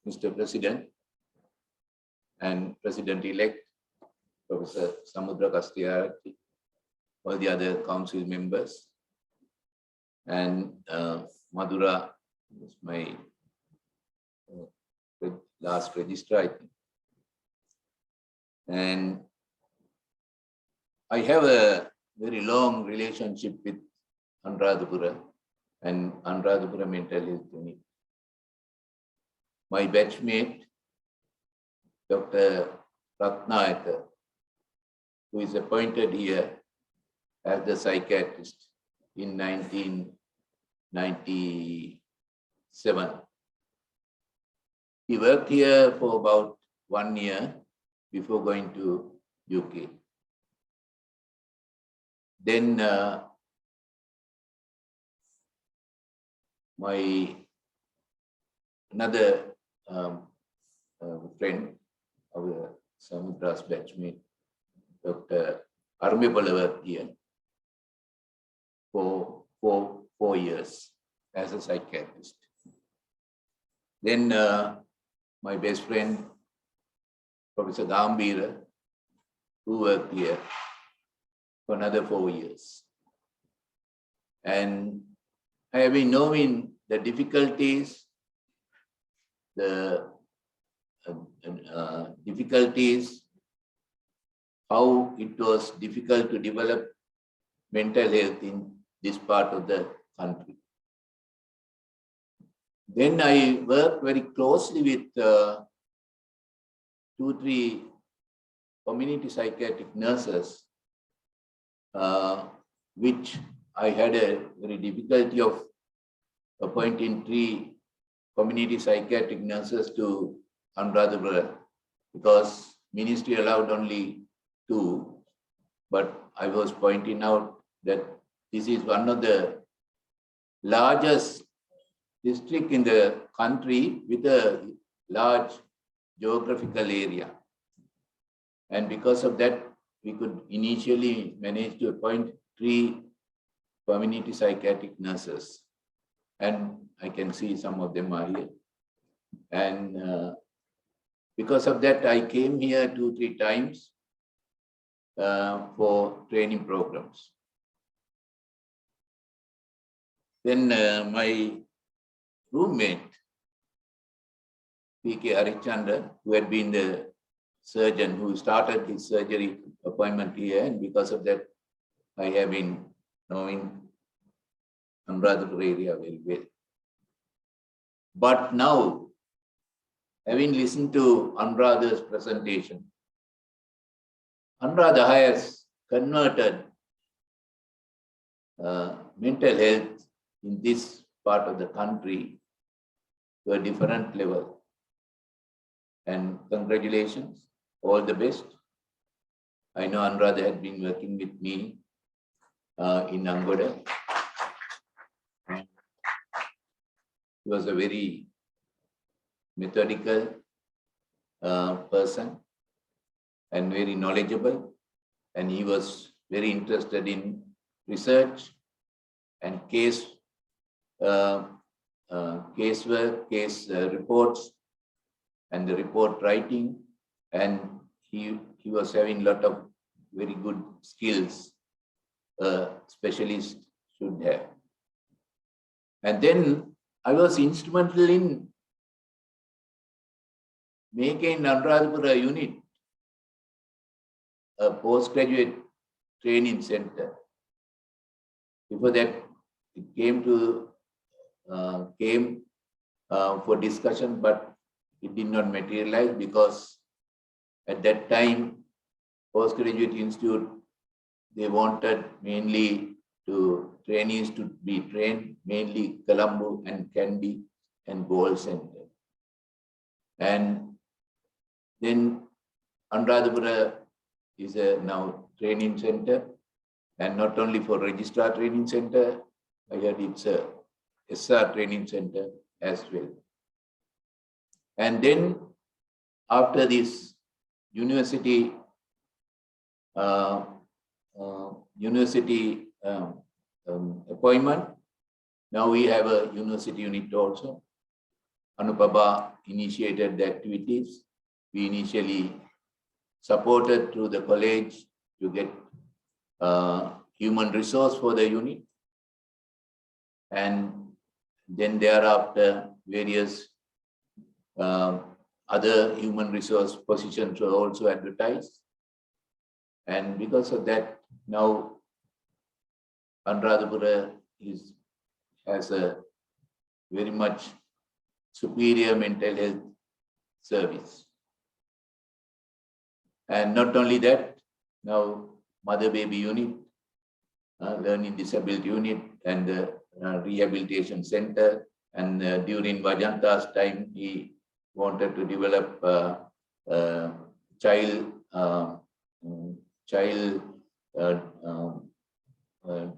Mr. President and President-elect, Professor Samudra Kastiyarati, all the other council members, and Madhura is my last registrar, I think. And I have a very long relationship with Anuradhapura and Anuradhapura Mental Health Unit. My batchmate, Dr. Ratnayaka, who is appointed here as the psychiatrist in 1997. He worked here for about 1 year before going to UK. Then another friend, our Samudra's batchmate, Dr. Armipala worked here for 4 years as a psychiatrist. Then my best friend, Professor Gambira, who worked here for another 4 years. And I have been knowing the difficulties, how it was difficult to develop mental health in this part of the country. Then I worked very closely with 2-3 community psychiatric nurses, which I had a very difficulty of appointing 3 community psychiatric nurses to Anuradhapura because ministry allowed only 2, but I was pointing out that this is one of the largest district in the country with a large geographical area. And because of that, we could initially manage to appoint 3 community psychiatric nurses. And I can see some of them are here. And because of that, I came here 2-3 times for training programs. Then my roommate, P.K. Harichandra, who had been the surgeon who started his surgery appointment here, and because of that, I have been knowing Anuradhapura area very well. But now, having listened to Anuradha's presentation, Anuradha has converted mental health in this part of the country to a different level. And congratulations, all the best. I know Anuradha had been working with me in Angola. And he was a very methodical person and very knowledgeable. And he was very interested in research and case work, case reports, and the report writing. And he was having a lot of very good skills a specialist should have. And then I was instrumental in making Anuradhapura unit a postgraduate training center. Before that, it came for discussion, but it did not materialize because at that time, postgraduate institute, they wanted mainly trainees to be trained, mainly Colombo and Kandy and Gold Center. And then Anuradhapura is a now training center, and not only for registrar training center, I heard it's a SR training center as well. And then after this university appointment, now we have a university unit also. Anupaba initiated the activities. We initially supported through the college to get human resource for the unit. And then thereafter, various other human resource positions were also advertised. And because of that, now Anuradhapura has a very much superior mental health service. And not only that, now mother baby unit, learning disability unit, and the rehabilitation center. And during Vajanta's time, he wanted to develop child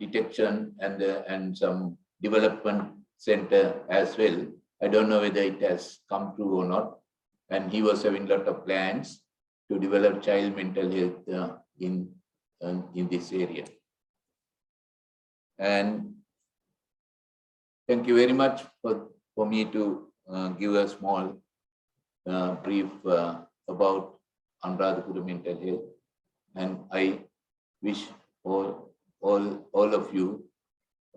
detection and some development center as well. I don't know whether it has come true or not. And he was having a lot of plans to develop child mental health in this area. And thank you very much for me to give a small brief about Anuradhapura mental health. And I wish all of you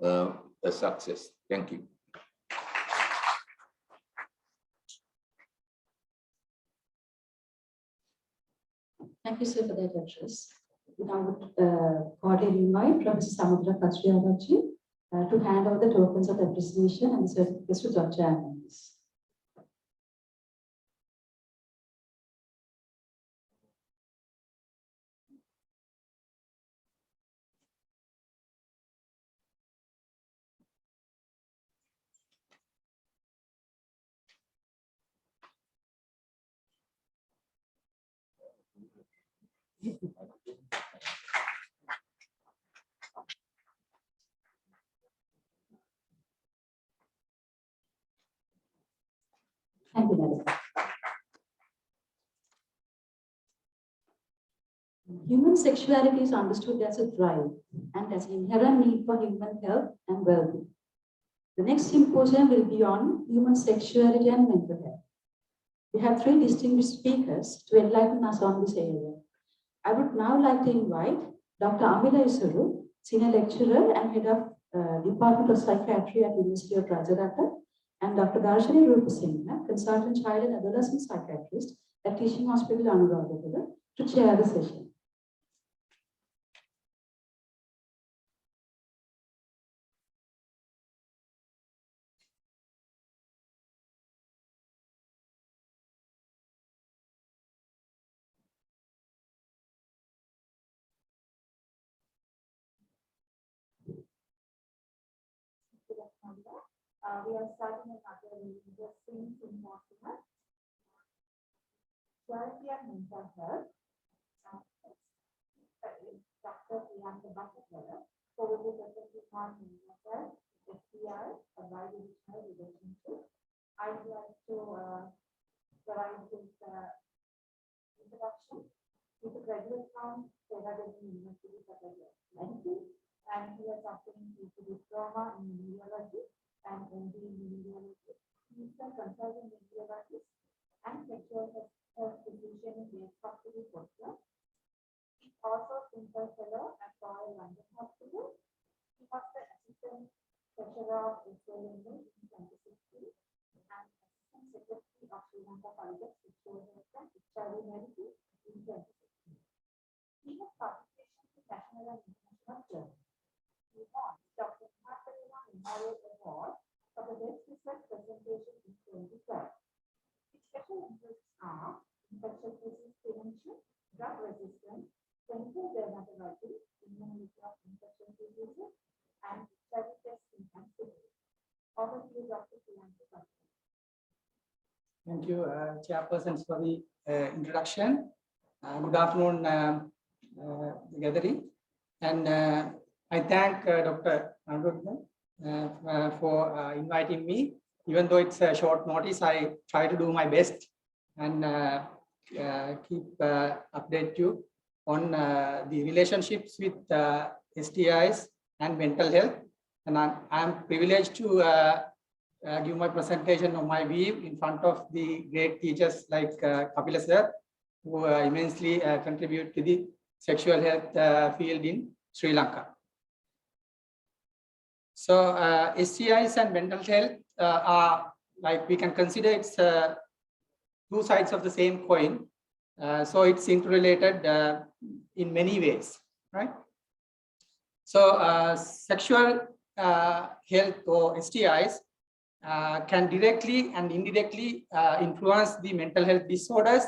a success. Thank you. Thank you, sir, for that address. Now I would cordially invite Professor Samudra Katriyabachi to hand over the tokens of appreciation and the certificates to Dr. Anandis. Thank you, Madam. Human sexuality is understood as a drive and as an inherent need for human health and well-being. The next symposium will be on human sexuality and mental health. We have three distinguished speakers to enlighten us on this area. I would now like to invite Dr. Amila Isuru, Senior Lecturer and Head of Department of Psychiatry at University of Rajaratta, and Dr. Darshani Rupasinghe, Consultant Child and Adolescent Psychiatrist at Teaching Hospital Anuradhapura, to chair the session. We are starting another interesting symposium. Sexuality and mental health. Dr. Anuradhapura, who will be presenting on mental health, STI, a bi-directional relationship. I would like to provide this introduction. He's a graduate from University of Lanka, and he has obtained his diploma in neurology and MD in neurology. He is a consultant neurologist and sexual health physician in the hospital Portland. He is also clinical fellow at Royal London Hospital. He was the assistant treasurer of SLNA in 2016 and assistant secretary of Sri Lanka College of Sexual Health and HIV Medicine in 2016. He has publications in national and international journals. He won Dr. Anuradhapura Memorial Award for the best research presentation in 2012. His special interests are infectious disease prevention, drug resistance, clinical dermatology, immunity of infectious diseases, and HIV testing and syphilis. Over to you, Dr. Anuradhapura. Thank you, chairpersons, for the introduction. Good afternoon, the gathering. And I thank Dr. Anuradhapura for inviting me. Even though it's a short notice, I try to do my best and keep update you on the relationships with STIs and mental health. And I'm privileged to give my presentation of my view in front of the great teachers like Kapila sir, who immensely contribute to the sexual health field in Sri Lanka. So STIs and mental health are, like, we can consider it's two sides of the same coin. So it's interrelated in many ways, right? So sexual health or STIs can directly and indirectly influence the mental health disorders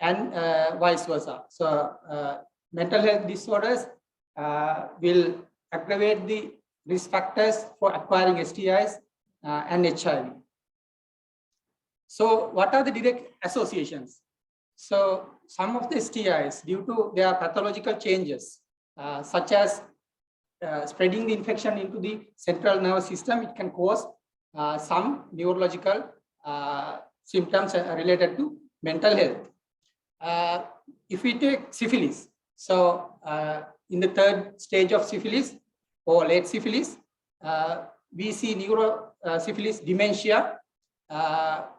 and vice versa. So mental health disorders will aggravate the risk factors for acquiring STIs and HIV. So what are the direct associations? So some of the STIs, due to their pathological changes, such as spreading the infection into the central nervous system, it can cause some neurological symptoms related to mental health. If we take syphilis, so in the third stage of syphilis or late syphilis, we see neurosyphilis dementia,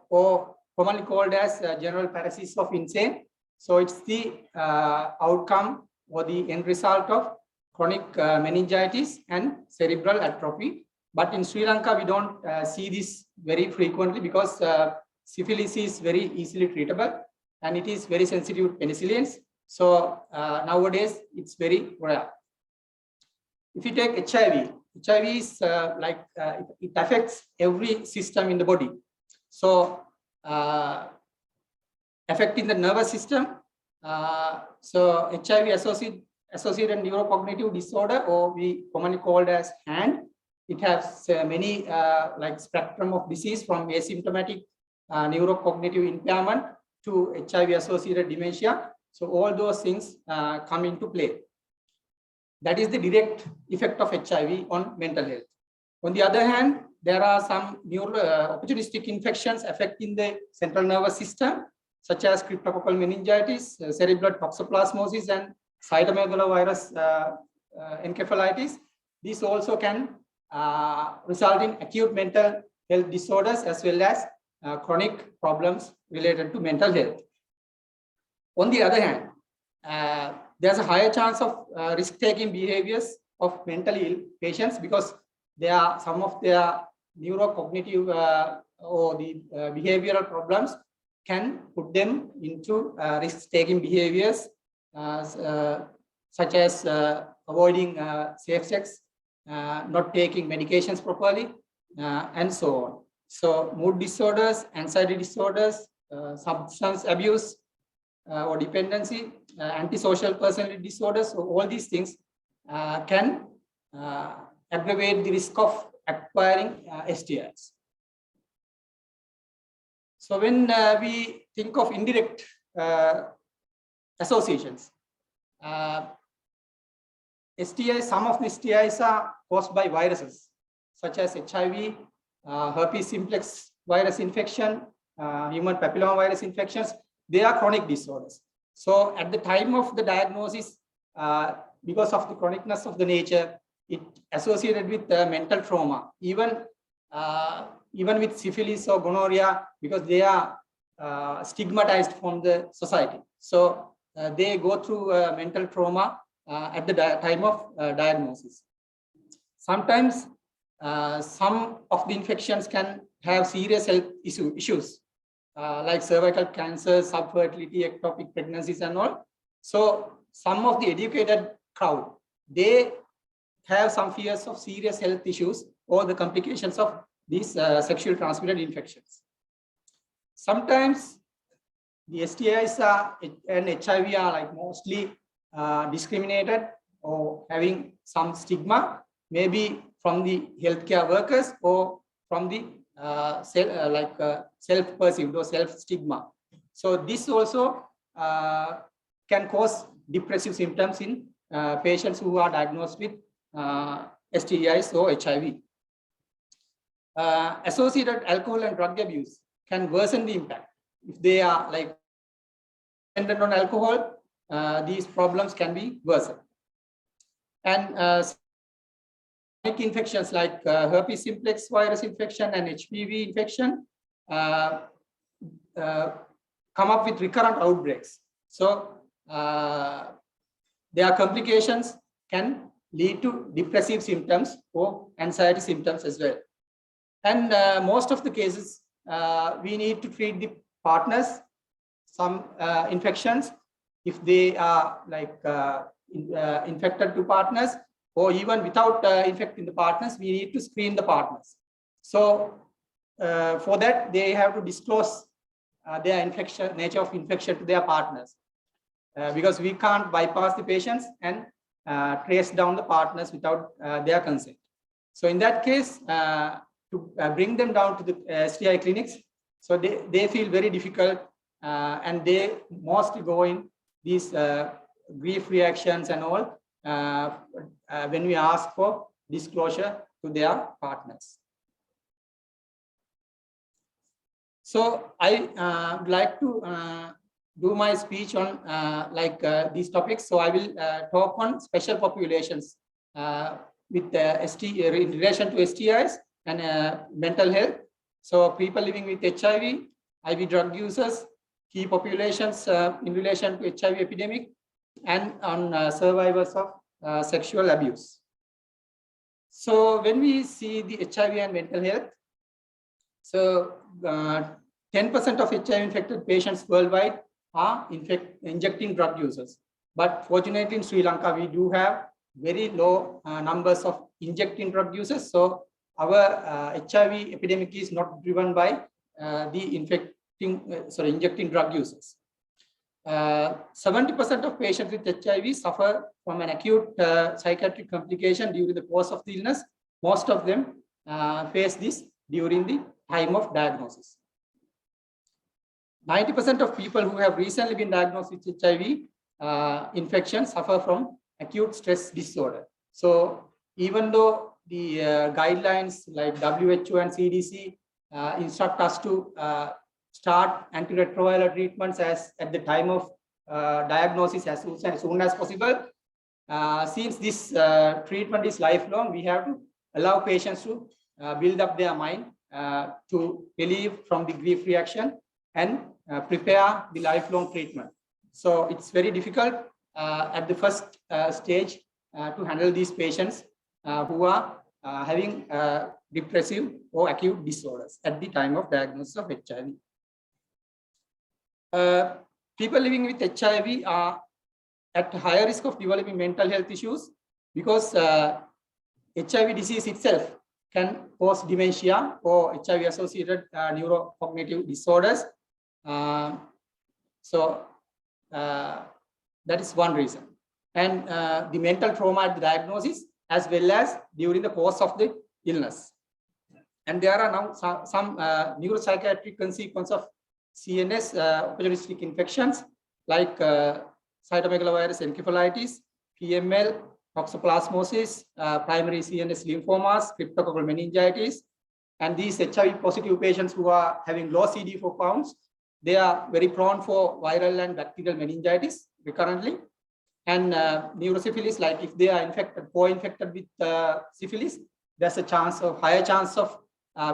or commonly called as general paralysis of insane. So it's the outcome or the end result of chronic meningitis and cerebral atrophy. But in Sri Lanka, we don't see this very frequently because syphilis is very easily treatable and it is very sensitive to penicillins. So nowadays, it's very rare. If you take HIV, HIV is it affects every system in the body. So affecting the nervous system, so HIV associated neurocognitive disorder, or we commonly called as HAND. It has many like spectrum of disease from asymptomatic neurocognitive impairment to HIV associated dementia. So all those things come into play. That is the direct effect of HIV on mental health. On the other hand, there are some opportunistic infections affecting the central nervous system, such as cryptococcal meningitis, cerebral toxoplasmosis, and cytomegalovirus encephalitis. These also can result in acute mental health disorders as well as chronic problems related to mental health. On the other hand, there's a higher chance of risk-taking behaviors of mentally ill patients because some of their neurocognitive or the behavioral problems can put them into risk-taking behaviors such as avoiding safe sex, not taking medications properly, and so on. So mood disorders, anxiety disorders, substance abuse or dependency, antisocial personality disorders, so all these things can aggravate the risk of acquiring STIs. So when we think of indirect associations, STIs, some of the STIs are caused by viruses, such as HIV, herpes simplex virus infection, human papillomavirus infections. They are chronic disorders. So at the time of the diagnosis, because of the chronicness of the nature, it associated with mental trauma, even with syphilis or gonorrhea, because they are stigmatized from the society. So they go through mental trauma at the time of diagnosis. Sometimes some of the infections can have serious health issues like cervical cancer, subfertility, ectopic pregnancies and all. So some of the educated crowd, they have some fears of serious health issues or the complications of these sexually transmitted infections. Sometimes the STIs and HIV are like mostly discriminated or having some stigma, maybe from the healthcare workers or from the self-perceived or self-stigma. So this also can cause depressive symptoms in patients who are diagnosed with STIs or HIV. Associated alcohol and drug abuse can worsen the impact. If they are like dependent on alcohol, these problems can be worsened. And infections like herpes simplex virus infection and HPV infection come up with recurrent outbreaks. So their complications can lead to depressive symptoms or anxiety symptoms as well. And most of the cases, we need to treat the partners. Some infections, if they are like infected to partners, or even without infecting the partners, we need to screen the partners. So for that, they have to disclose their nature of infection to their partners, because we can't bypass the patients and trace down the partners without their consent. So in that case, to bring them down to the STI clinics, so they feel very difficult, and they mostly go in these grief reactions and all when we ask for disclosure to their partners. So I would like to do my speech on these topics. So I will talk on special populations with in relation to STIs and mental health. So people living with HIV, IV drug users, key populations in relation to HIV epidemic, and on survivors of sexual abuse. So when we see the HIV and mental health, so 10% of HIV infected patients worldwide are injecting drug users. But fortunately in Sri Lanka, we do have very low numbers of injecting drug users. So our HIV epidemic is not driven by the injecting drug users. 70% of patients with HIV suffer from an acute psychiatric complication during the course of the illness. Most of them face this during the time of diagnosis. 90% of people who have recently been diagnosed with HIV infection suffer from acute stress disorder. So even though the guidelines like WHO and CDC instruct us to start antiretroviral treatments as at the time of diagnosis as soon as possible, since this treatment is lifelong, we have to allow patients to build up their mind to relieve from the grief reaction and prepare the lifelong treatment. So it's very difficult at the first stage to handle these patients who are having depressive or acute disorders at the time of diagnosis of HIV. People living with HIV are at higher risk of developing mental health issues because HIV disease itself can cause dementia or HIV-associated neurocognitive disorders. So that is one reason. And the mental trauma at the diagnosis as well as during the course of the illness. And there are now some neuropsychiatric consequences of CNS opportunistic infections like cytomegalovirus encephalitis, PML, toxoplasmosis, primary CNS lymphomas, cryptococcal meningitis. And these HIV positive patients who are having low CD4 counts, they are very prone for viral and bacterial meningitis recurrently. And neurosyphilis, like if they are infected, co-infected with syphilis, there's a higher chance of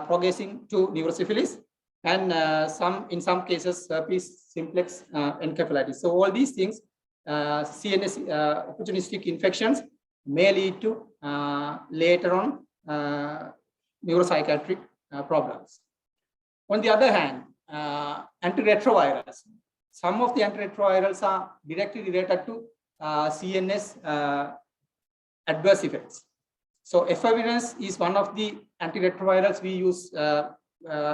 progressing to neurosyphilis. And in some cases, herpes simplex encephalitis. So all these things, CNS opportunistic infections may lead to later on neuropsychiatric problems. On the other hand, antiretrovirals. Some of the antiretrovirals are directly related to CNS adverse effects. So efavirenz is one of the antiretrovirals we use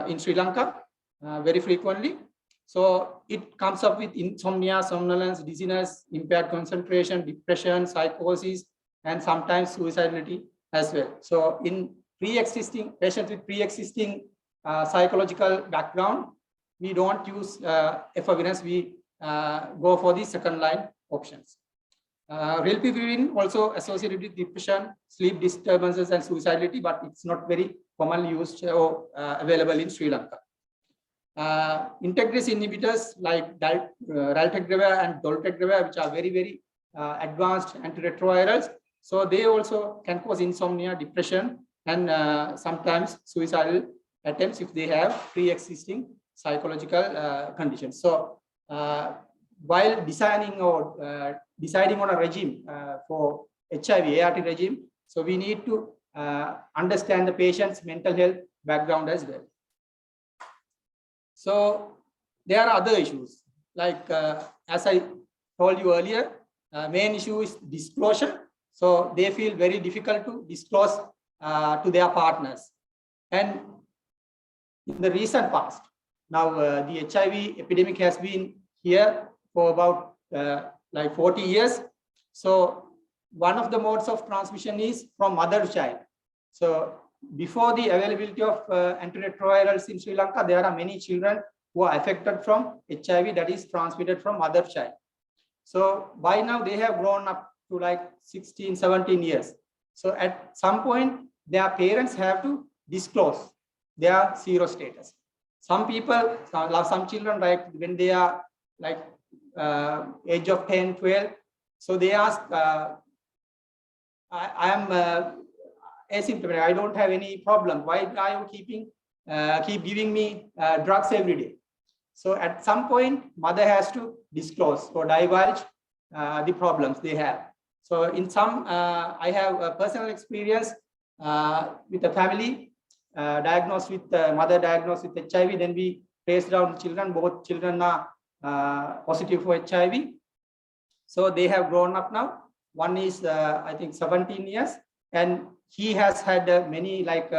in Sri Lanka very frequently. So it comes up with insomnia, somnolence, dizziness, impaired concentration, depression, psychosis, and sometimes suicidality as well. So in pre-existing patients with pre-existing psychological background, we don't use efavirenz, we go for the second line options. Rilpivirine also associated with depression, sleep disturbances, and suicidality, but it's not very commonly used or available in Sri Lanka. Integrase inhibitors like raltegravir and dolutegravir, which are very, very advanced antiretrovirals. So they also can cause insomnia, depression, and sometimes suicidal attempts if they have pre-existing psychological conditions. So while deciding on a regime for HIV ART regime, so we need to understand the patient's mental health background as well. So there are other issues like as I told you earlier, main issue is disclosure. So they feel very difficult to disclose to their partners. And in the recent past, now the HIV epidemic has been here for about like 40 years. So one of the modes of transmission is from mother to child. So before the availability of antiretrovirals in Sri Lanka, there are many children who are affected from HIV that is transmitted from mother to child. So by now they have grown up to like 16, 17 years. So at some point, their parents have to disclose their serostatus. Some people, some children, like when they are like age of 10, 12, so they ask, I am asymptomatic, I don't have any problem. Why are you keep giving me drugs every day? So at some point, mother has to disclose or divulge the problems they have. So in some, I have a personal experience with a family diagnosed with, mother diagnosed with HIV, then we traced down children, both children are positive for HIV. So they have grown up now. One is, I think, 17 years, and he has had many, like,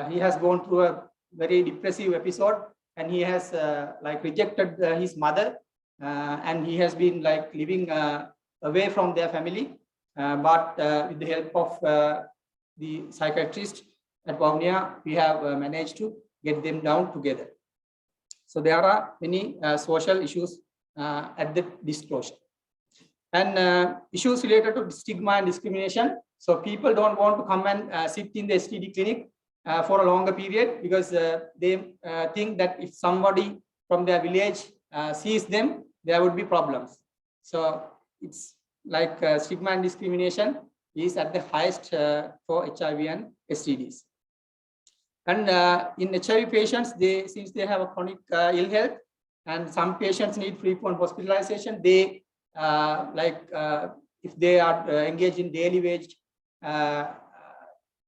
he has gone through a very depressive episode, and he has like rejected his mother, and he has been like living away from their family. But with the help of the psychiatrist at Vavuniya, we have managed to get them down together. So there are many social issues at the disclosure. And issues related to stigma and discrimination. So people don't want to come and sit in the STD clinic for a longer period because they think that if somebody from their village sees them, there would be problems. So it's like stigma and discrimination is at the highest for HIV and STDs. And in HIV patients, since they have a chronic ill health and some patients need frequent hospitalization, they if they are engaged in daily wage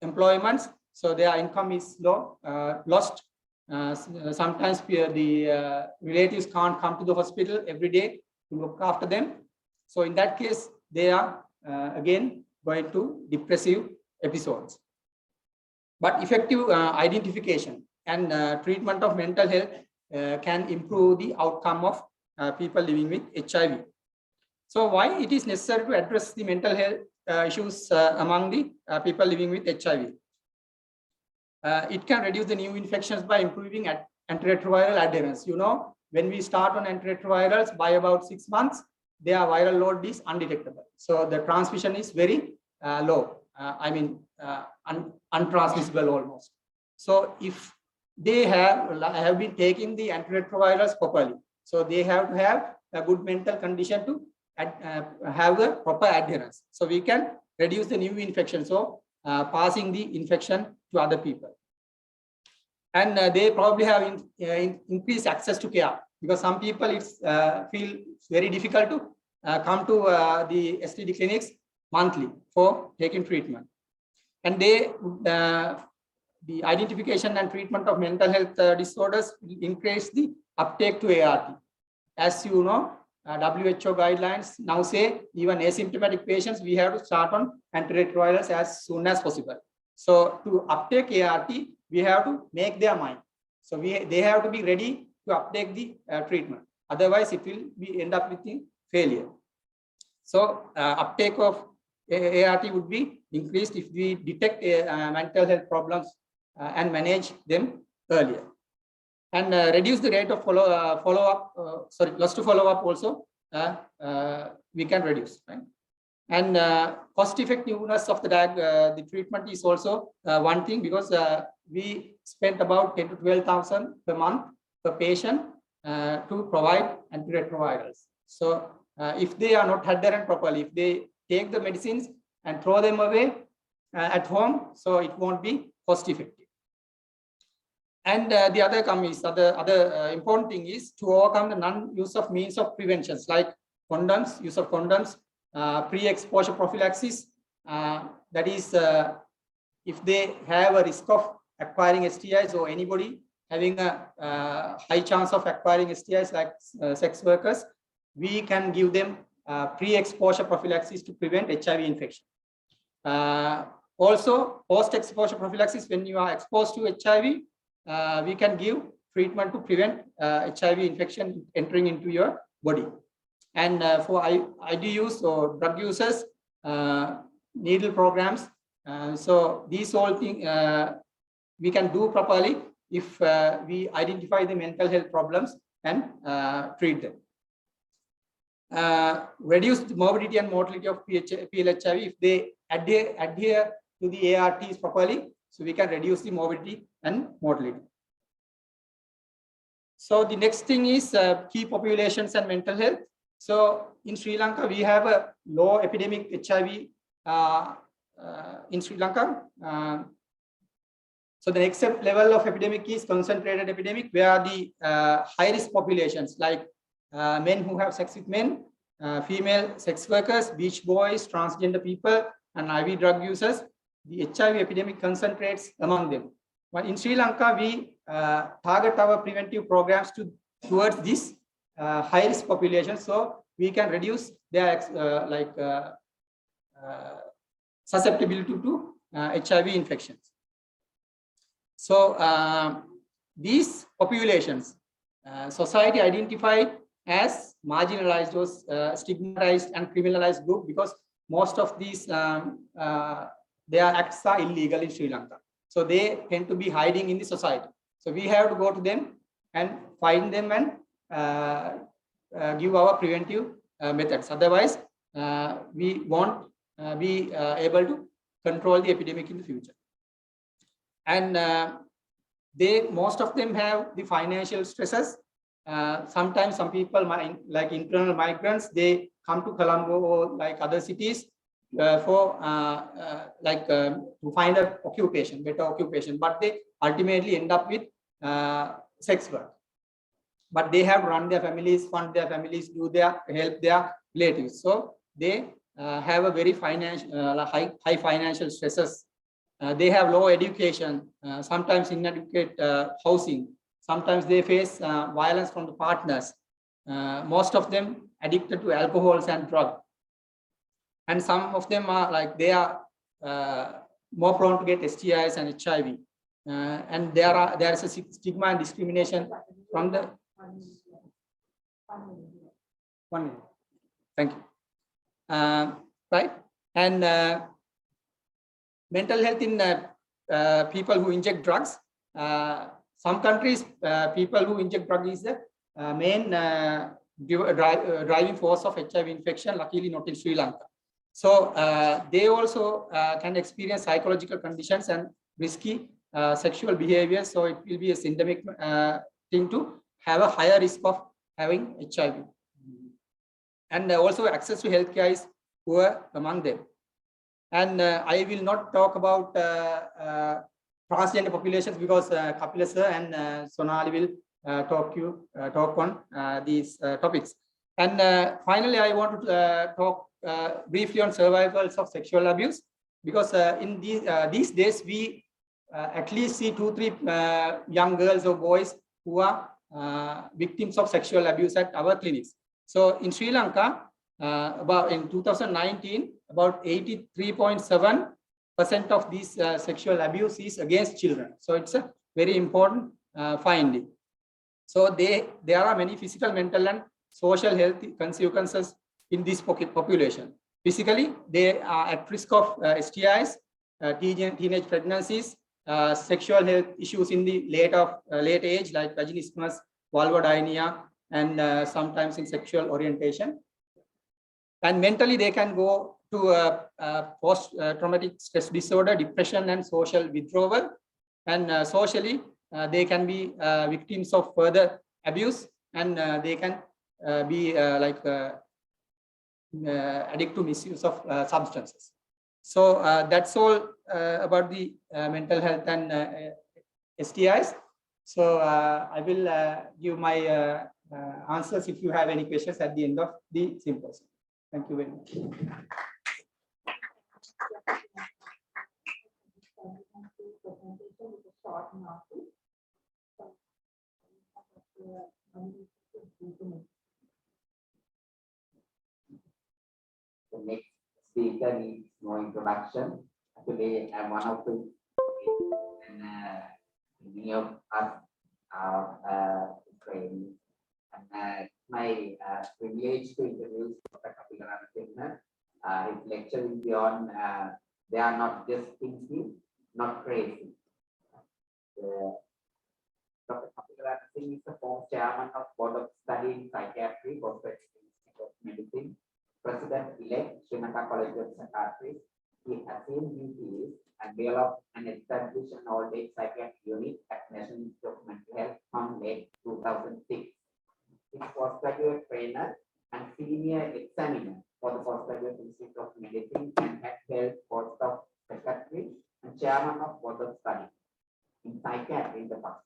employments, so their income is lost. Sometimes the relatives can't come to the hospital every day to look after them. So in that case, they are again going to depressive episodes. But effective identification and treatment of mental health can improve the outcome of people living with HIV. So why it is necessary to address the mental health issues among the people living with HIV? It can reduce the new infections by improving antiretroviral adherence. You know, when we start on antiretrovirals, by about 6 months, their viral load is undetectable. So the transmission is very low. Untransmissible almost. So if they have been taking the antiretrovirals properly, so they have to have a good mental condition to have a proper adherence. So we can reduce the new infection, so passing the infection to other people. And they probably have increased access to care, because some people feel very difficult to come to the STD clinics monthly for taking treatment. And the identification and treatment of mental health disorders will increase the uptake to ART. As you know, WHO guidelines now say even asymptomatic patients, we have to start on antiretrovirals as soon as possible. So to uptake ART, we have to make their mind. So they have to be ready to uptake the treatment. Otherwise, it will end up with failure. So uptake of ART would be increased if we detect mental health problems and manage them earlier. And reduce the rate of loss to follow-up also we can reduce, right? And cost effectiveness of the treatment is also one thing, because we spent about 10 to 12,000 per month per patient to provide antiretrovirals. So if they are not adherent properly, if they take the medicines and throw them away at home, so it won't be cost effective. And the other important thing is to overcome the non-use of means of preventions like condoms, use of condoms, pre-exposure prophylaxis. That is, if they have a risk of acquiring STIs, or anybody having a high chance of acquiring STIs like sex workers, we can give them pre-exposure prophylaxis to prevent HIV infection. Also, post-exposure prophylaxis, when you are exposed to HIV, we can give treatment to prevent HIV infection entering into your body. And for IDUs or drug users, needle programs. So these all things we can do properly if we identify the mental health problems and treat them. Reduce the morbidity and mortality of PLHIV if they adhere to the ARTs properly. So we can reduce the morbidity and mortality. So the next thing is key populations and mental health. So in Sri Lanka, we have a low epidemic HIV in Sri Lanka. So the next level of epidemic is concentrated epidemic, where the high risk populations like men who have sex with men, female sex workers, beach boys, transgender people, and IV drug users, the HIV epidemic concentrates among them. But in Sri Lanka, we target our preventive programs towards this high risk population, so we can reduce their susceptibility to HIV infections. So these populations, society identified as marginalized or stigmatized and criminalized group, because most of these their acts are illegal in Sri Lanka. So they tend to be hiding in the society. So we have to go to them and find them and give our preventive methods. Otherwise, we won't be able to control the epidemic in the future. And most of them have the financial stresses. Sometimes some people, like internal migrants, they come to Colombo or like other cities to find an occupation, better occupation, but they ultimately end up with sex work. But they have run their families, fund their families, help their relatives. So they have a very high financial stresses. They have low education, sometimes inadequate housing. Sometimes they face violence from the partners. Most of them addicted to alcohols and drugs. And some of them are they are more prone to get STIs and HIV. And there is a stigma and discrimination from the. 1 minute. Thank you. Right. And mental health in people who inject drugs. Some countries, people who inject drugs is the main driving force of HIV infection. Luckily, not in Sri Lanka. So they also can experience psychological conditions and risky sexual behavior. So it will be a syndemic thing to have a higher risk of having HIV. And also access to healthcare is poor among them. And I will not talk about transgender populations because Kapila sir and Sonali will talk on these topics. And finally, I want to talk briefly on survivals of sexual abuse, because in these days we at least see 2-3 young girls or boys who are victims of sexual abuse at our clinics. So in Sri Lanka, about in 2019, about 83.7% of these sexual abuse is against children. So it's a very important finding. So there are many physical, mental, and social health consequences in this population. Physically, they are at risk of STIs, teenage pregnancies, sexual health issues in the late age like vaginismus, vulvodynia, and sometimes in sexual orientation. And mentally, they can go to post-traumatic stress disorder, depression, and social withdrawal. And socially, they can be victims of further abuse, and they can be addict to misuse of substances. So that's all about the mental health and STIs. So I will give my answers if you have any questions at the end of the symposium. Thank you very much. The next speaker needs no introduction. Actually, I'm one of the and many of us are trained. And my privilege to introduce Dr. Kapila. His lecture will be on they are not just thinking, not crazy. Dr. Kapila is the former chairman of Board of Study in Psychiatry, Institute of Medicine, President-elect, Sri Lanka College of Psychiatry. He assumed duties and developed and established an all-day psychiatry unit at National Institute of Mental Health from late 2006. He is postgraduate trainer and senior examiner for the Postgraduate Institute of Medicine and has held post of secretary and chairman of Board of Study in Psychiatry in the past.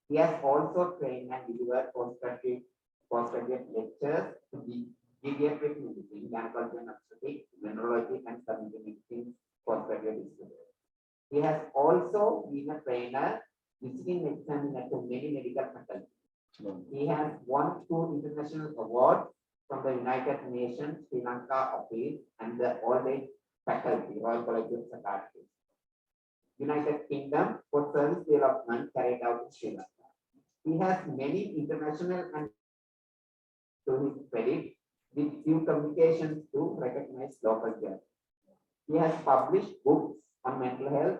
He has also trained and delivered postgraduate lectures to the pediatric medicine, gynecology and obstetrics, venerology, and community medicine postgraduate students. He has also been a trainer, visiting examiner to many medical faculties. He has won 2 international awards from the United Nations Sri Lanka office and the all-day faculty, Royal College of Psychiatry. United Kingdom for service development carried out in Sri Lanka. He has many international and to his credit with few communications to recognize local journals. He has published books on mental health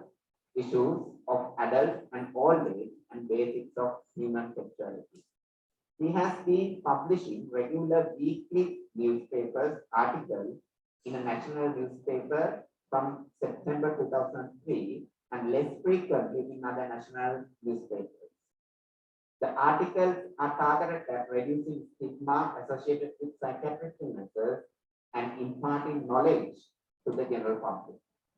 issues of adults and old age and basics of human sexuality. He has been publishing regular weekly newspapers articles in a national newspaper from September 2003 and less frequently in other national newspapers. The articles are targeted at reducing stigma associated with psychiatric illnesses and imparting knowledge to the general public.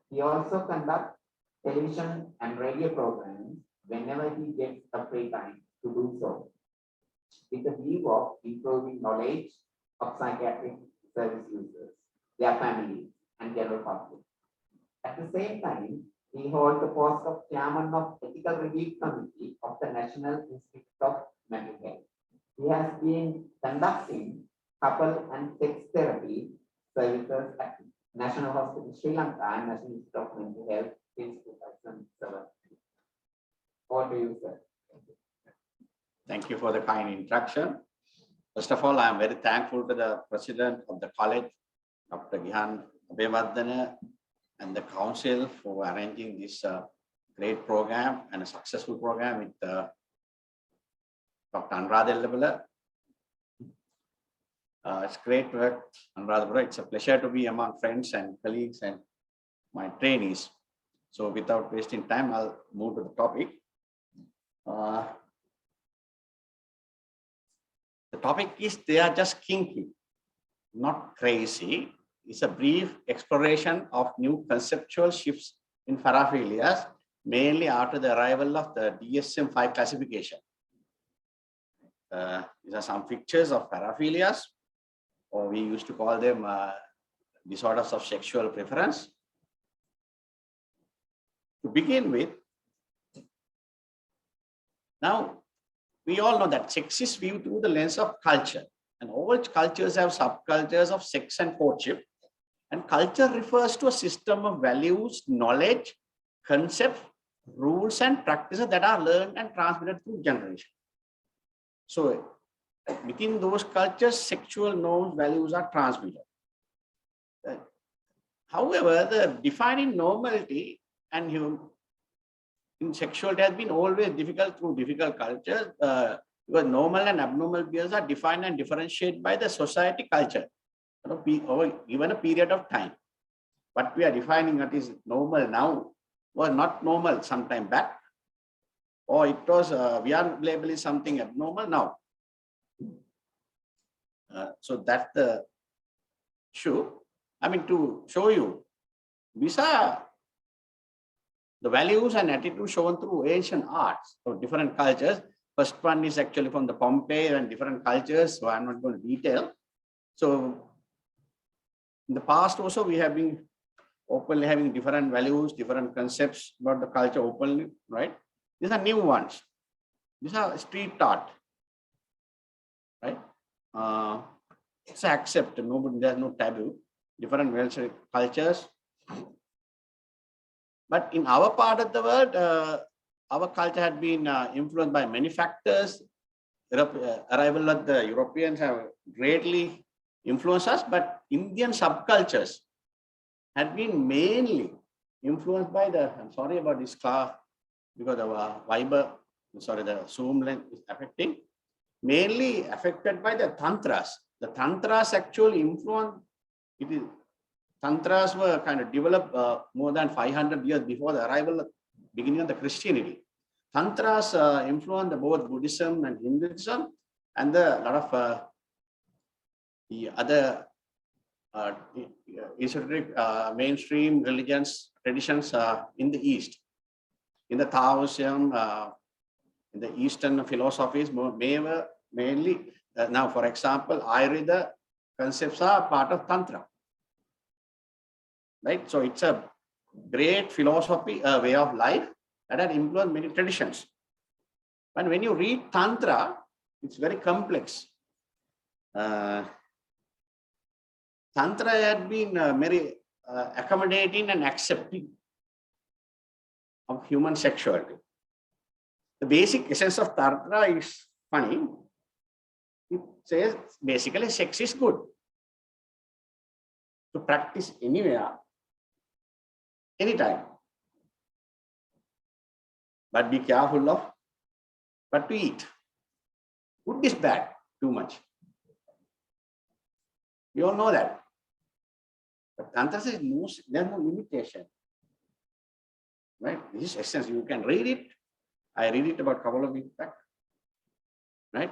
He also conducts television and radio programs whenever he gets a free time to do so, with the view of improving knowledge of psychiatric service users, their families, and general public. At the same time, he holds the post of chairman of Ethical Review Committee of the National Institute of Mental Health. He has been conducting couple and sex therapy services at National Hospital Sri Lanka and National Institute of Mental Health since 2007. Over to you, sir. Thank you for the kind introduction. First of all, I am very thankful to the president of the college, Dr. Gihan Abeyvardhana, and the council for arranging this great program and a successful program with Dr. Anuradhapura. It's great to work, Anuradhapura. It's a pleasure to be among friends and colleagues and my trainees. So without wasting time, I'll move to the topic. The topic is they are just kinky, not crazy. It's a brief exploration of new conceptual shifts in paraphilias, mainly after the arrival of the DSM-5 classification. These are some pictures of paraphilias, or we used to call them disorders of sexual preference. To begin with, now we all know that sex is viewed through the lens of culture, and all cultures have subcultures of sex and courtship. And culture refers to a system of values, knowledge, concepts, rules, and practices that are learned and transmitted through generations. So within those cultures, sexual norms, values are transmitted. However, the defining normality and in sexuality has been always difficult through difficult cultures, because normal and abnormal behaviors are defined and differentiated by the society culture over given a period of time. What we are defining what is normal now was not normal some time back, or it was we are labeling something abnormal now. So that's the issue. I mean, to show you, these are the values and attitudes shown through ancient arts of different cultures. First one is actually from the Pompeii and different cultures, so I'm not going to detail. So in the past also, we have been openly having different values, different concepts about the culture openly, right? These are new ones. These are street art, right? It's accepted. Nobody, there's no taboo. Different cultures. But in our part of the world, our culture had been influenced by many factors. Arrival of the Europeans have greatly influenced us, but Indian subcultures had been mainly influenced by the, I'm sorry about this class, because of Viber, sorry, the Zoom link is affecting, mainly affected by the Tantras. The Tantras actually influenced, Tantras were kind of developed more than 500 years before the arrival, beginning of the Christianity. Tantras influenced both Buddhism and Hinduism, and a lot of the other esoteric mainstream religions, traditions in the East. In the Taoism, in the Eastern philosophies, mainly, now for example, Ayurveda concepts are part of Tantra. Right? So it's a great philosophy, way of life that had influenced many traditions. And when you read Tantra, it's very complex. Tantra had been very accommodating and accepting of human sexuality. The basic essence of Tantra is funny. It says basically sex is good to practice anywhere, anytime. But be careful of but to eat. Food is bad, too much. We all know that. But Tantra says there's no limitation. Right? This is essence. You can read it. I read it about a couple of weeks back. Right?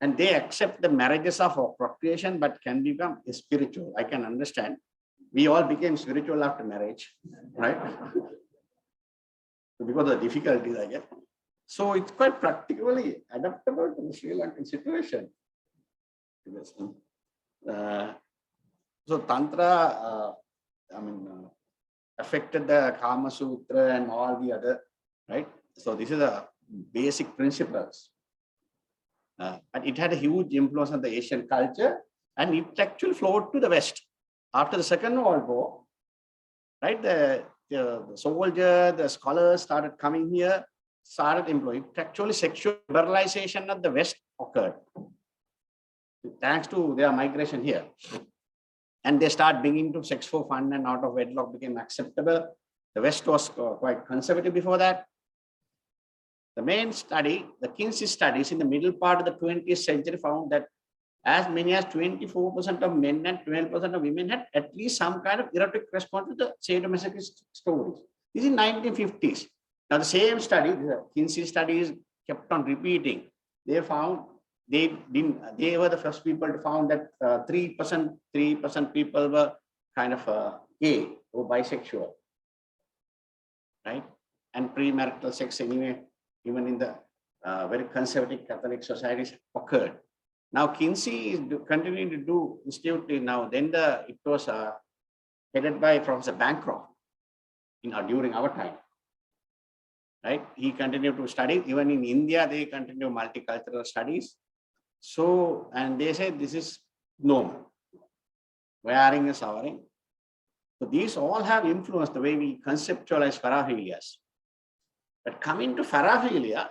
And they accept the marriages of procreation, but can become spiritual. I can understand. We all became spiritual after marriage, right? Because of the difficulties, I guess. So it's quite practically adaptable to the Sri Lankan situation. So Tantra, affected the Kama Sutra and all the other, right? So this is a basic principles. But it had a huge influence on the Asian culture, and it actually flowed to the West. After the Second World War, right, the soldiers, the scholars started coming here, started employing. Actually, sexual liberalization of the West occurred, thanks to their migration here. And they start bringing to sex for fun, and out of wedlock became acceptable. The West was quite conservative before that. The main study, the Kinsey studies in the middle part of the 20th century found that as many as 24% of men and 12% of women had at least some kind of erotic response to the sadomasochistic stories. This is 1950s. Now the same study, the Kinsey studies kept on repeating. They found they were the first people to found that 3% people were kind of gay or bisexual, right? And premarital sex anyway, even in the very conservative Catholic societies occurred. Now Kinsey is continuing to do institute now. Then it was headed by Professor Bancroft during our time. Right? He continued to study. Even in India, they continue multicultural studies. So, and they say this is normal. Wearing and showering. So these all have influenced the way we conceptualize paraphilias. But coming to paraphilia,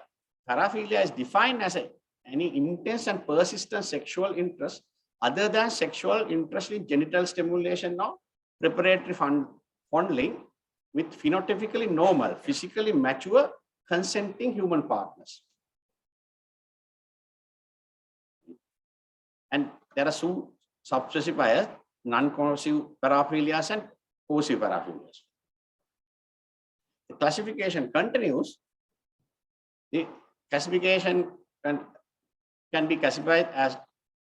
paraphilia is defined as any intense and persistent sexual interest other than sexual interest in genital stimulation or preparatory fondling with phenotypically normal, physically mature, consenting human partners. And there are two subspecifiers, non-coercive paraphilias and coercive paraphilias. The classification continues. The classification can be classified as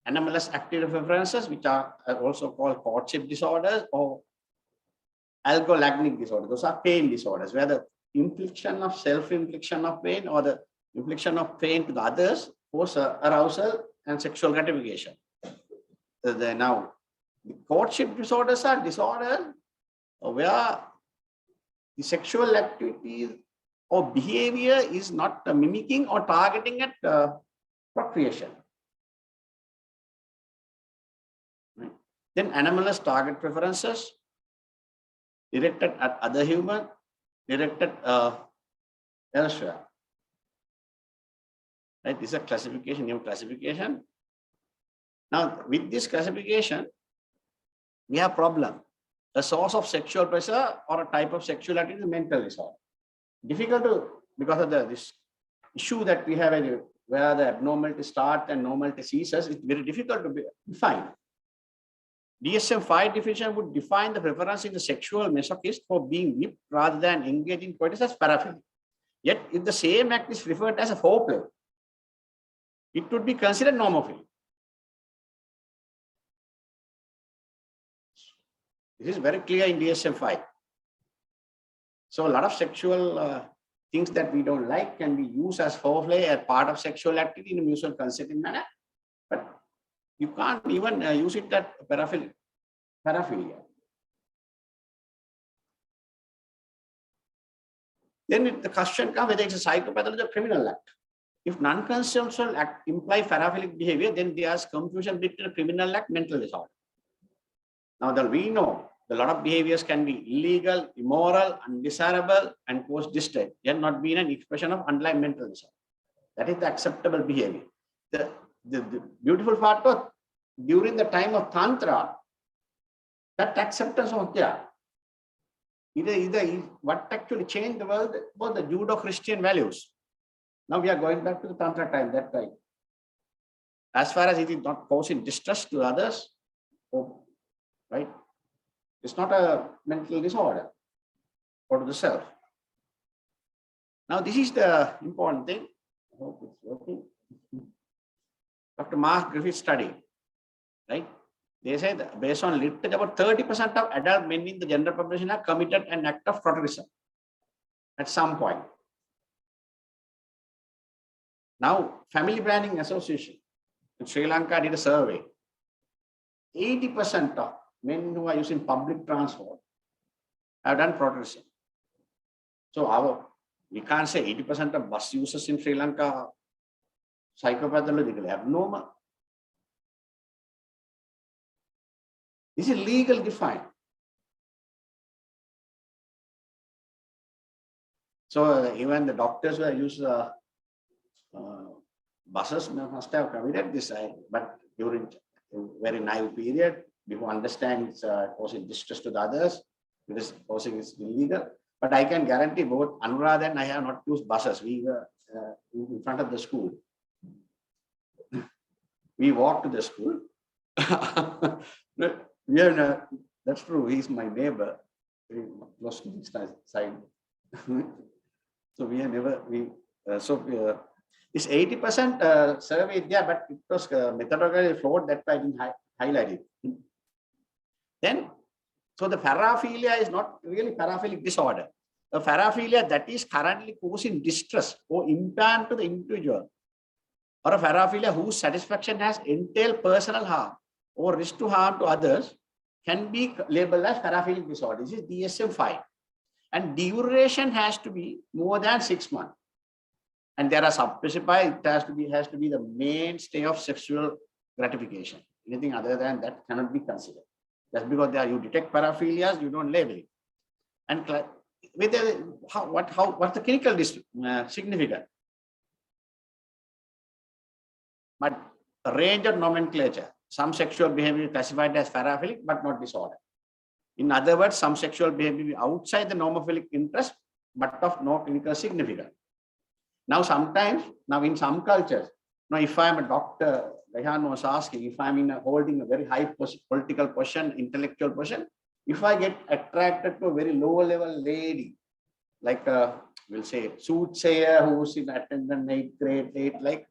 anomalous active preferences, which are also called courtship disorders, or algolagnic disorders. Those are pain disorders, where the infliction of self-infliction of pain or the infliction of pain to the others cause arousal and sexual gratification. Now, the courtship disorders are disorders where the sexual activity or behavior is not mimicking or targeting at procreation. Right. Then anomalous target preferences directed at other human, directed elsewhere. Right. This is a classification, new classification. Now, with this classification, we have a problem. The source of sexual pleasure or a type of sexual activity is mental disorder. Difficult to, because of this issue that we have where the abnormality starts and normality ceases, it's very difficult to define. DSM-5 definition would define the preference in the sexual masochist for being whipped rather than engaging coitus as paraphilia. Yet, if the same act is referred as a foreplay, it would be considered normophilia. This is very clear in DSM-5. So a lot of sexual things that we don't like can be used as foreplay as part of sexual activity in a mutual consenting manner, but you can't even use it at paraphilia. Then the question comes whether it's a psychopathology or criminal act. If non-consensual act imply paraphilic behavior, then there's confusion between a criminal act and mental disorder. Now that we know a lot of behaviors can be illegal, immoral, undesirable, and cause distress. They have not been an expression of underlying mental disorder. That is the acceptable behavior. The beautiful part was during the time of Tantra, that acceptance was there. What actually changed the world was the Judo-Christian values. Now we are going back to the Tantra time, that time. As far as it is not causing distress to others, oh, right? It's not a mental disorder or to the self. Now this is the important thing. I hope it's working. Dr. Mark Griffith's study, right? They say that based on literature, about 30% of adult men in the general population have committed an act of frotteurism at some point. Now, Family Planning Association in Sri Lanka did a survey. 80% of men who are using public transport have done frotteurism. So we can't say 80% of bus users in Sri Lanka are psychopathologically abnormal. This is legal defined. So even the doctors who use buses must have committed this, but during a very naive period, before understanding it's causing distress to the others, because causing is illegal. But I can guarantee both Anuradha and I have not used buses. We were in front of the school. We walked to the school. That's true. He's my neighbor. Very close to this side. So we have never this 80% survey is there, but it was methodologically flawed. That I didn't highlight it. Then, so the paraphilia is not really paraphilic disorder. A paraphilia that is currently causing distress or impairment to the individual, or a paraphilia whose satisfaction has entailed personal harm or risk to harm to others, can be labeled as paraphilic disorder. This is DSM-5. And duration has to be more than 6 months. And there are sub-specified, it has to be the mainstay of sexual gratification. Anything other than that cannot be considered. That's because you detect paraphilias, you don't label it. And with what's the clinical significance? But a range of nomenclature. Some sexual behavior is classified as paraphilic, but not disorder. In other words, some sexual behavior outside the normophilic interest, but of no clinical significance. Now, sometimes, in some cultures, now if I'm a doctor, Rehan was asking, if I'm holding a very high political position, intellectual position, if I get attracted to a very low level lady, like we'll say soothsayer who's in attendant 8th grade, like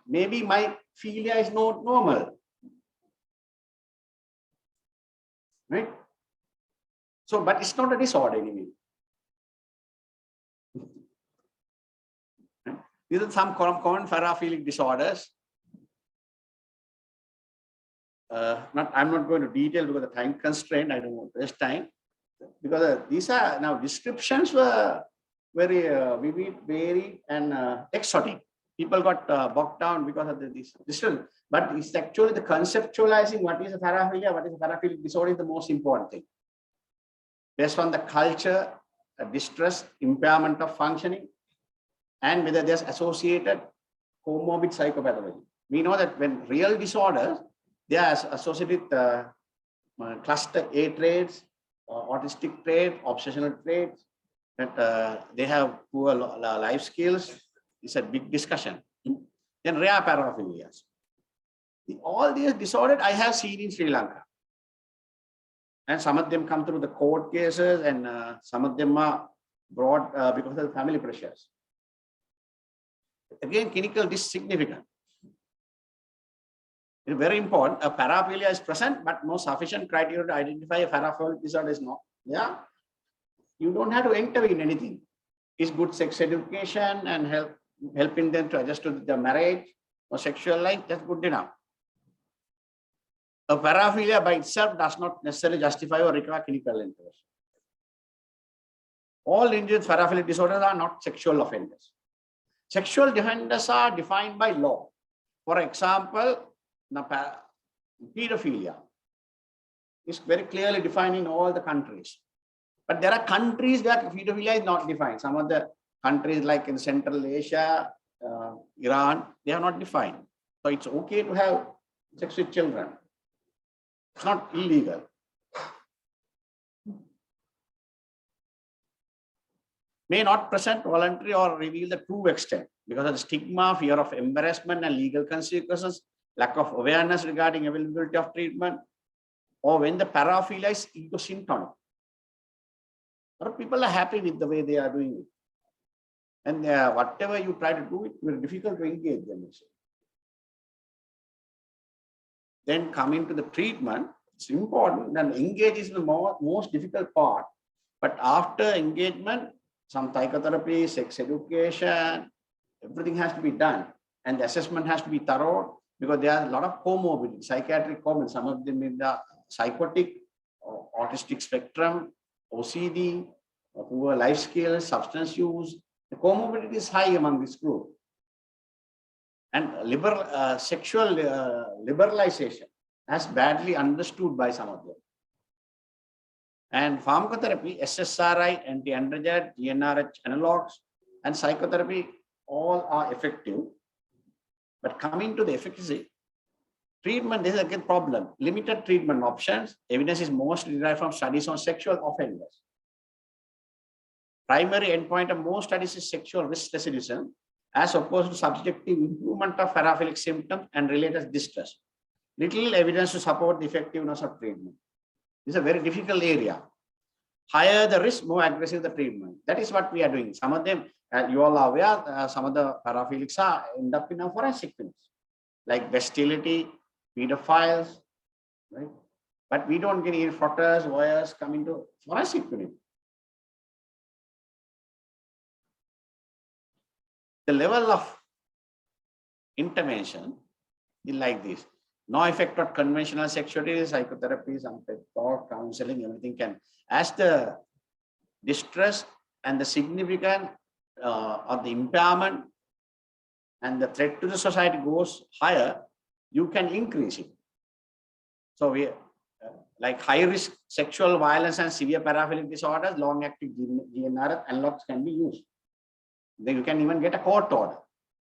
maybe my philia is not normal, right? So, but it's not a disorder anyway. These are some common paraphilic disorders. I'm not going to detail because of the time constraint. I don't want to waste time. Because these are now descriptions were very vivid, varied, and exotic. People got bogged down because of this. But it's actually the conceptualizing what is a paraphilia, what is a paraphilic disorder is the most important thing. Based on the culture, distress, impairment of functioning, and whether there's associated comorbid psychopathology. We know that when real disorders, they are associated with cluster A traits, autistic traits, obsessional traits, that they have poor life skills. It's a big discussion. Then rare paraphilias. All these disorders I have seen in Sri Lanka. And some of them come through the court cases, and some of them are brought because of the family pressures. Again, clinical this is significant. It's very important. A paraphilia is present, but no sufficient criteria to identify a paraphilic disorder is not. Yeah, you don't have to intervene in anything. It's good sex education and helping them to adjust to their marriage or sexual life. That's good enough. A paraphilia by itself does not necessarily justify or require clinical intervention. All individuals with paraphilic disorders are not sexual offenders. Sexual offenders are defined by law. For example, pedophilia is very clearly defined in all the countries. But there are countries where pedophilia is not defined. Some of the countries like in Central Asia, Iran, they are not defined. So it's okay to have sex with children. It's not illegal. may not present voluntary or reveal the true extent because of the stigma, fear of embarrassment and legal consequences, lack of awareness regarding availability of treatment, or when the paraphilia is egosyntonic. Or people are happy with the way they are doing it. And whatever you try to do, it's very difficult to engage them. Then coming to the treatment, it's important that engage is the most difficult part. But after engagement, some psychotherapy, sex education, everything has to be done. And the assessment has to be thorough because there are a lot of comorbidities, psychiatric comorbidities. Some of them in the psychotic, or autistic spectrum, OCD, poor life skills, substance use. The comorbidity is high among this group. And sexual liberalization as badly understood by some of them. And pharmacotherapy, SSRI, anti-androgen, GnRH analogs, and psychotherapy all are effective. But coming to the efficacy, treatment, this is a good problem. Limited treatment options. Evidence is mostly derived from studies on sexual offenders. Primary endpoint of most studies is sexual risk residuation, as opposed to subjective improvement of paraphilic symptoms and related distress. Little evidence to support the effectiveness of treatment. This is a very difficult area. Higher the risk, more aggressive the treatment. That is what we are doing. Some of them, you all are aware, some of the paraphilics end up in a forensic films, like bestiality, pedophiles, right? But we don't get any photos, wires coming to forensic film. The level of intervention is like this. No effect on conventional sexuality, psychotherapy, some talk, counseling, everything can. As the distress and the significance of the impairment and the threat to the society goes higher, you can increase it. So we like high risk sexual violence and severe paraphilic disorders, long-acting GnRH analogs can be used. Then you can even get a court order.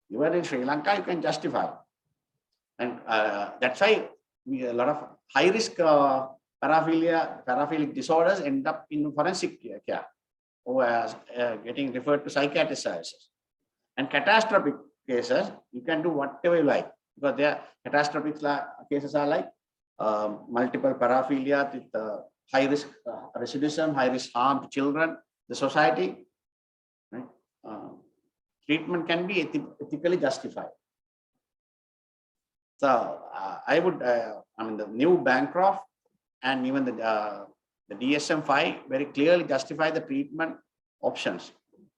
Even in Sri Lanka, you can justify. And that's why a lot of high-risk paraphilic disorders end up in forensic care or getting referred to psychiatrist services. And catastrophic cases, you can do whatever you like because their catastrophic cases are like multiple paraphilia with high-risk recidivism, high-risk harm to children, the society. Right? Treatment can be ethically justified. So I would, I mean, the new Bancroft and even the DSM-5 very clearly justify the treatment options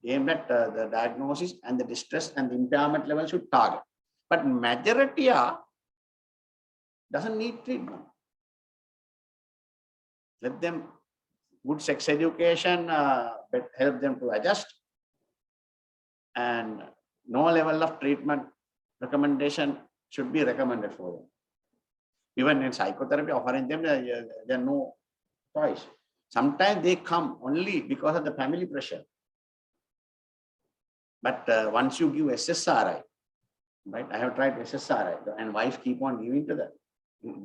aimed at the diagnosis and the distress and the impairment level should target. But majority doesn't need treatment. Let them good sex education help them to adjust, and no level of treatment recommendation should be recommended for them. Even in psychotherapy, offering them, there are no choice. Sometimes they come only because of the family pressure. But once you give SSRI, right? I have tried SSRI, and wife keep on giving to them.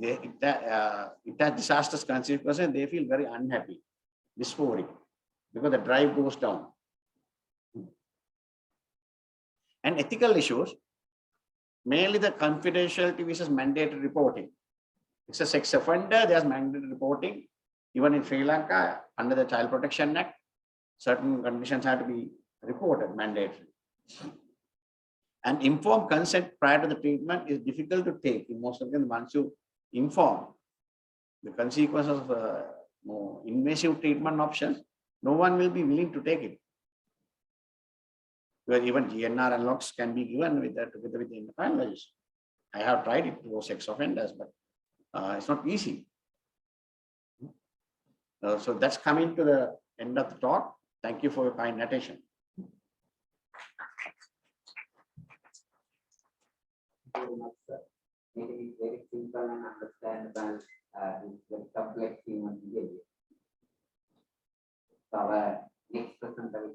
It has disastrous consequences. They feel very unhappy, dysphoric, because the drive goes down. And ethical issues, mainly the confidentiality versus mandatory reporting. It's a sex offender, there's mandatory reporting. Even in Sri Lanka, under the Child Protection Act, certain conditions have to be reported, mandatory. And informed consent prior to the treatment is difficult to take. In most of them, once you inform the consequences of more invasive treatment options, no one will be willing to take it. Where even GnR analogs can be given with that together with the endocrinologist. I have tried it for sex offenders, but it's not easy. So that's coming to the end of the talk. Thank you for your kind attention. Thank you very much, sir. Making it very simple and understandable, this very complex human behavior. So our next presenter is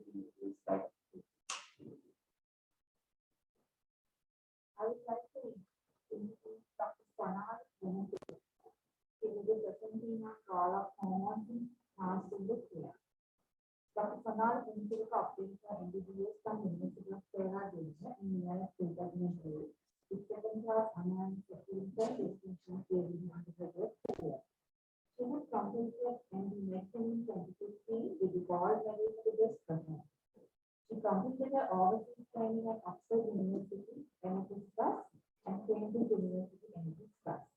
I would like to introduce Dr. Sanal. He will be presenting a role of hormones in Australia. Dr. Sanal Principal obtained her MBBS from University of Kerala, Georgia in the year 2008. With second class honors certificate distinction in undergraduate career. She has completed MD medicine in 2015 with the gold medal for the best performance. She completed her overseas training at Oxford University, NHS Trust, and Cambridge University, NHS Trust.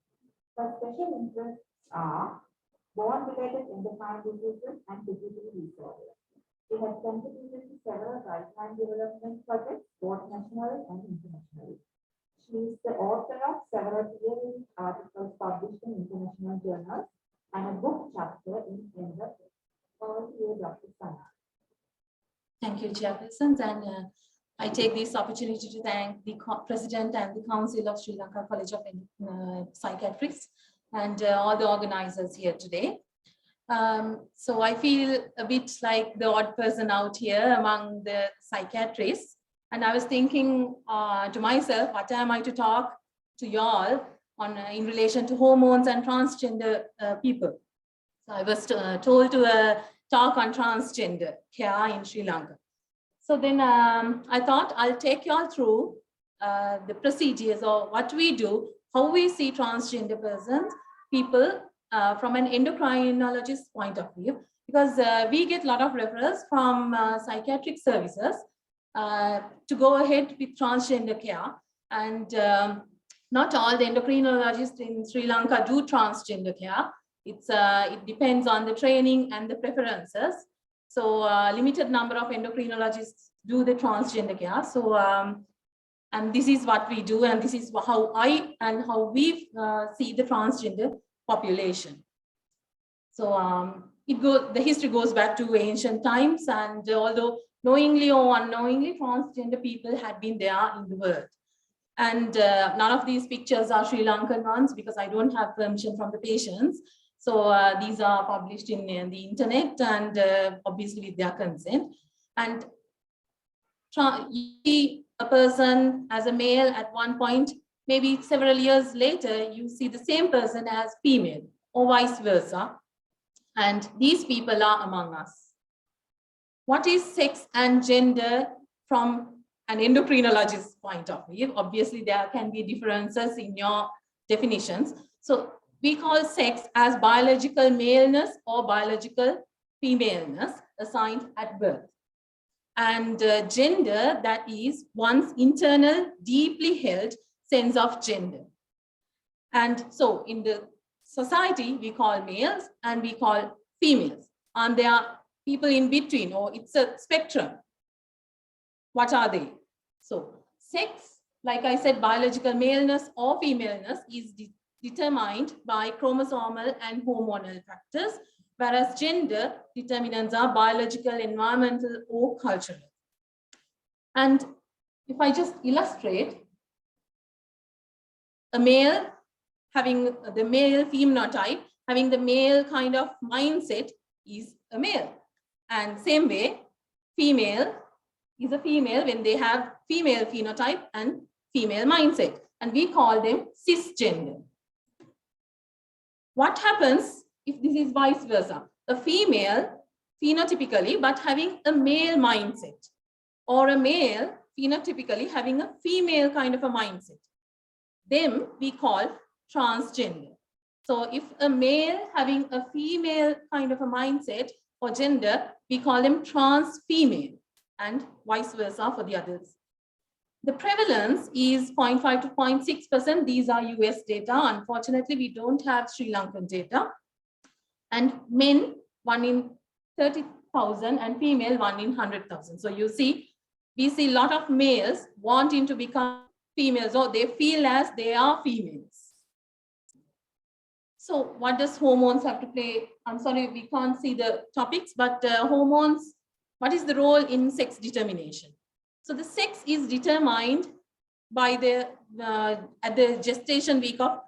Her special interests are bone-related endocrine diseases and pituitary disorders. She has contributed to several guideline development projects, both nationally and internationally. She is the author of several peer-reviewed articles published in international journals and a book chapter in Lanka. All to Dr. Sana. Thank you, Chairpersons, and I take this opportunity to thank the President and the Council of Sri Lanka College of Psychiatrists and all the organizers here today. So I feel a bit like the odd person out here among the psychiatrists. And I was thinking to myself, what am I to talk to y'all on in relation to hormones and transgender people? So I was told to talk on transgender care in Sri Lanka. So then I thought I'll take y'all through the procedures or what we do, how we see transgender persons, people from an endocrinologist point of view, because we get a lot of referrals from psychiatric services to go ahead with transgender care. And not all the endocrinologists in Sri Lanka do transgender care. It depends on the training and the preferences. So limited number of endocrinologists do the transgender care. So and this is what we do, and this is how how we see the transgender population. So the history goes back to ancient times, and although knowingly or unknowingly, transgender people had been there in the world. And none of these pictures are Sri Lankan ones because I don't have permission from the patients. So these are published in the internet and obviously with their consent. And you see a person as a male at one point, maybe several years later, you see the same person as female or vice versa. And these people are among us. What is sex and gender from an endocrinologist's point of view? Obviously, there can be differences in your definitions. So we call sex as biological maleness or biological femaleness assigned at birth. And gender, that is one's internal, deeply held sense of gender. And so in the society, we call males and we call females. And there are people in between, or it's a spectrum. What are they? So sex, like I said, biological maleness or femaleness is determined by chromosomal and hormonal factors, whereas gender determinants are biological, environmental, or cultural. And if I just illustrate, a male having the male phenotype, having the male kind of mindset is a male. And same way, female is a female when they have female phenotype and female mindset. And we call them cisgender. What happens if this is vice versa? A female phenotypically, but having a male mindset, or a male phenotypically having a female kind of a mindset. Them we call transgender. So if a male having a female kind of a mindset or gender, we call them trans female, and vice versa for the others. The prevalence is 0.5 to 0.6%. These are US data. Unfortunately, we don't have Sri Lankan data. And men, 1 in 30,000, and female, 1 in 100,000. So you see, we see a lot of males wanting to become females, or they feel as they are females. So what does hormones have to play? I'm sorry, we can't see the topics, but hormones, what is the role in sex determination? So the sex is determined by the at the gestation week of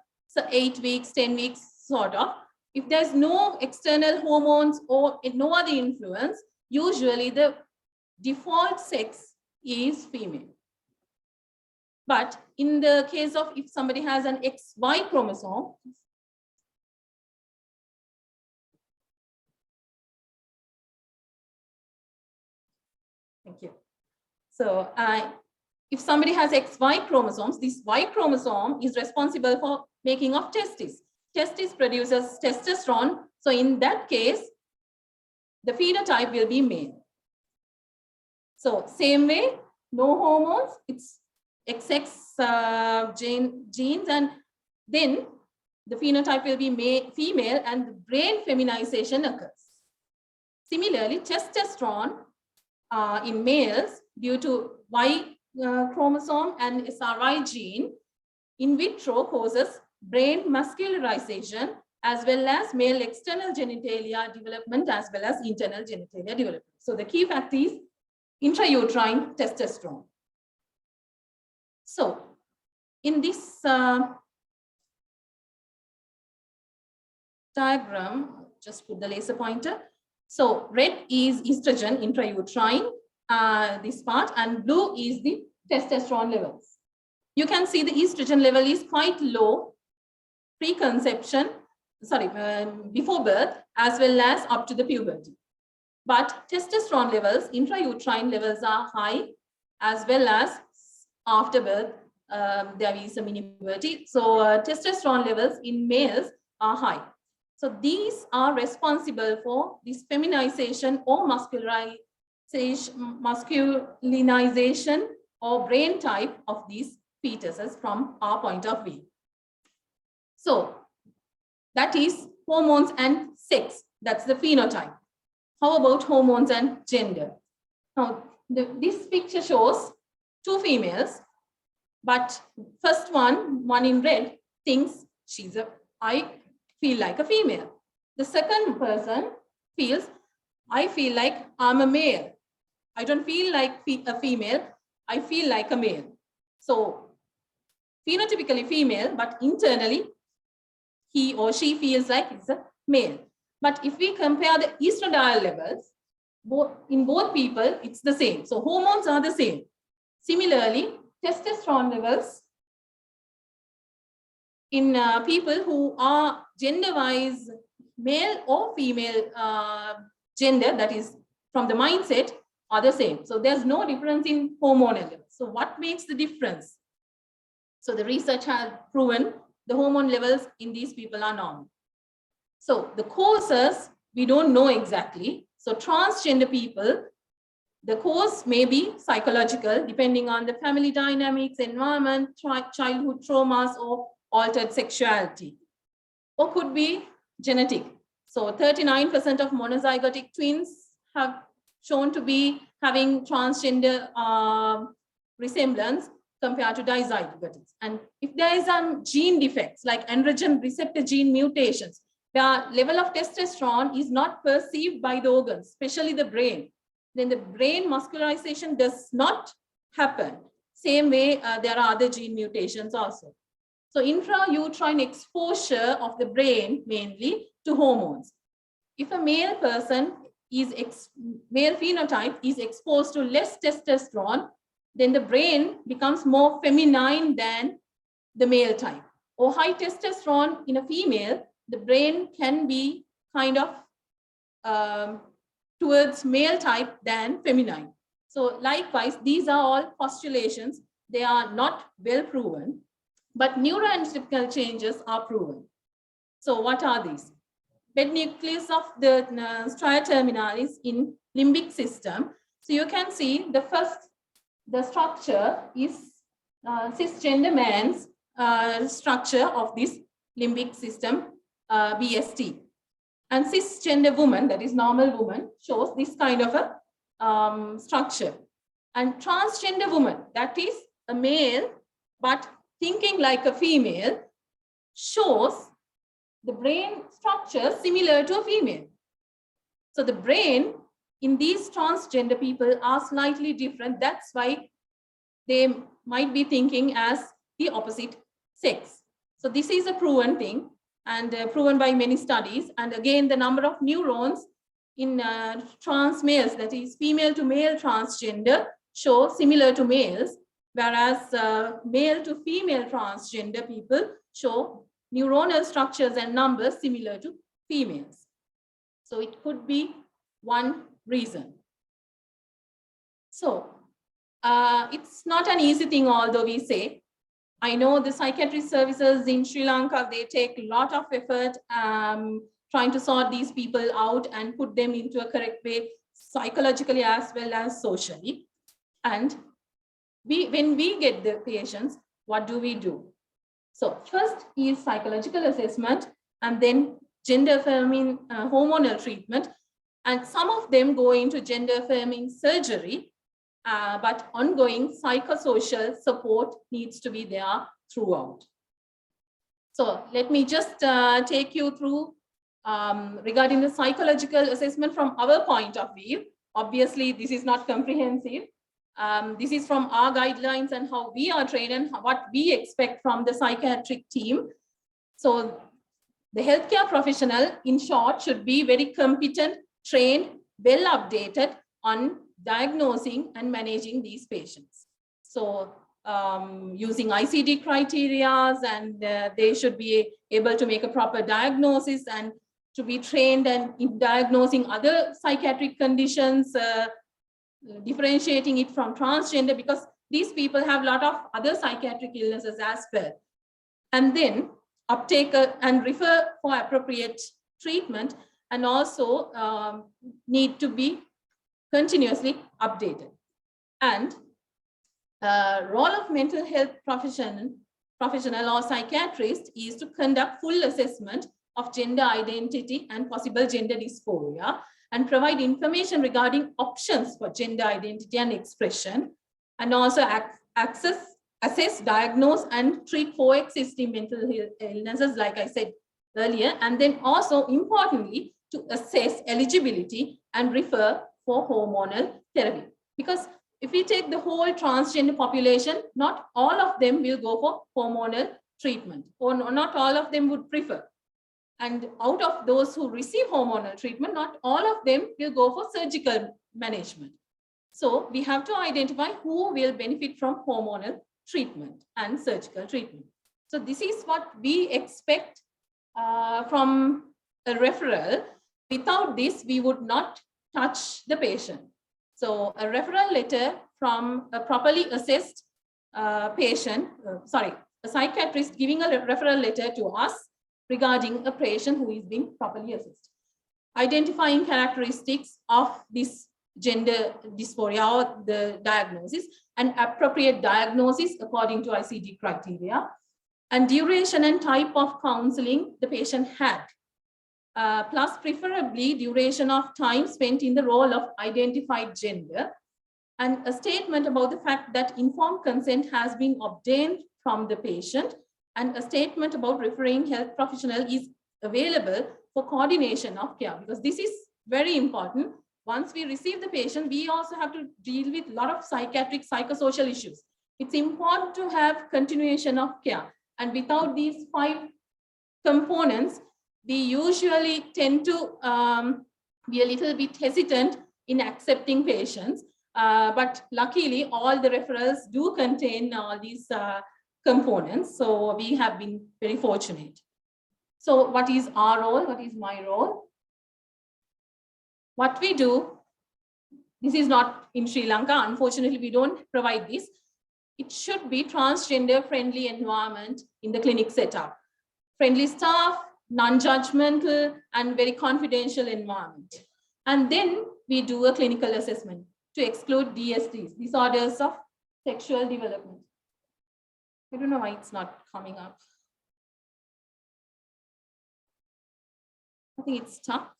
8 weeks, 10 weeks, sort of. If there's no external hormones or no other influence, usually the default sex is female. But in the case of if somebody has an XY chromosome, Thank you. So if somebody has XY chromosomes, this Y chromosome is responsible for making of testes. Testis produces testosterone. So in that case, the phenotype will be male. So same way, no hormones, it's XX genes, and then the phenotype will be female and the brain feminization occurs. Similarly, testosterone in males due to Y chromosome and SRY gene in vitro causes brain muscularization as well as male external genitalia development as well as internal genitalia development. So the key fact is intrauterine testosterone. So in this diagram, just put the laser pointer. So red is estrogen intrauterine, this part, and blue is the testosterone levels. You can see the estrogen level is quite low pre-conception, before birth, as well as up to the puberty. But testosterone levels, intrauterine levels are high, as well as after birth, there is a mini puberty. So testosterone levels in males are high. So these are responsible for this feminization or masculinization or brain type of these fetuses from our point of view. So that is hormones and sex. That's the phenotype. How about hormones and gender? Now, this picture shows two females, but first one in red thinks I feel like a female. The second person feels, I feel like I'm a male. I don't feel like a female. I feel like a male. So phenotypically female, but internally he or she feels like it's a male. But if we compare the estradiol levels, in both people, it's the same. So hormones are the same. Similarly, testosterone levels in people who are gender-wise male or female gender, that is from the mindset, are the same. So there's no difference in hormonal levels. So what makes the difference? So the research has proven the hormone levels in these people are normal. So the causes, we don't know exactly. So transgender people, the cause may be psychological, depending on the family dynamics, environment, childhood traumas, or altered sexuality, or could be genetic. So 39% of monozygotic twins have shown to be having transgender resemblance compared to dizygotics. And if there is some gene defects like androgen receptor gene mutations, the level of testosterone is not perceived by the organs, especially the brain, then the brain muscularization does not happen. Same way, there are other gene mutations also. So intrauterine exposure of the brain mainly to hormones. If a male person is male phenotype is exposed to less testosterone, then the brain becomes more feminine than the male type. Or high testosterone in a female, the brain can be kind of towards male type than feminine. So likewise, these are all postulations. They are not well proven, but neuroanatomical changes are proven. So what are these? Bed nucleus of the stria terminalis in limbic system. So you can see the structure is cisgender man's structure of this limbic system, BST. And cisgender woman, that is normal woman, shows this kind of a structure. And transgender woman, that is a male, but thinking like a female, shows the brain structure similar to a female. So the brain in these transgender people are slightly different. That's why they might be thinking as the opposite sex. So this is a proven thing and proven by many studies. And again, the number of neurons in trans males, that is female to male transgender, show similar to males, whereas male to female transgender people show neuronal structures and numbers similar to females. So it could be one reason. So it's not an easy thing, although we say. I know the psychiatry services in Sri Lanka, they take a lot of effort trying to sort these people out and put them into a correct way, psychologically as well as socially. And when we get the patients, what do? So first is psychological assessment, and then gender affirming hormonal treatment. And some of them go into gender affirming surgery, but ongoing psychosocial support needs to be there throughout. So let me just take you through regarding the psychological assessment from our point of view. Obviously, this is not comprehensive. This is from our guidelines and how we are trained and what we expect from the psychiatric team. So the healthcare professional, in short, should be very competent, trained, well updated on diagnosing and managing these patients. So using ICD criteria, and they should be able to make a proper diagnosis and to be trained and in diagnosing other psychiatric conditions, differentiating it from transgender, because these people have a lot of other psychiatric illnesses as well. And then uptake and refer for appropriate treatment, and also need to be continuously updated. And role of mental health professional or psychiatrist is to conduct full assessment of gender identity and possible gender dysphoria, and provide information regarding options for gender identity and expression, and also assess, diagnose, and treat coexisting mental illnesses, like I said earlier, and then also importantly to assess eligibility and refer for hormonal therapy. Because if we take the whole transgender population, not all of them will go for hormonal treatment, or not all of them would prefer. And out of those who receive hormonal treatment, not all of them will go for surgical management. So we have to identify who will benefit from hormonal treatment and surgical treatment. So this is what we expect from a referral. Without this, we would not touch the patient. So a referral letter from a properly assessed patient, a psychiatrist giving a referral letter to us regarding a patient who is being properly assessed. Identifying characteristics of this gender dysphoria or the diagnosis, and appropriate diagnosis according to ICD criteria, and duration and type of counseling the patient had, plus preferably duration of time spent in the role of identified gender, and a statement about the fact that informed consent has been obtained from the patient, and a statement about referring health professional is available for coordination of care, because this is very important. Once we receive the patient, we also have to deal with a lot of psychiatric, psychosocial issues. It's important to have continuation of care. And without these 5 components, we usually tend to be a little bit hesitant in accepting patients. But luckily, all the referrals do contain all these components. So we have been very fortunate. So what is our role? What is my role? What we do, this is not in Sri Lanka. Unfortunately, we don't provide this. It should be transgender friendly environment in the clinic setup. Friendly staff, non-judgmental, and very confidential environment. And then we do a clinical assessment to exclude DSDs, disorders of sexual development. I don't know why it's not coming up. I think it's stuck.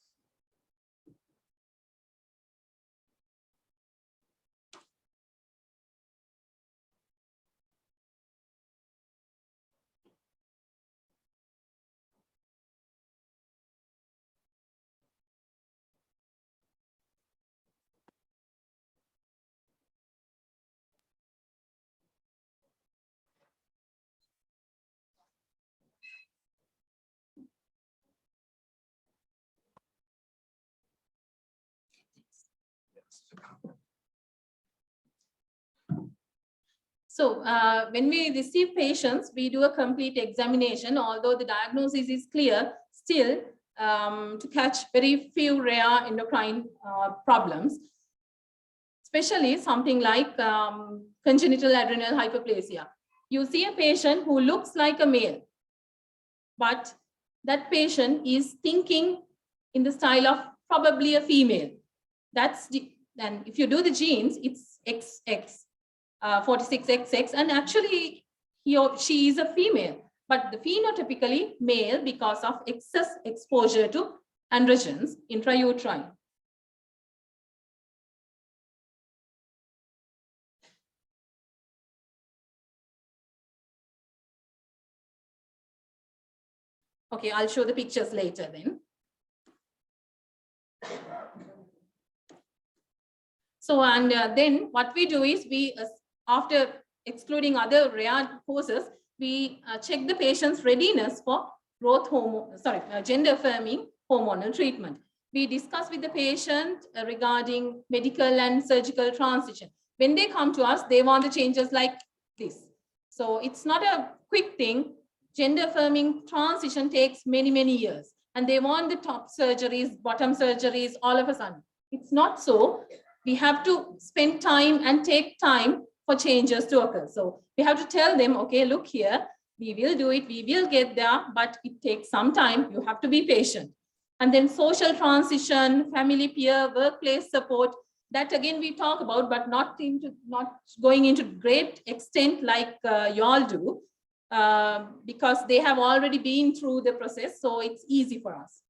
So when we receive patients, we do a complete examination. Although the diagnosis is clear, still to catch very few rare endocrine problems. especially something like congenital adrenal hyperplasia. You see a patient who looks like a male, but that patient is thinking in the style of probably a female. And if you do the genes, it's XX, 46XX, and actually she is a female, but the phenotypically male because of excess exposure to androgens intrauterine. Okay, I'll show the pictures later then. So, and then what we do is after excluding other rare causes, we check the patient's readiness for gender affirming hormonal treatment. We discuss with the patient regarding medical and surgical transition. When they come to us, they want the changes like this. So it's not a quick thing. Gender affirming transition takes many, many years, and they want the top surgeries, bottom surgeries, all of a sudden. It's not so. We have to spend time and take time for changes to occur. So we have to tell them, okay, look here, we will do it, we will get there, but it takes some time. You have to be patient. And then social transition, family, peer, workplace support, that again we talk about, but not going into great extent like you all do, because they have already been through the process, so it's easy for us.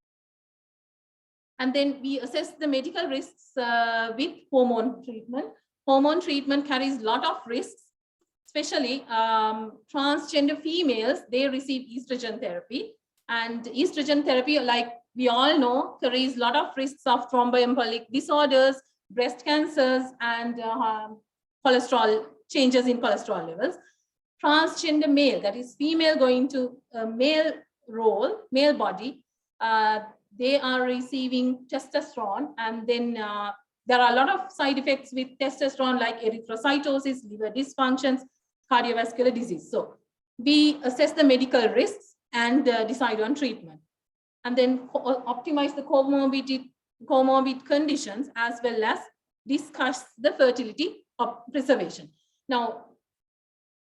And then we assess the medical risks with hormone treatment. Hormone treatment carries a lot of risks, especially transgender females, they receive estrogen therapy. And estrogen therapy, like we all know, carries a lot of risks of thromboembolic disorders, breast cancers, and cholesterol changes in cholesterol levels. Transgender male, that is female going to a male role, male body, they are receiving testosterone, and then there are a lot of side effects with testosterone like erythrocytosis, liver dysfunctions, cardiovascular disease. So we assess the medical risks and decide on treatment, and then optimize the comorbid conditions as well as discuss the fertility of preservation. Now,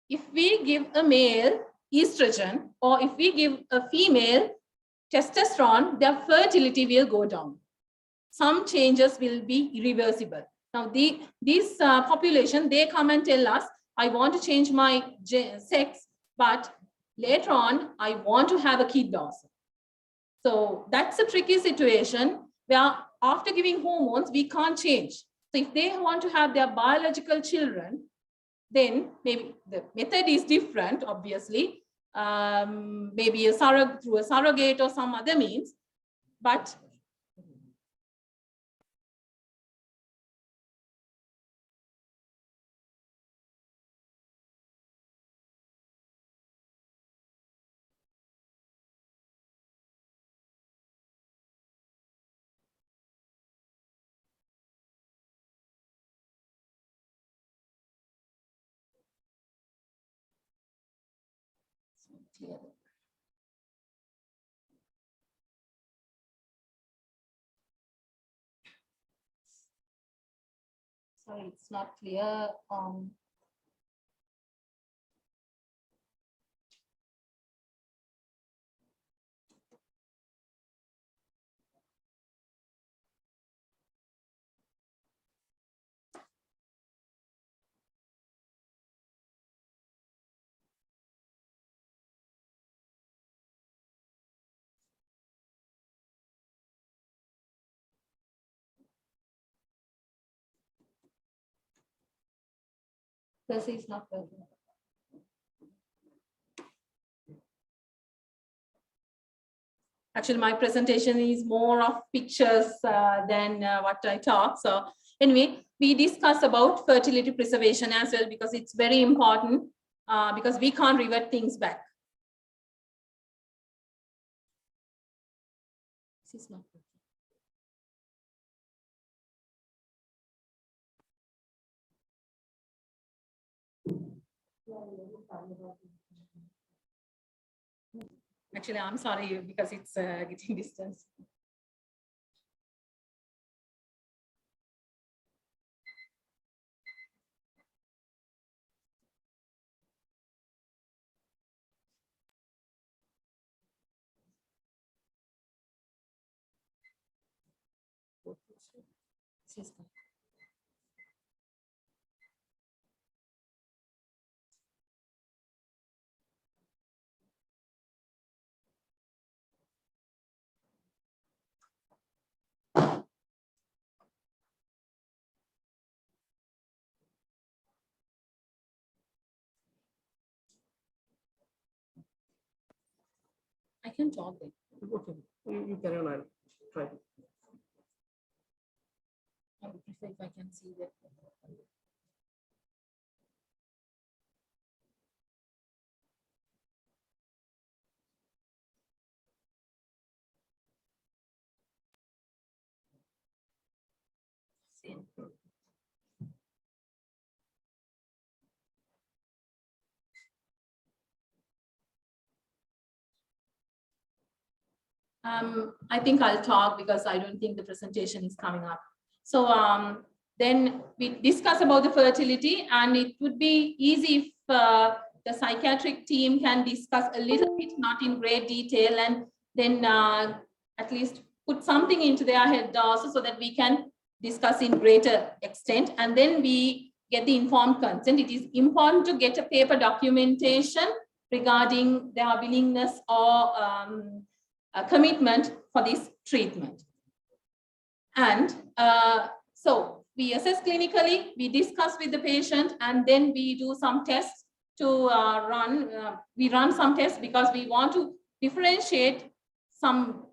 if we give a male estrogen or if we give a female testosterone, their fertility will go down. Some changes will be irreversible. Now, this population, they come and tell us, I want to change my sex, but later on, I want to have a kid also. So that's a tricky situation where after giving hormones, we can't change. So if they want to have their biological children, then maybe the method is different, obviously. Maybe through a surrogate or some other means, but sorry, it's not clear. This is not working. Actually, my presentation is more of pictures than what I talk. So anyway, we discuss about fertility preservation as well, because it's very important, because we can't revert things back. This is not working. Actually, I'm sorry because it's getting distance. I can talk then. Okay, you carry on. I'll try. I would prefer if I can see that. See. I think I'll talk because I don't think the presentation is coming up. So then we discuss about the fertility, and it would be easy if the psychiatric team can discuss a little bit, not in great detail, and then at least put something into their head also so that we can discuss in greater extent, and then we get the informed consent. It is important to get a paper documentation regarding their willingness or a commitment for this treatment. And so we assess clinically, we discuss with the patient, and then we do some tests to we run some tests because we want to differentiate some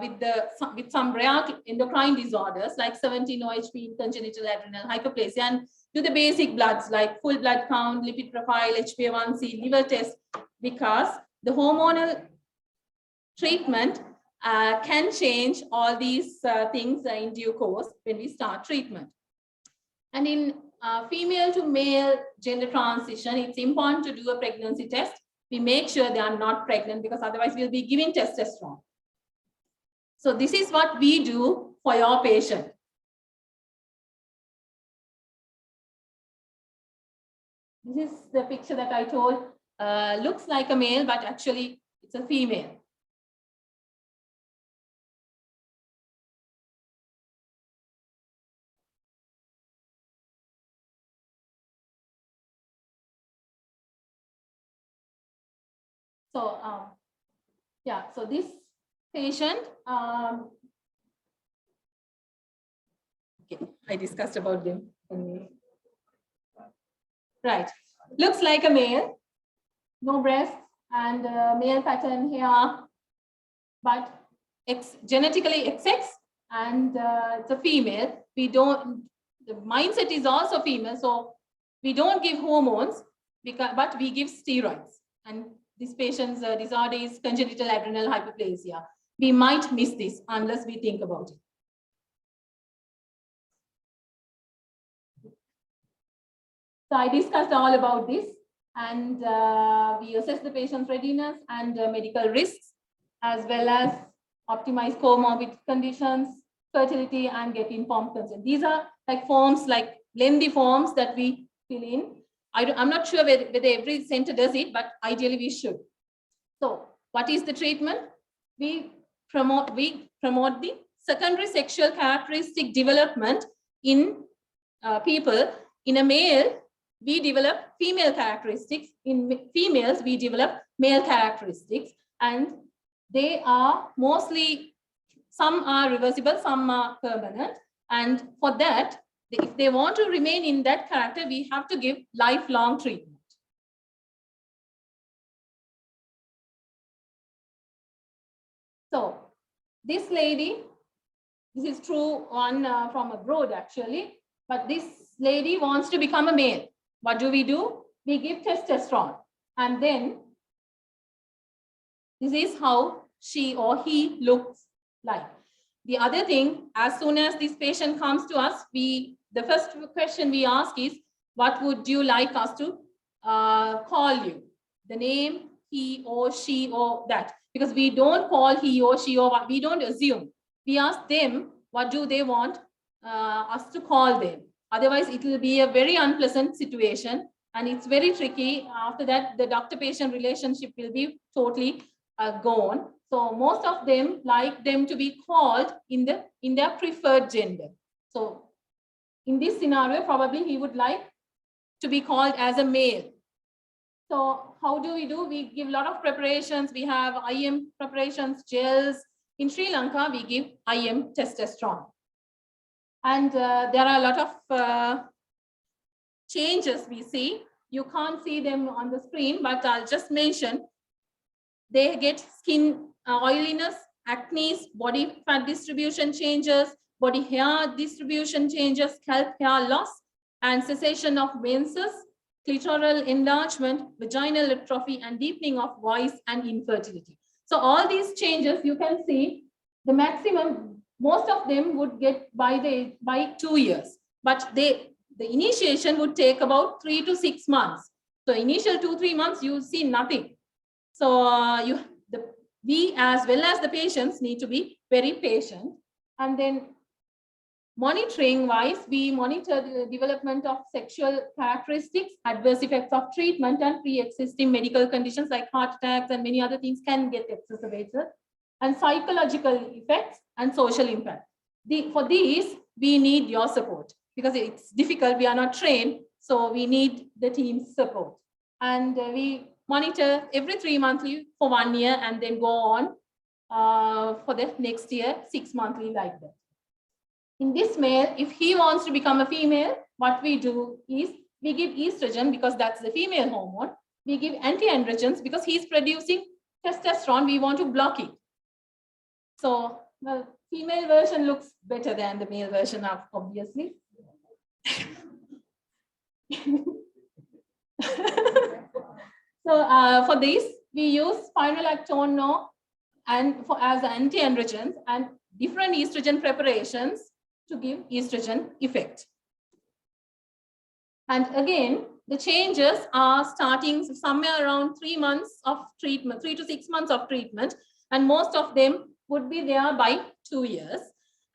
with some rare endocrine disorders like 17-OHP in congenital adrenal hyperplasia, and do the basic bloods like full blood count, lipid profile, HbA1c, liver test, because the hormonal treatment can change all these things in due course when we start treatment. And in female to male gender transition, it's important to do a pregnancy test. We make sure they are not pregnant because otherwise we'll be giving testosterone. So this is what we do for your patient. This is the picture that I told, looks like a male, but actually it's a female. So, yeah, so this patient, okay, I discussed about them. Right, looks like a male, no breasts and male pattern here, but genetically XX, and it's a female. We don't, the mindset is also female, so we don't give hormones, but we give steroids. And this patient's disorder is congenital adrenal hyperplasia. We might miss this unless we think about it. So I discussed all about this, and we assess the patient's readiness and medical risks, as well as optimize comorbid conditions, fertility, and get informed consent. These are like forms, like lengthy forms that we fill in. I'm not sure whether every center does it, but ideally we should. So what is the treatment? We promote the secondary sexual characteristic development in people. In a male, we develop female characteristics. In females, we develop male characteristics, and they are mostly, some are reversible, some are permanent. And for that, if they want to remain in that character, we have to give lifelong treatment. So this lady, this is true one from abroad actually, but this lady wants to become a male. What do? We give testosterone, and then this is how she or he looks like. The other thing, as soon as this patient comes to us, the first question we ask is, what would you like us to call you? The name, he or she or that, because we don't call he or she or what, we don't assume. We ask them, what do they want us to call them? Otherwise, it will be a very unpleasant situation, and it's very tricky. After that, the doctor-patient relationship will be totally gone. So most of them like them to be called in their preferred gender. So in this scenario, probably he would like to be called as a male. So how do? We give a lot of preparations. We have IM preparations, gels. In Sri Lanka, we give IM testosterone. And there are a lot of changes we see. You can't see them on the screen, but I'll just mention. They get skin oiliness, acne, body fat distribution changes, body hair distribution changes, scalp hair loss, and cessation of menses, clitoral enlargement, vaginal atrophy, and deepening of voice and infertility. So all these changes you can see the maximum, most of them would get by 2 years, but the initiation would take about 3 to 6 months. So initial 2-3 months you see nothing. So we as well as the patients need to be very patient. And then monitoring wise, we monitor the development of sexual characteristics, adverse effects of treatment, and pre-existing medical conditions like heart attacks and many other things can get exacerbated, and psychological effects and social impact. For these, we need your support because it's difficult. We are not trained, so we need the team's support. And we monitor every 3 monthly for 1 year and then go on for the next year, 6 monthly like that. In this male, if he wants to become a female, what we do is we give estrogen because that's the female hormone. We give anti-androgens because he's producing testosterone. We want to block it. So the female version looks better than the male version, obviously. So for this, we use spironolactone and as anti-androgens and different estrogen preparations to give estrogen effect. And again, the changes are starting somewhere around 3 months of treatment, 3 to 6 months of treatment, and most of them would be there by 2 years.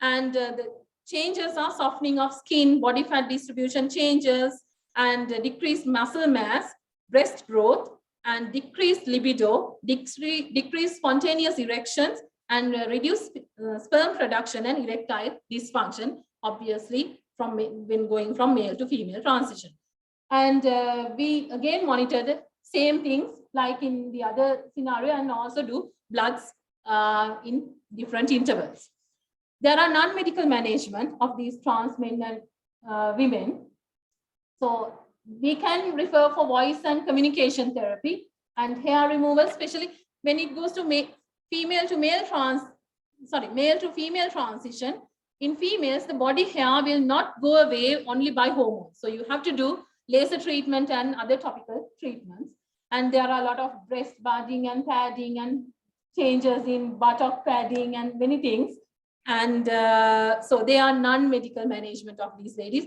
And the changes are softening of skin, body fat distribution changes, and decreased muscle mass, breast growth, and decreased libido, decreased spontaneous erections, and reduced sperm production and erectile dysfunction, obviously, from when going from male to female transition. And we again monitor the same things like in the other scenario and also do bloods in different intervals. There are non-medical management of these trans men and women. So we can refer for voice and communication therapy and hair removal, especially when it goes to male to female transition. In females, the body hair will not go away only by hormones. So you have to do laser treatment and other topical treatments. And there are a lot of breast budding and padding and changes in buttock padding and many things. And so they are non-medical management of these ladies,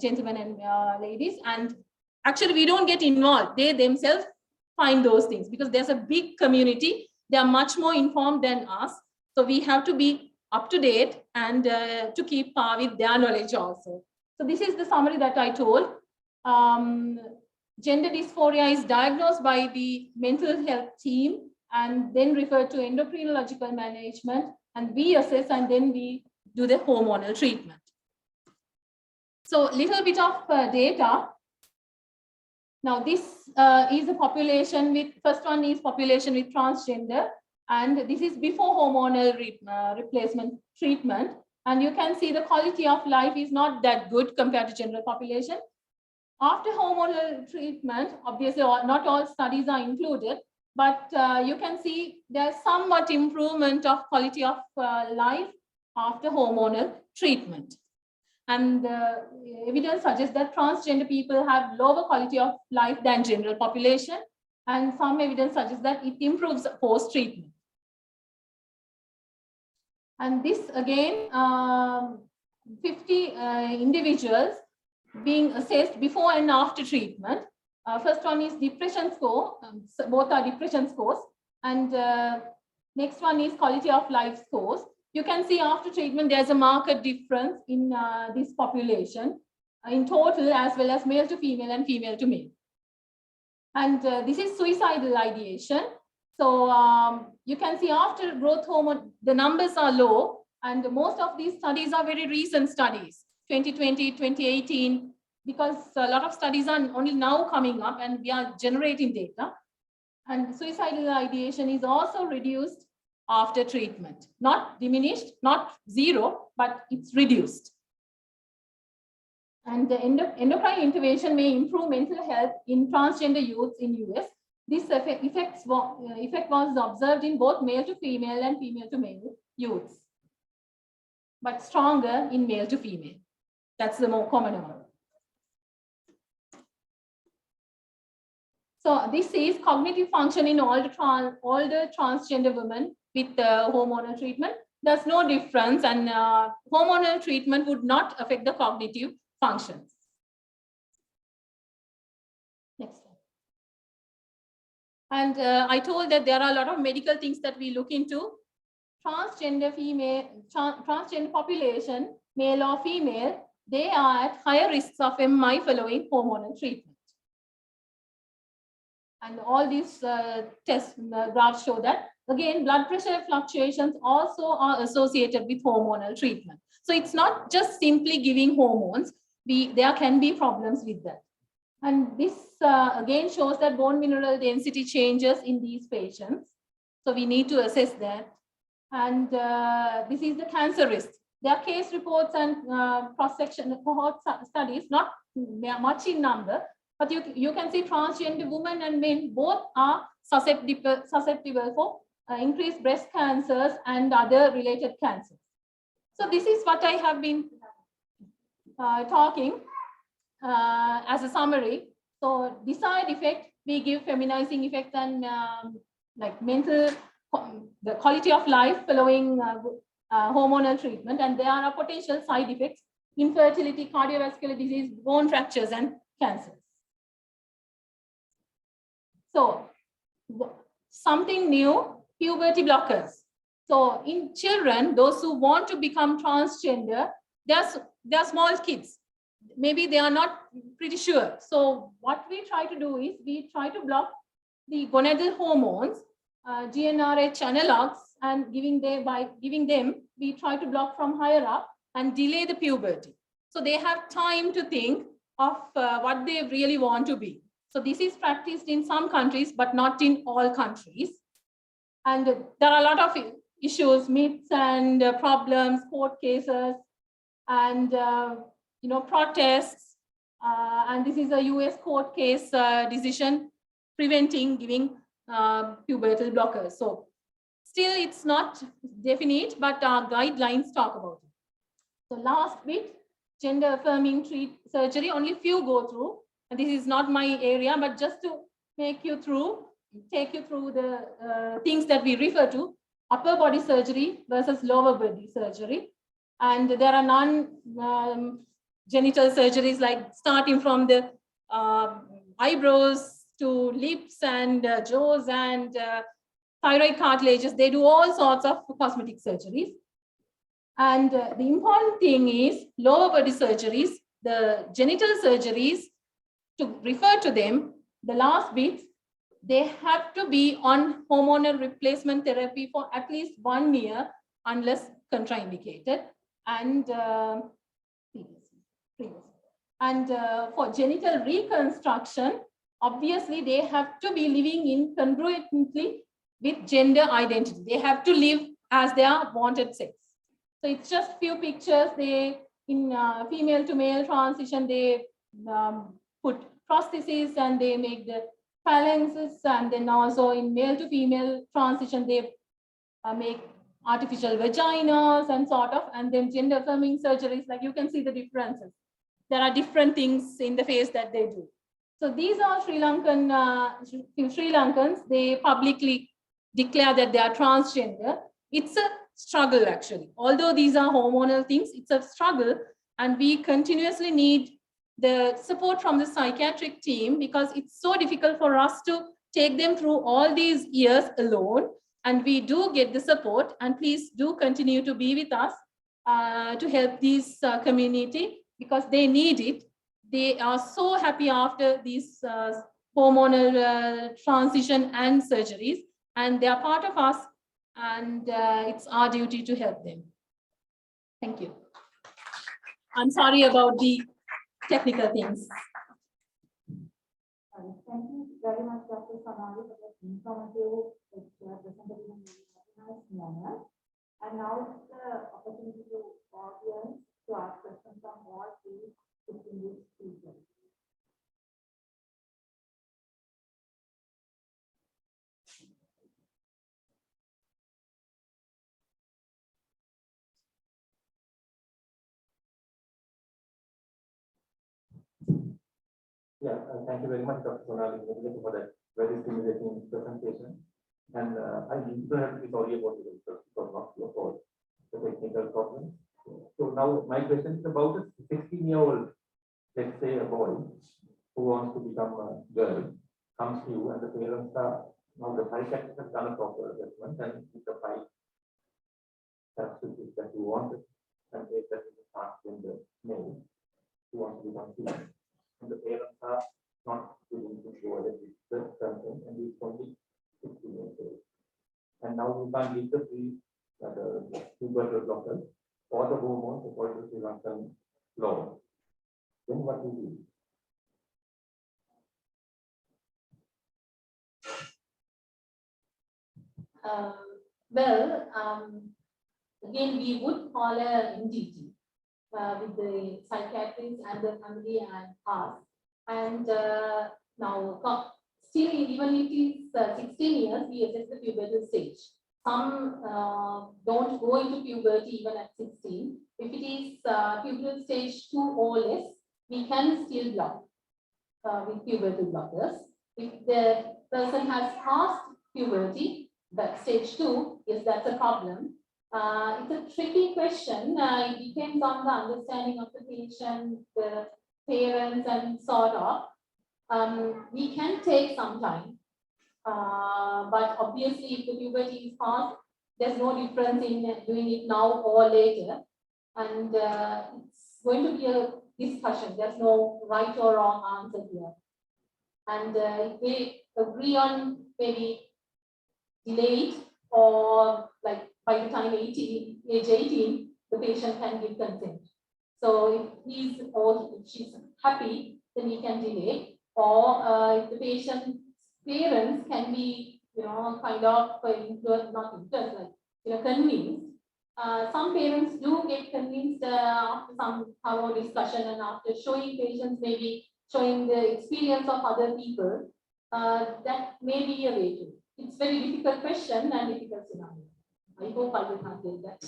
gentlemen and ladies. And actually we don't get involved. They themselves find those things because there's a big community. They are much more informed than us. So we have to be up to date and to keep par with their knowledge also. So this is the summary that I told. Gender dysphoria is diagnosed by the mental health team and then referred to endocrinological management, and we assess and then we do the hormonal treatment. So little bit of data. Now this is a population with, first one is population with transgender, and this is before hormonal replacement treatment. And you can see the quality of life is not that good compared to general population. After hormonal treatment, obviously not all studies are included, but you can see there's somewhat improvement of quality of life after hormonal treatment. And evidence suggests that transgender people have lower quality of life than general population. And some evidence suggests that it improves post-treatment. And this again, 50 individuals being assessed before and after treatment. First one is depression score, both are depression scores. And next one is quality of life scores. You can see after treatment, there's a marked difference in this population in total, as well as male to female and female to male. And this is suicidal ideation. So you can see after growth hormone, the numbers are low, and most of these studies are very recent studies, 2020, 2018, because a lot of studies are only now coming up and we are generating data. And suicidal ideation is also reduced after treatment, not diminished, not zero, but it's reduced. And the endocrine intervention may improve mental health in transgender youths in US. This effect was observed in both male to female and female to male youths, but stronger in male to female. That's the more common one. So this is cognitive function in older transgender women with hormonal treatment. There's no difference, and hormonal treatment would not affect the cognitive functions. Next slide. And I told that there are a lot of medical things that we look into. Transgender population, male or female, they are at higher risks of MI following hormonal treatment. And all these test graphs show that. Again, blood pressure fluctuations also are associated with hormonal treatment. So it's not just simply giving hormones. There can be problems with that. And this again shows that bone mineral density changes in these patients. So we need to assess that. And this is the cancer risk. There are case reports and cross-section cohort studies, not much in number, but you can see transgender women and men both are susceptible for increased breast cancers and other related cancers. So this is what I have been talking as a summary. So desired effect, we give feminizing effects and like mental, the quality of life following hormonal treatment, and there are potential side effects: infertility, cardiovascular disease, bone fractures, and cancers. So something new, puberty blockers. So in children, those who want to become transgender, they're small kids. Maybe they are not pretty sure. So what we try to do is we try to block the gonadal hormones, GnRH analogs, and by giving them, we try to block from higher up and delay the puberty. So they have time to think of what they really want to be. So this is practiced in some countries, but not in all countries. And there are a lot of issues, myths and problems, court cases, and protests. And this is a US court case decision preventing giving pubertal blockers. So still it's not definite, but our guidelines talk about it. So last bit, gender affirming surgery, only few go through. And this is not my area, but just to take you through the things that we refer to: upper body surgery versus lower body surgery. And there are non-genital surgeries, like starting from the eyebrows to lips and jaws and thyroid cartilages. They do all sorts of cosmetic surgeries. And the important thing is lower body surgeries, the genital surgeries, to refer to them, the last bit, they have to be on hormonal replacement therapy for at least 1 year unless contraindicated. And for genital reconstruction, obviously they have to be living incongruently with gender identity. They have to live as their wanted sex. So it's just few pictures. They, in female to male transition, they put prostheses and they make the phalanxes, and then also in male to female transition, they make artificial vaginas and sort of, and then gender affirming surgeries, like you can see the differences. There are different things in the face that they do. So these are Sri Lankans, they publicly declare that they are transgender. It's a struggle actually. Although these are hormonal things, it's a struggle, and we continuously need the support from the psychiatric team, because it's so difficult for us to take them through all these years alone. And we do get the support, and please do continue to be with us to help this community, because they need it. They are so happy after these hormonal transition and surgeries, and they are part of us and it's our duty to help them. Thank you. I'm sorry about the technical things. Thank you very much, Dr. Samari, for the informative presentation in a nice manner. And now it's the opportunity to audience to ask questions on what we distinguished people. Yeah, thank you very much, Dr. Sonali, for that very stimulating presentation. And I need to have to be sorry about it because not your fault, the technical problem. So now my question is about a 16-year-old, let's say a boy who wants to become a girl, comes to you and the parents are, now the psychiatrist has done a proper assessment and it's a 5 characteristics that you wanted and say that is a transgender male who wants to become female. And the parents are not willing to show that it's the person and it's only 16 years old. And now you can't give the pubertal blockers or the hormones according to Sri Lankan law. Then what do you do? Again, we would call a MDT with the psychiatrist and the family and us. And now, still, even if it is 16 years, we assess the pubertal stage. Some don't go into puberty even at 16. If it is pubertal stage 2 or less, we can still block with pubertal blockers. If the person has passed puberty, that stage 2, yes, that's a problem. It's a tricky question. It depends on the understanding of the patient, the parents, and sort of. We can take some time, but obviously, if the puberty is passed, there's no difference in doing it now or later, and it's going to be a discussion. There's no right or wrong answer here, and if they agree on maybe delay it or like by the time age 18, the patient can give consent. So if he's or if she's happy, then we can delay. Or if the patient's parents can be, kind of influenced, not influenced, like, convinced. Some parents do get convinced after some thorough discussion and after showing patients, maybe showing the experience of other people. That may be a way to. It's a very difficult question and difficult scenario. I hope I will handle that.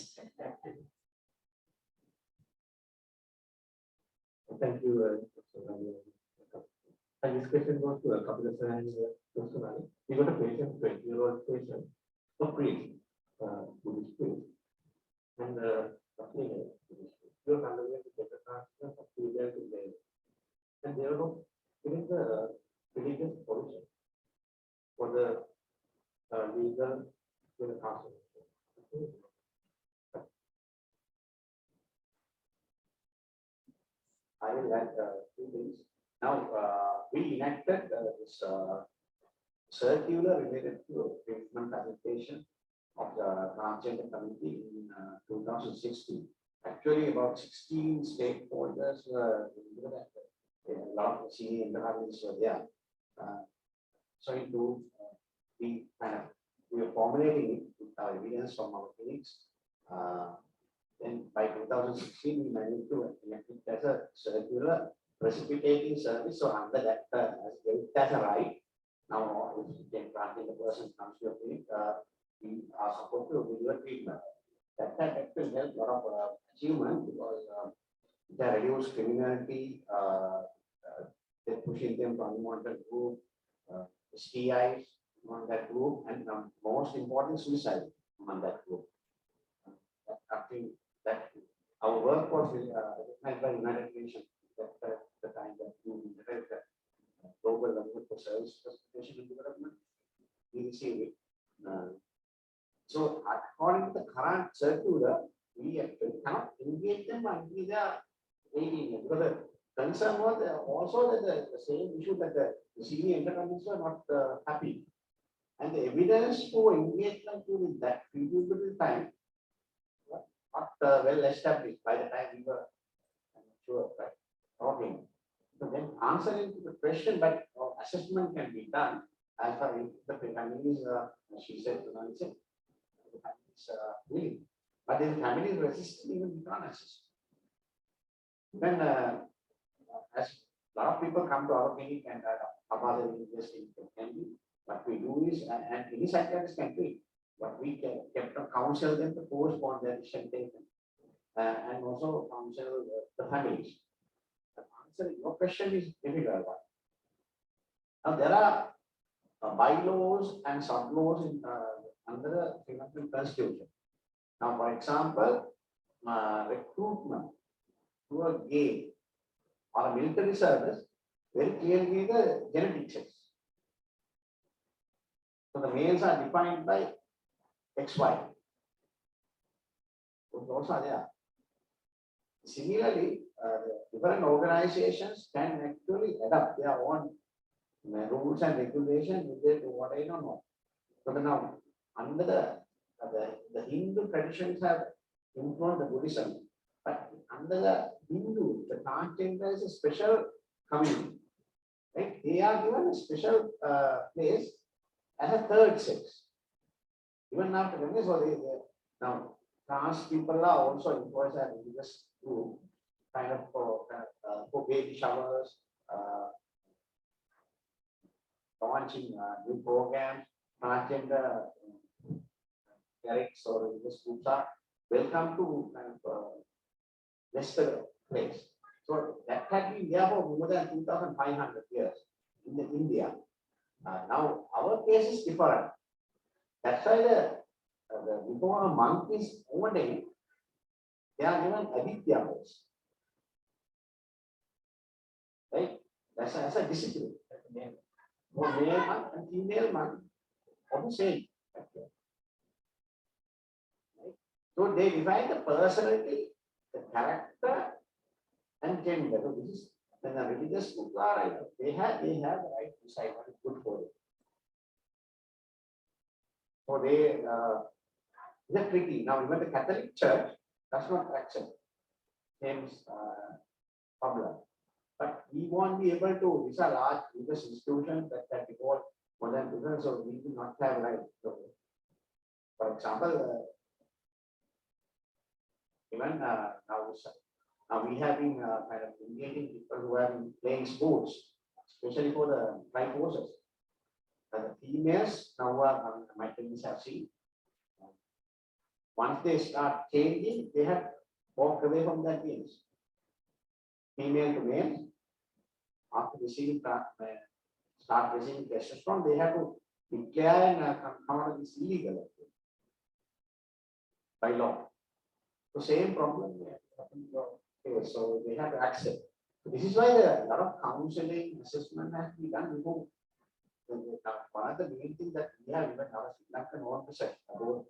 Thank you. And this question goes to a couple of times. We got a patient, 20-year-old patient, for free, Buddhist priest, and you're undergoing to get a transfer of female to male, and they are not giving the religious solution for the legal to the transfer. I will add 2 things. Now, we enacted this circular related to treatment presentation of the transgender committee in 2016. Actually, about 16 stakeholders were included. A lot of senior interviews were there. We are formulating it with our evidence from our clinics. Then by 2016, we managed to enact it as a circular precipitating service. So under that, as a right, now if the person comes to your clinic, we are supposed to deliver treatment. That actually helped a lot of achievement because they reduce criminality, they pushing them to unwanted group, STIs on that group, and most important, suicide on that group. I think that our work was recognized by United Nations at the time that we developed global level for service specification and development. We received it. So according to the current circular, we actually cannot engage them until they are 18 years. Because the concern was also that the same issue that the senior intervenants were not happy. And the evidence for engagement during that period time was not well established by the time we were sure, right? Okay. So then answering to the question, but assessment can be done as far as the families, she said, the families willing. But if the family is resistant, even we can't assist. Then, as a lot of people come to our clinic and about the investing can be, what we do is, and any psychiatrist can treat, but we can counsel them to postpone their decision taken, and also counsel the families. The answer, your question is difficult one. Now there are bylaws and sub-laws in under the Sri Constitution. Now, for example, recruitment to a gay or a military service very clearly the genetic sex. So the males are defined by XY. Those are there. Similarly, different organizations can actually adapt their own rules and regulations related to what I don't know. So now, under the Hindu traditions have influenced the Buddhism, but under the Hindu, the transgender is a special community. Right? They are given a special place as a third sex. Even after the so now trans people are also employed as religious group, kind of for baby showers, launching new programs, transgender clerics or religious groups are welcome to kind of lesser place. So that had been there for more than 2,500 years in India. Now our case is different. That's why before a monk is ordained, they are given Aditya vows. Right? That's a discipline. For male monk and female monk, of the same. Right? So they define the personality, the character, and gender. So this is when the religious people are right. They have the right to decide what is good for them. So they they're tricky. Now even the Catholic Church does not accept same problem. But we won't be able to. These are large religious institutions that evolve more than 2,000, so we do not have right. So, for example, even now we have been kind of engaging people who have been playing sports, especially for the tribe forces. The females now my friends have seen. Once they start changing, they have walked away from that games. Female to male, after receiving start receiving testosterone, they have to declare and come out of this illegal by law. So same problem there. Okay, so they have to accept. So this is why a lot of counseling assessment has to be done before. One of the main things that we have even our Sri Lankan own research about,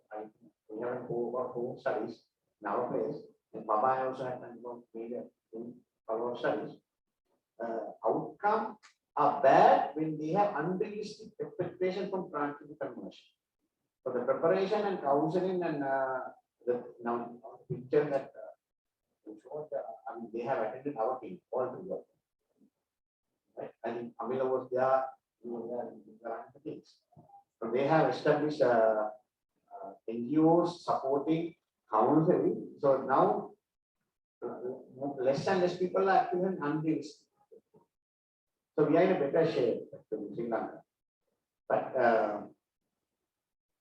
we have about home studies in our place, and Baba also had made in our studies. Outcome are bad when they have unrealistic expectation from transgender conversion. So the preparation and counseling and the now picture that they have attended our team all together. Right? I think Amila was there. So they have established NGOs supporting counseling. So now less and less people are active and unrealistic. So we are in a better shape in Sri Lanka. But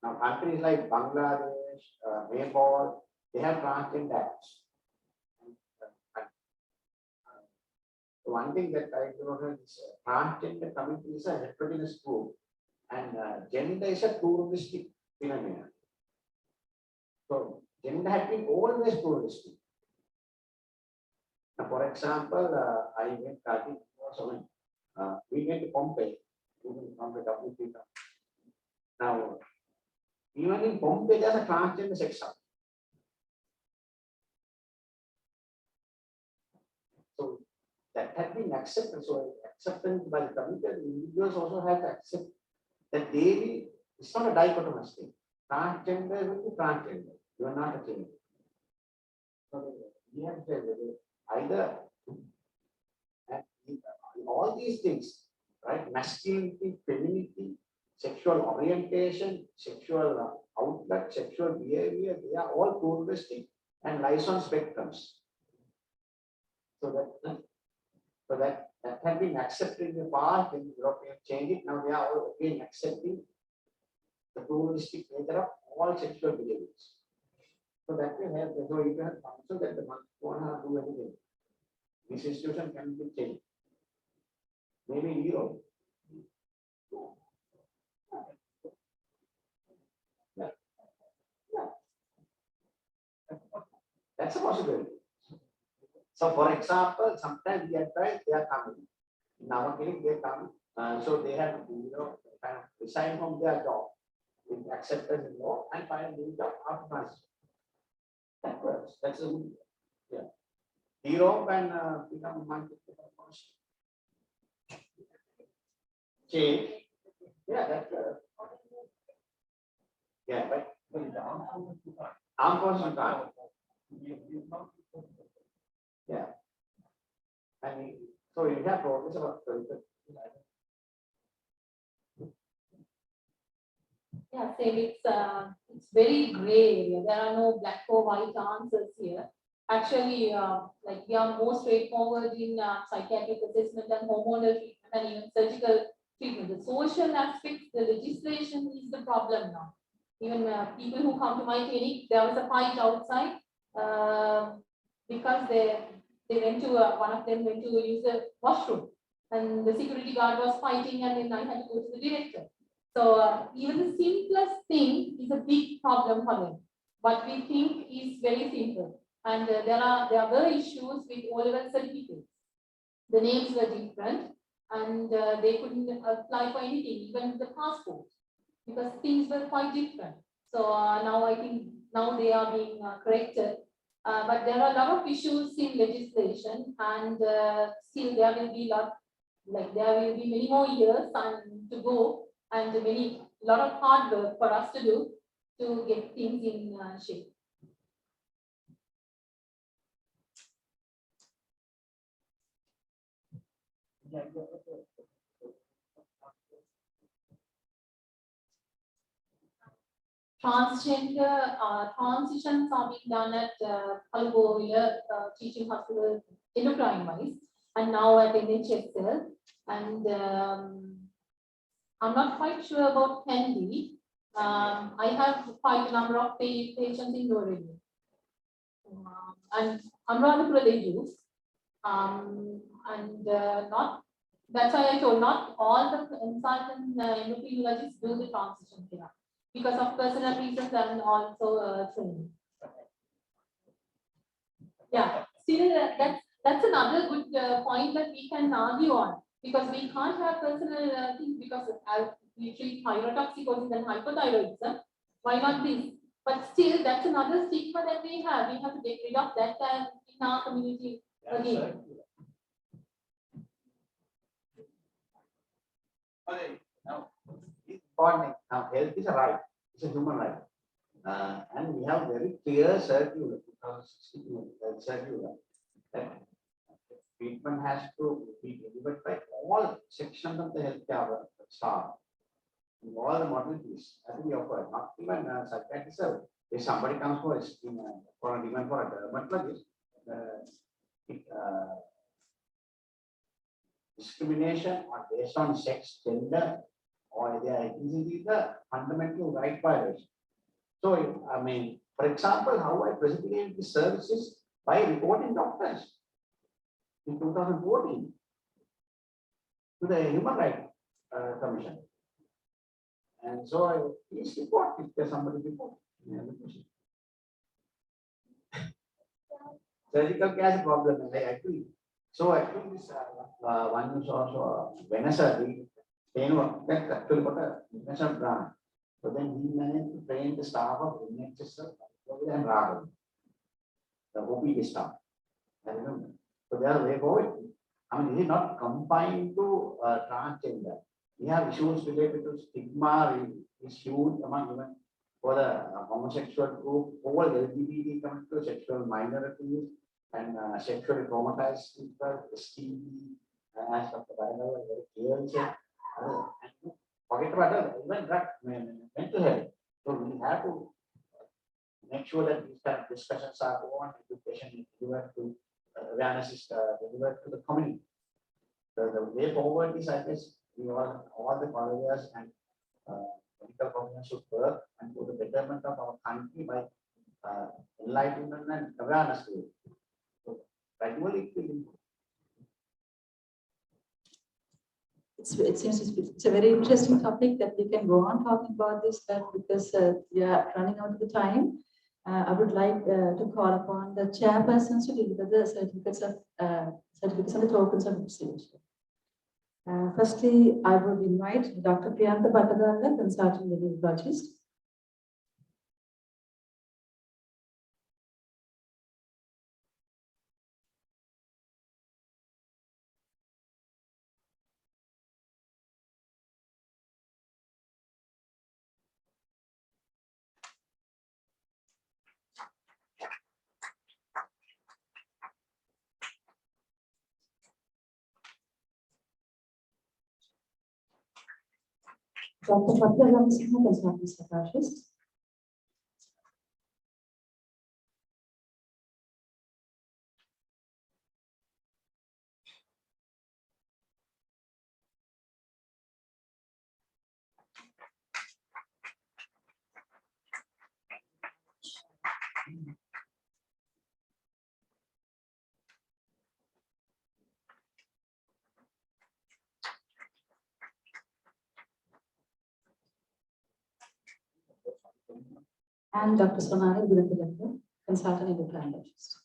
now countries like Bangladesh, Nepal, they have transgender acts. One thing that I do know is transgender community is a heterogeneous group, and gender is a pluralistic phenomenon. So gender has been always pluralistic. Now, for example, I went we went to Pompeii, from the WP. Now, even in Pompeii, there's a transgender section. So that had been accepted. So acceptance by the community, individuals also have to accept that they will It's not a dichotomous thing. Transgender will be transgender. You are not a change. So we have to say either and all these things, right? Masculinity, femininity, sexual orientation, sexual outlet, sexual behavior, they are all pluralistic and lies on spectrums. So that had been accepted in the past, in European change it, now they are all again accepting the pluralistic nature of all sexual behaviors. So that will help. So you have counsel that the month won't do anything. This institution can be changed. Maybe zero. Yeah. That's a possibility. So, for example, sometimes we are trying, they are coming. In our clinic, they come. So they have to, kind of resign from their job with acceptance in law and find a new job after transition. That works. That's a hero can become a multi-person. Change. Yeah, that's but armed forces can't. Yeah. I mean, so you have progress about Yeah, same. It's very gray area. There are no black or white answers here. Actually, like we are more straightforward in psychiatric assessment and hormonal treatment and even surgical treatment. The social aspects, the legislation is the problem now. Even people who come to my clinic, there was a fight outside because they went to one of them went to use the washroom, and the security guard was fighting, and then I had to go to the director. So even the simplest thing is a big problem for them. What we think is very simple, and there were issues with O-level certificates. The names were different, and they couldn't apply for anything, even the passport, because things were quite different. So now I think now they are being corrected, but there are a lot of issues in legislation, and still there will be many more years to go, and lot of hard work for us to do to get things in shape. Transgender transitions are being done at Algovia Teaching Hospital endocrine wise, and now at NHSL, and I'm not quite sure about Candy. I have quite a number of patients in Norelia. And Anuradhapura they do. That's why I told not all the consultant endocrinologists do the transition here because of personal reasons and also training. Yeah, still that's another good point that we can argue on. Because we can't have personal things because we treat thyrotoxicosis and hypothyroidism. Why not this? But still, that's another stigma that we have. We have to get rid of that in our community again. Now, health is a right. It's a human right. And we have very clear circular, 2016 circular, that treatment has to be delivered by all sections of the healthcare staff, in all the modalities that we offer, not even psychiatrist. If somebody comes for a demand for a dermatologist, discrimination or based on sex, gender, or their ethnicity is a fundamental right violation. So, I mean, for example, how I precipitated the services by reporting doctors in 2014 to the Human Rights Commission. And so I please report if there's somebody report. Surgical care is a problem, I agree. So actually this one is also Venezuela, that actually got a international grant. So then he managed to train the staff of NHSL and Raghava, the OPD staff. I remember. So they are way forward. I mean, it is not confined to transgender. We have issues related to stigma is huge among women for the homosexual group, all LGBT community, sexual minorities, and sexually traumatized people, STD, as Dr. Bhargava very clearly said, and forget about even that mental health. So we have to make sure that these kind of discussions are on, education is delivered to, awareness is delivered to the community. The way forward is, I guess, we all the colleges and medical professionals should work and for the betterment of our country by enlightenment and awareness to it. So gradually it will improve. It seems it's a very interesting topic that we can go on talking about this, but because we are running out of the time, I would like to call upon the chairpersons to deliver the certificates and the tokens of appreciation. Firstly, I would invite Dr. Priyantha Bhattadara, consultant neurologist. Dr. Bhattadara, consultant psychiatrist. And Dr. Sonali Gurupilakka, consultant endocrinologist.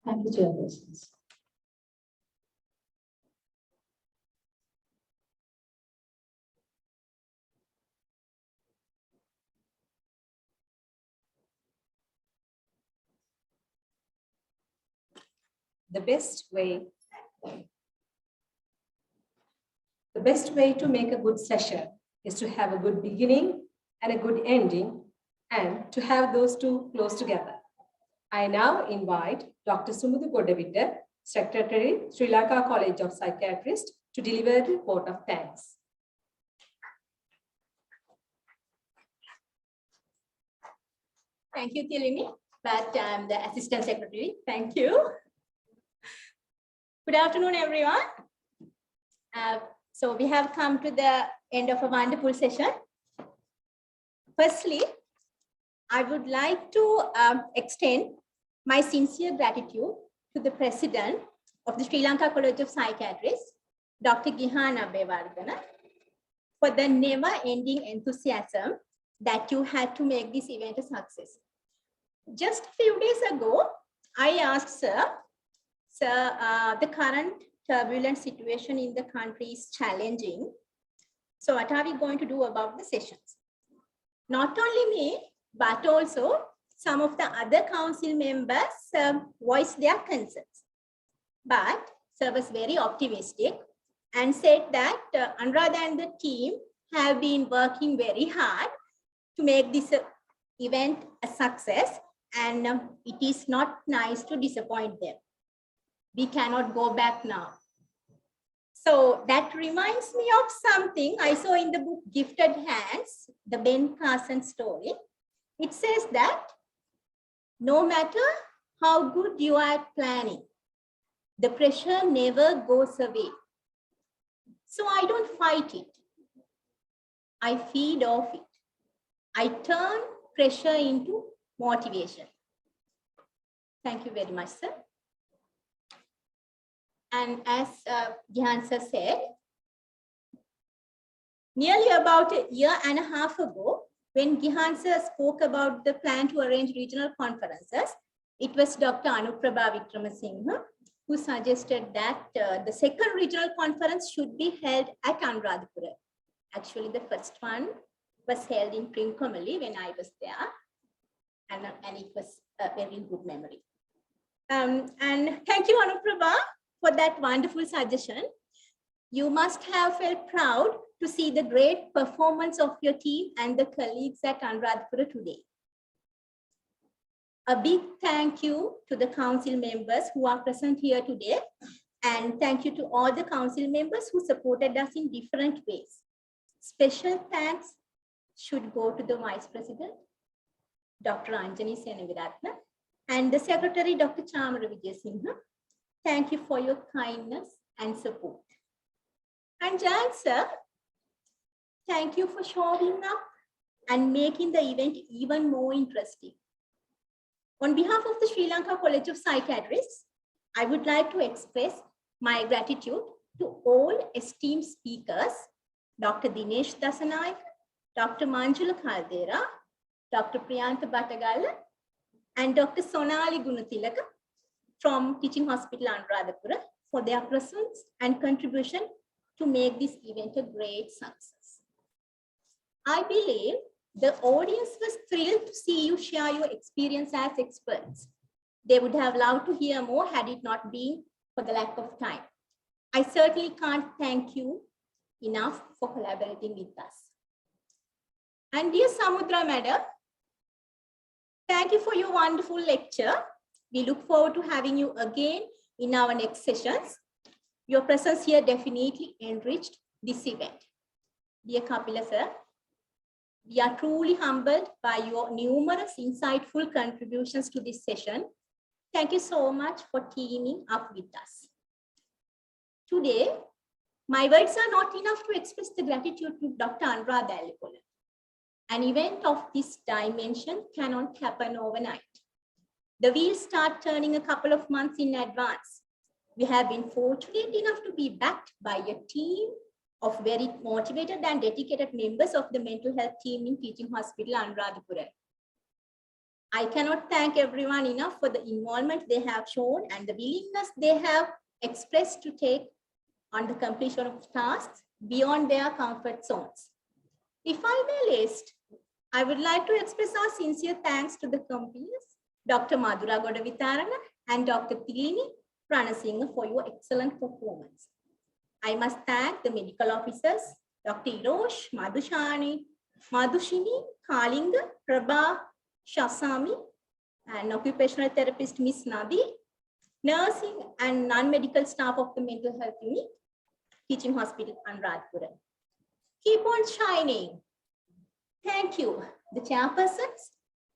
Thank you, chairpersons. The best way to make a good session is to have a good beginning and a good ending, and to have those two close together. I now invite Dr. Sumudhu Godavitta, Secretary, Sri Lanka College of Psychiatrists, to deliver the vote of thanks. Thank you, Tilini, but I'm the Assistant Secretary. Thank you. Good afternoon, everyone. So we have come to the end of a wonderful session. Firstly, I would like to extend my sincere gratitude to the President of the Sri Lanka College of Psychiatrists, Dr. Gihan Abewardena, for the never-ending enthusiasm that you had to make this event a success. Just a few days ago, I asked Sir, the current turbulent situation in the country is challenging. So what are we going to do about the sessions? Not only me, but also some of the other council members voiced their concerns. But Sir was very optimistic and said that Anuradha and the team have been working very hard to make this event a success, and it is not nice to disappoint them. We cannot go back now. So that reminds me of something I saw in the book Gifted Hands, the Ben Carson story. It says that no matter how good you are at planning, the pressure never goes away. So I don't fight it. I feed off it. I turn pressure into motivation. Thank you very much, sir. And as Gihan sir said, nearly about a year and a half ago, when Gihan sir spoke about the plan to arrange regional conferences, it was Dr. Anuprabha Vikramasinghe who suggested that the second regional conference should be held at Anuradhapura. Actually, the first one was held in Trincomalee when I was there, and it was a very good memory. And thank you, Anuradhapura, for that wonderful suggestion. You must have felt proud to see the great performance of your team and the colleagues at Anuradhapura today. A big thank you to the council members who are present here today, and thank you to all the council members who supported us in different ways. Special thanks should go to the Vice President, Dr. Anjani Senaviratna, and the Secretary, Dr. Chamara Vijayasinghe. Thank you for your kindness and support. And Jan sir, thank you for showing up and making the event even more interesting. On behalf of the Sri Lanka College of Psychiatrists, I would like to express my gratitude to all esteemed speakers, Dr. Dinesh Dasanaik, Dr. Manjula Kaldera, Dr. Priyantha Batagala, and Dr. Sonali Gunathilaka from Teaching Hospital Anuradhapura for their presence and contribution to make this event a great success. I believe the audience was thrilled to see you share your experience as experts. They would have loved to hear more had it not been for the lack of time. I certainly can't thank you enough for collaborating with us. And dear Samudra Madam, thank you for your wonderful lecture. We look forward to having you again in our next sessions. Your presence here definitely enriched this event. Dear Kapila sir, we are truly humbled by your numerous insightful contributions to this session. Thank you so much for teaming up with us. Today, my words are not enough to express the gratitude to Dr. Anuradhapura. An event of this dimension cannot happen overnight. The wheels start turning a couple of months in advance. We have been fortunate enough to be backed by a team of very motivated and dedicated members of the mental health team in Teaching Hospital Anuradhapura. I cannot thank everyone enough for the involvement they have shown and the willingness they have expressed to take on the completion of tasks beyond their comfort zones. If I may list, I would like to express our sincere thanks to the companies, Dr. Madhura Godavitarana and Dr. Tilini Pranasinghe for your excellent performance. I must thank the medical officers, Dr. Irosh, Madhushani, Madhushini, Kalinga, Prabha, Shasami, and occupational therapist Miss Nadi, nursing and non-medical staff of the mental health unit, Teaching Hospital Anuradhapura. Keep on shining. Thank you. The chairpersons,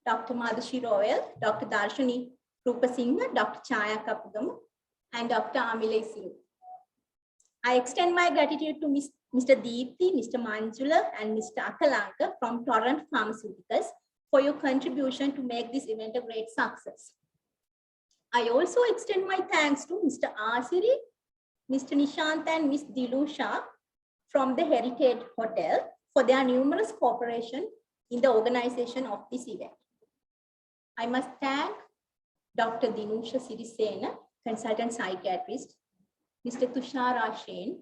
Dr. Madhushi Royal, Dr. Darshani Rupasinghe, Dr. Chaya Kapugam, and Dr. Amile Singh. I extend my gratitude to Mr. Deepthi, Mr. Manjula, and Mr. Akalanka from Torrent Pharmaceuticals for your contribution to make this event a great success. I also extend my thanks to Mr. Asiri, Mr. Nishant, and Ms. Dilusha from the Heritage Hotel for their numerous cooperation in the organization of this event. I must thank Dr. Dinusha Sirisena, consultant psychiatrist, Mr. Tushar Ashen,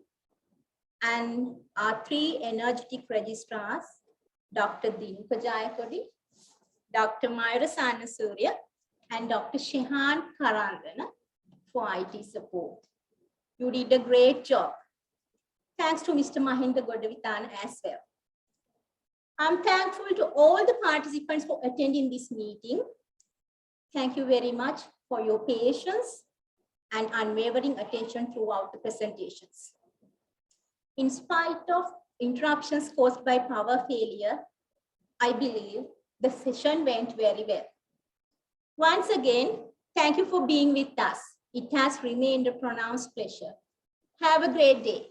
and our three energetic registrars, Dr. Dinuka Jayakodi, Dr. Myra Sanasurya, and Dr. Shehan Karandana for IT support. You did a great job. Thanks to Mr. Mahinda Godavitana as well. I'm thankful to all the participants for attending this meeting. Thank you very much for your patience and unwavering attention throughout the presentations. In spite of interruptions caused by power failure, I believe the session went very well. Once again, thank you for being with us. It has remained a pronounced pleasure. Have a great day.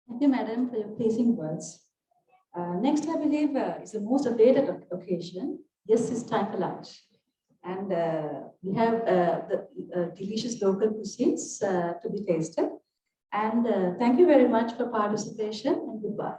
Thank you, Madam, for your pleasing words. Next, I believe, is the most awaited occasion. Yes, it's time for lunch. And we have the delicious local cuisines to be tasted. And thank you very much for participation and goodbye.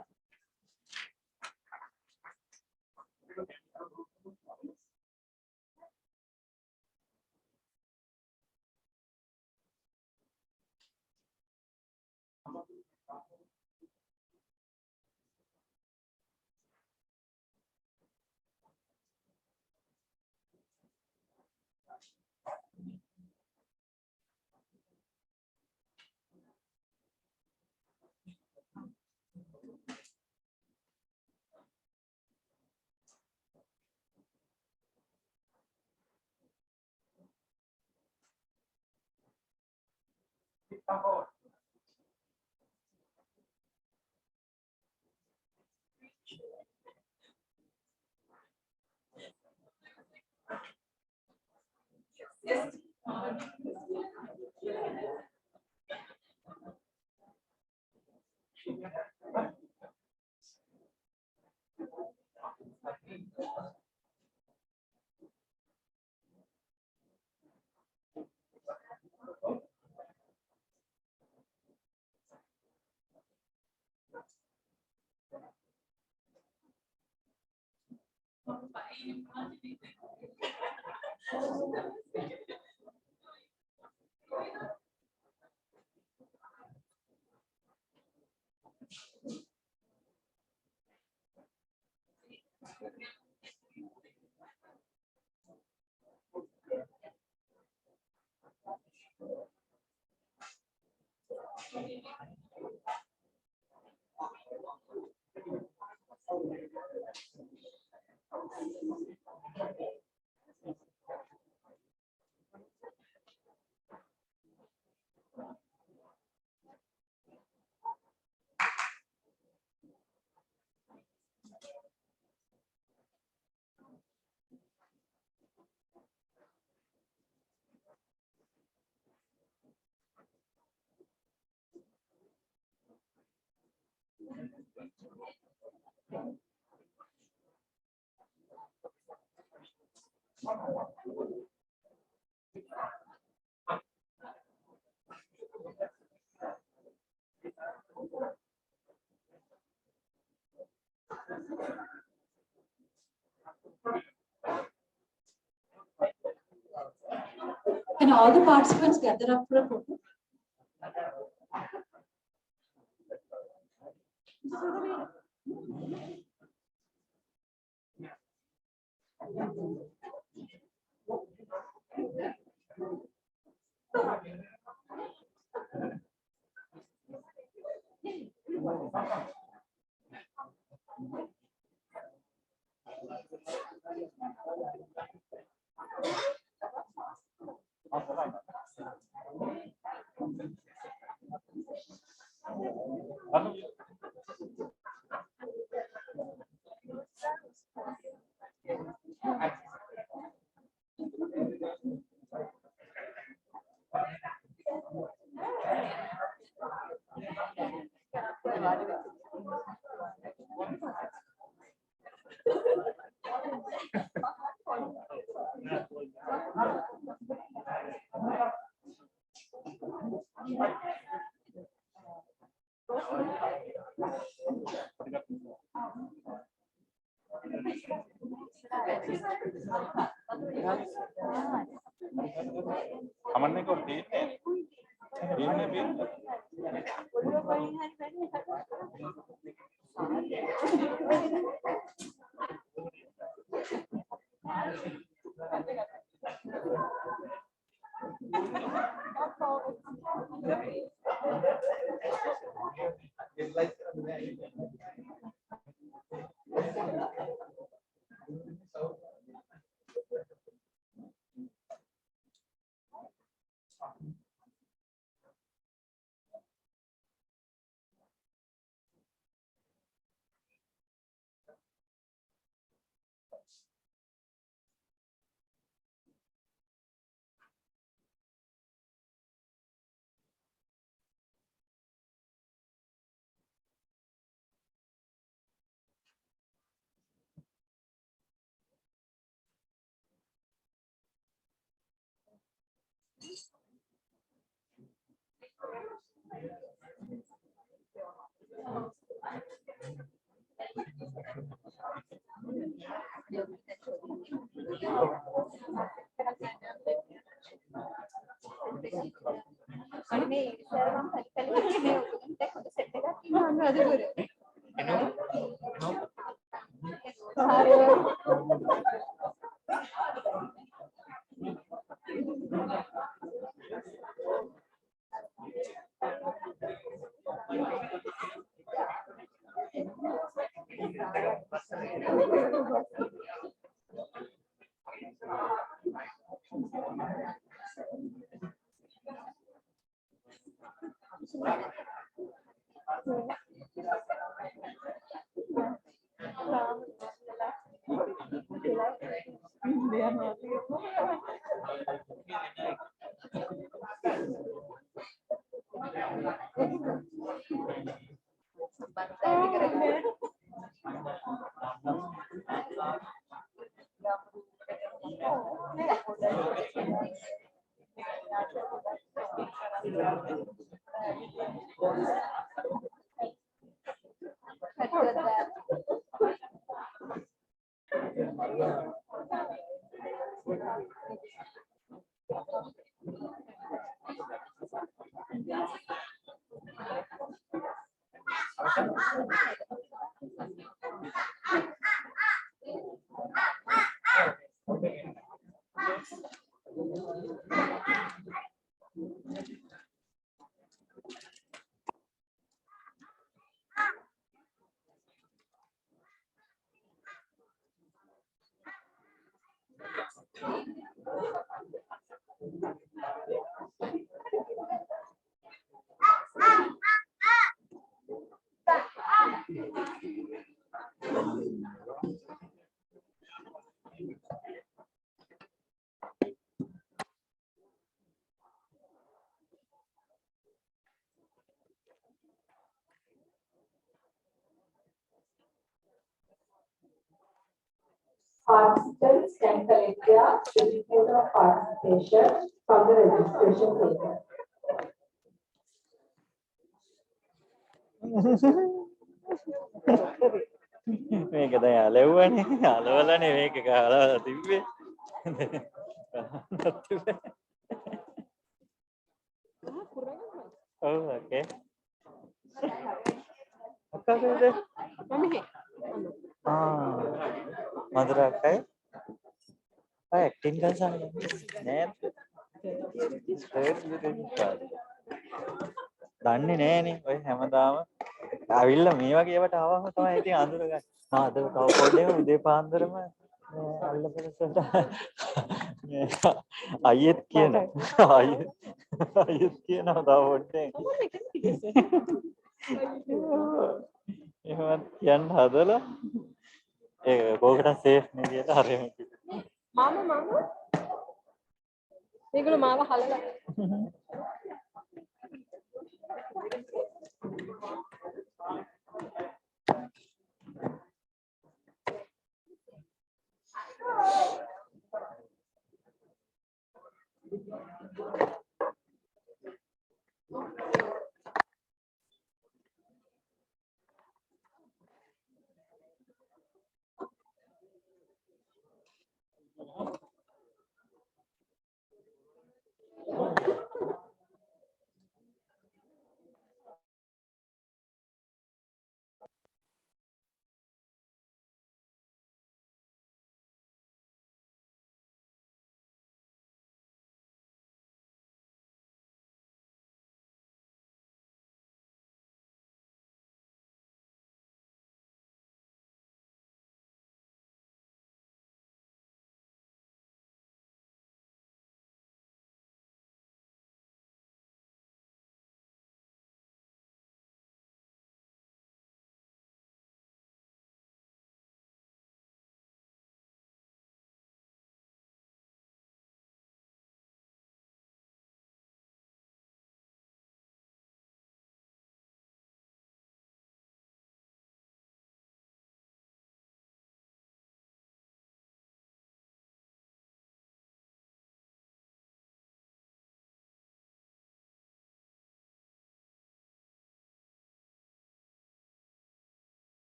Can all the participants gather up for a photo? අමන්නේ කොට තියෙන්නේ. තියෙන්නේ බින්ද. Participants can collect their certificate of participation from the registration paper. මේක දැන් අලෙව්වනේ අලවලනේ මේක අලවලා තිබ්බේ ඔව් ඕකේ අක්කද මම මధుර අක්කයි ඇක්ටිං කරසන්නේ නේද දන්නේ නෑනේ ඔය හැමදාම ආවිල්ලා මේ වගේ ඒවට ආවම තමයි ඉතින් අඳුරගන්නේ. අද තව පොඩ්ඩේම උදේ පාන්දරම අල්ලපලසට අයියෙත් කියනවා. අයියෙත් කියනවා තව පොඩ්ඩේ. එහෙමත් කියන්න හදලා ඒක කෝකට සේෆ් නේ කියලා හරියම කිව්වා. මම මේගොල්ලෝ මාව හලලා Thank you.